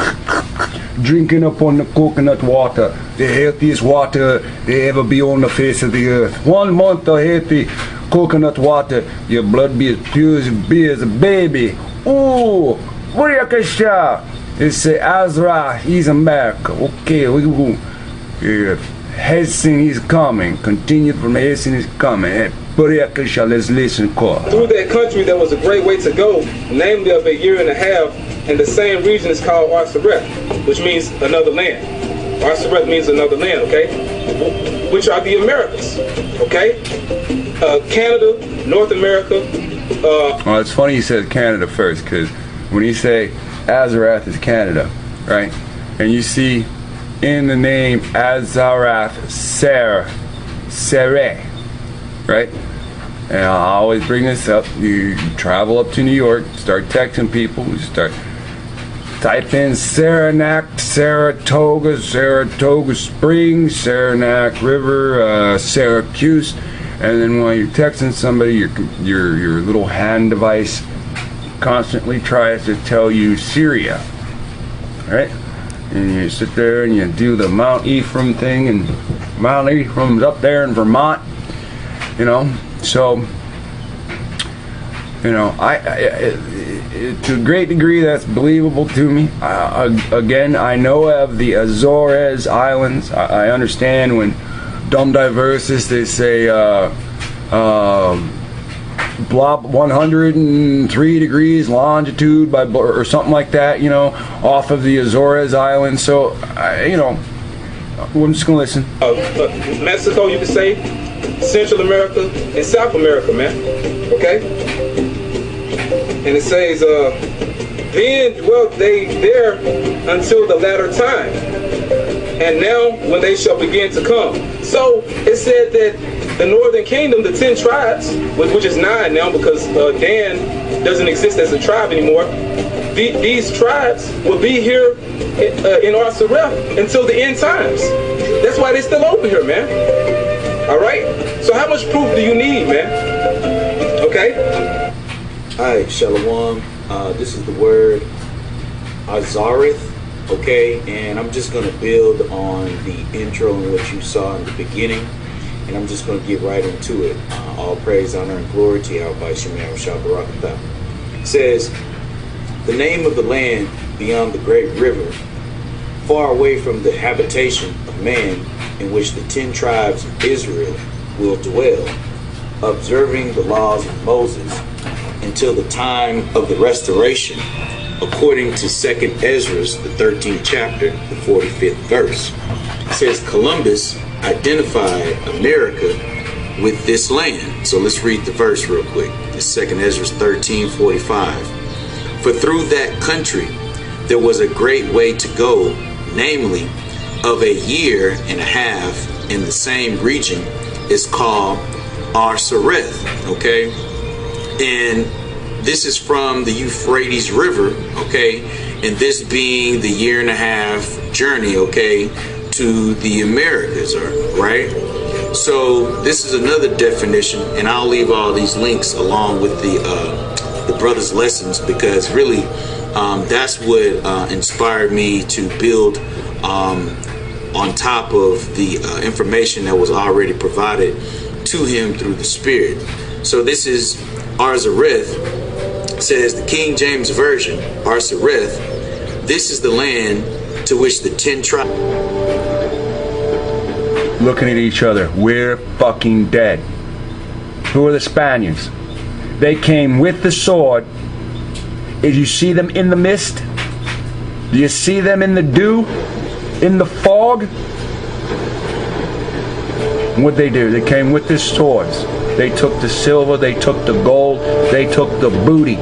drinking up on the coconut water. The healthiest water they ever be on the face of the earth. 1 month of healthy coconut water, your blood be as pure as a baby. Ooh, what you can share? It's Azra, he's America. Okay, we go. Hessing is coming. Continued from Hessing is coming. Let's listen. Through that country, there was a great way to go, namely of a year and a half, and the same region is called Arsareth, which means another land. Arsareth means another land, okay? Which are the Americas, okay? Canada, North America. Well, it's funny you said Canada first, because when you say Azarath is Canada, right? And you see in the name Azarath, Sere, right? And I always bring this up. You travel up to New York, start texting people, you start type in Saranac, Saratoga Springs, Saranac River, Syracuse, and then while you're texting somebody, your little hand device constantly tries to tell you Syria, right? And you sit there and you do the Mount Ephraim thing, and Mount Ephraim's up there in Vermont, you know. So, you know, to a great degree that's believable to me. Again, I know of the Azores Islands. I understand when Dumb Diversus they say blob 103 degrees longitude by or something like that, you know, off of the Azores Islands. So you know, I'm just gonna listen. Mexico, you could say, Central America, and South America, man. Okay? And it says, then dwelt they there until the latter time. And now when they shall begin to come. So it said that the northern kingdom, the 10 tribes, which is 9 now because Dan doesn't exist as a tribe anymore. These tribes will be here in Arzareth until the end times. That's why they're still over here, man. All right? So how much proof do you need, man? Okay? All right, Shalom. This is the word Azareth. Okay, and I'm just going to build on the intro and what you saw in the beginning, and I'm just going to get right into it. All praise, honor, and glory to Yahweh Shemar Shabbarakatah. It says, the name of the land beyond the great river, far away from the habitation of man, in which the 10 tribes of Israel will dwell, observing the laws of Moses until the time of the restoration, according to 2nd Ezra, the 13th chapter, the 45th verse. It says Columbus identified America with this land. So let's read the verse real quick. It's 2nd Ezra 13:45. For through that country there was a great way to go, namely of a year and a half in the same region is called Arzareth. Okay? And this is from the Euphrates River, okay, and this being the year and a half journey, okay, to the Americas, right? So this is another definition, and I'll leave all these links along with the brothers' lessons, because really that's what inspired me to build on top of the information that was already provided to him through the Spirit. So this is Arzareth. Says the King James Version, Arzareth, this is the land to which the 10 tribes. Looking at each other, we're fucking dead. Who are the Spaniards? They came with the sword. Did you see them in the mist? Do you see them in the dew? In the fog? What'd they do? They came with their swords. They took the silver, they took the gold, they took the booty.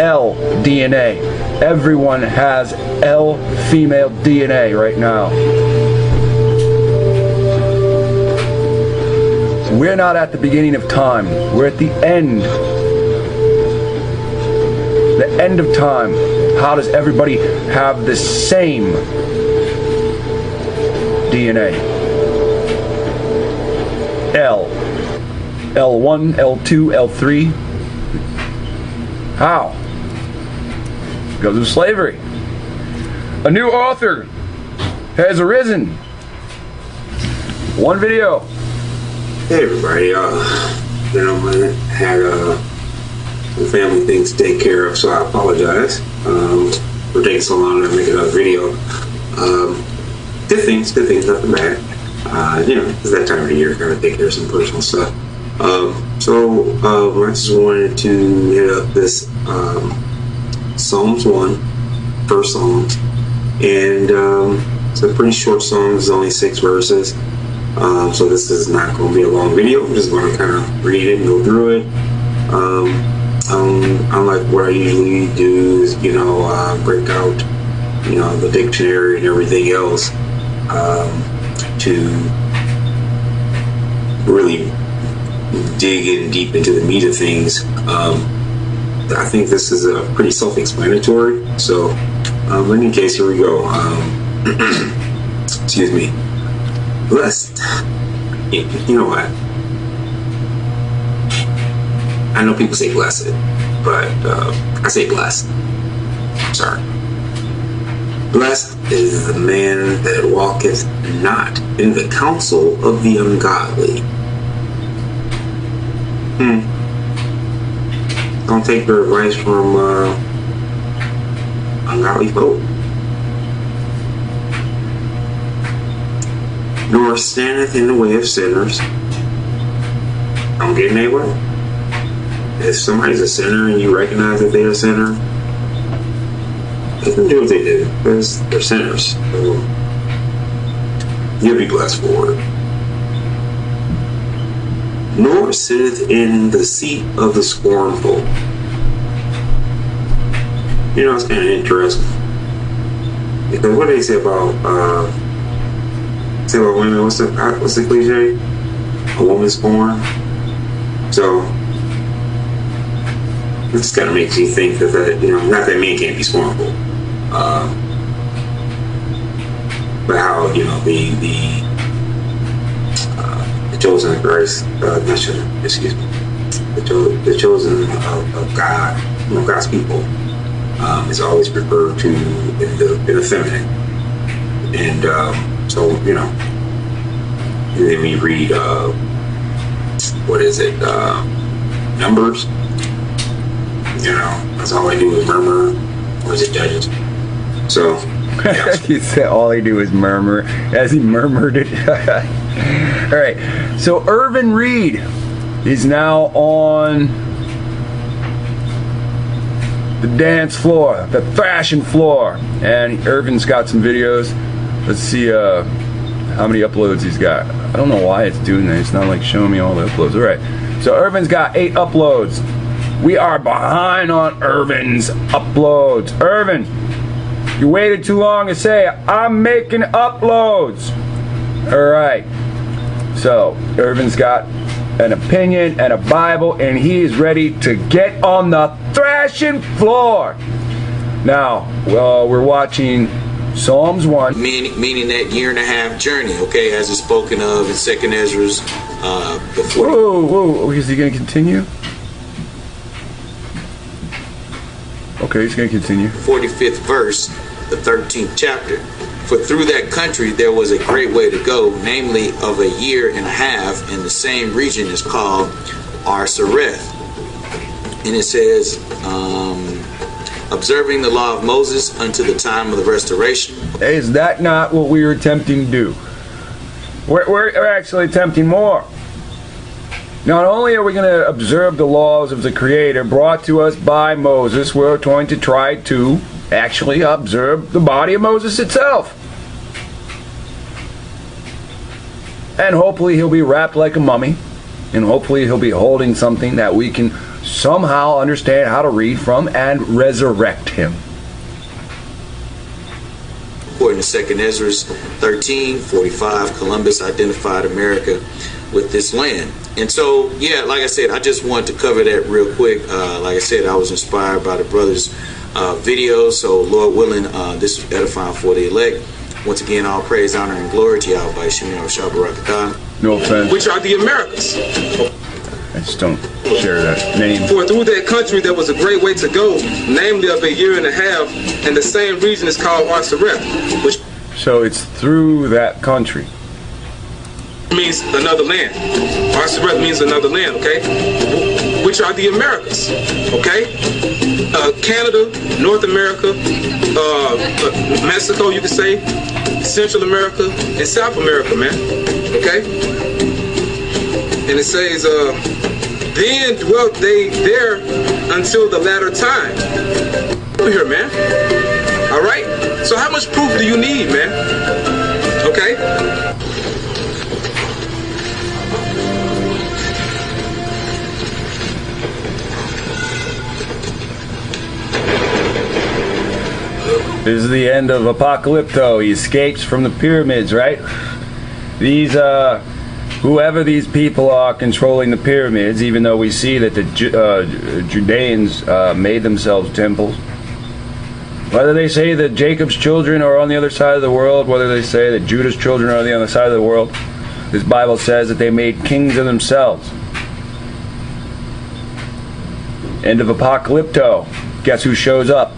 L DNA. Everyone has L female DNA right now. We're not at the beginning of time. We're at the end. The end of time. How does everybody have the same DNA? L1, L2, L3. How? Because of slavery. A new author has arisen. One video. Hey everybody, I had family things to take care of, so I apologize for taking so long to make another video. Good things, nothing bad. It's that time of the year, gotta take care of some personal stuff. So I just wanted to hit up this Psalms 1, first Psalms, and it's a pretty short song. It's only 6 verses, so this is not going to be a long video. I'm just going to kind of read it and go through it. Unlike what I usually do is, break out, the dictionary and everything else to really dig in deep into the meat of things. I think this is pretty self-explanatory. So, in any case, here we go. Excuse me. Blessed. You know what? I know people say blessed, but I say blessed. Sorry. Blessed is the man that walketh not in the counsel of the ungodly. Don't take their advice from ungodly folk. Nor standeth in the way of sinners. Don't get in their way. If somebody's a sinner and you recognize that they're a sinner, let them do what they do, because they're sinners. So you'll be blessed for it. Nor sitteth in the seat of the scornful. You know, it's kind of interesting. Because what do they say about women? What's the cliche? A woman's scorn. So this kind of makes you think that you know, not that men can't be scornful, but how, you know, the chosen of Christ, the chosen of God, you know, God's people, is always referred to in the feminine, and so, you know, and then we read what is it, Numbers. You know, that's all I do is murmur, or is it Judges? So, yeah. He said all they do is murmur, as he murmured it. All right, so Irvin Reed is now on the dance floor, the thrashing floor, and Irvin's got some videos. Let's see how many uploads he's got. I don't know why it's doing that. It's not like showing me all the uploads. All right, so Irvin's got 8 uploads. We are behind on Irvin's uploads. Irvin, you waited too long to say, I'm making uploads. All right. So, Irvin's got an opinion and a Bible, and he is ready to get on the thrashing floor. Now, we're watching Psalms 1. Meaning that year-and-a-half journey, okay, as is spoken of in 2nd Ezra's. Whoa, is he going to continue? Okay, he's going to continue. 45th verse, the 13th chapter. For through that country there was a great way to go, namely of a year and a half, and the same region is called Arsareth. And it says, observing the law of Moses unto the time of the restoration. Is that not what we were attempting to do? We're actually attempting more. Not only are we going to observe the laws of the Creator brought to us by Moses, we're going to try to actually observe the body of Moses itself. And hopefully he'll be wrapped like a mummy, and hopefully he'll be holding something that we can somehow understand how to read from and resurrect him. According to 2nd Ezra 13:45, Columbus identified America with this land. And so, yeah, like I said, I just wanted to cover that real quick. Like I said, I was inspired by the brothers' videos. So, Lord willing, this is edifying for the elect. Once again, all praise, honor, and glory to Yahweh by Shemir Shabbarakatah. No offense. Which are the Americas. I just don't share that name. For through that country there was a great way to go, namely of a year and a half, and the same region is called Arsareth, which So it's through that country. means another land. Arsareth means another land, okay? Which are the Americas, okay? Canada, North America, Mexico, you could say, Central America, and South America, man, okay? And it says, then dwelt they there until the latter time. Over here, man. All right? So how much proof do you need, man? Okay? This is the end of Apocalypto. He escapes from the pyramids, right? These, whoever these people are controlling the pyramids, even though we see that the Judeans made themselves temples. Whether they say that Jacob's children are on the other side of the world, whether they say that Judah's children are on the other side of the world, this Bible says that they made kings of themselves. End of Apocalypto. Guess who shows up?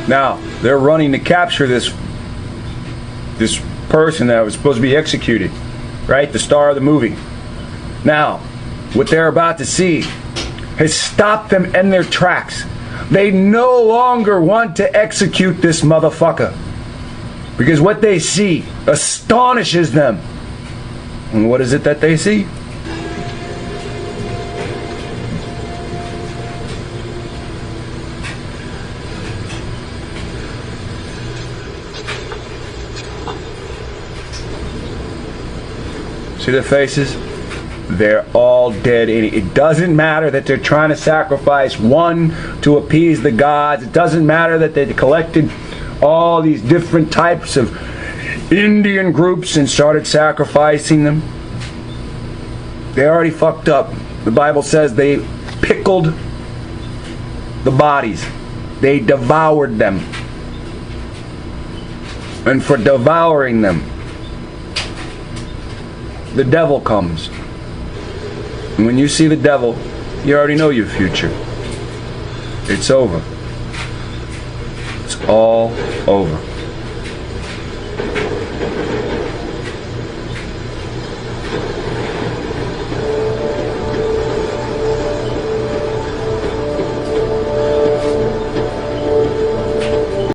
Now, they're running to capture this person that was supposed to be executed, right? The star of the movie. Now, what they're about to see, has stopped them in their tracks. They no longer want to execute this motherfucker, because what they see astonishes them. And what is it that they see? See the faces? They're all dead. It doesn't matter that they're trying to sacrifice one to appease the gods. It doesn't matter that they collected all these different types of Indian groups and started sacrificing them. They already fucked up. The Bible says they pickled the bodies. They devoured them. And for devouring them, the devil comes. And when you see the devil, you already know your future. It's over. It's all over.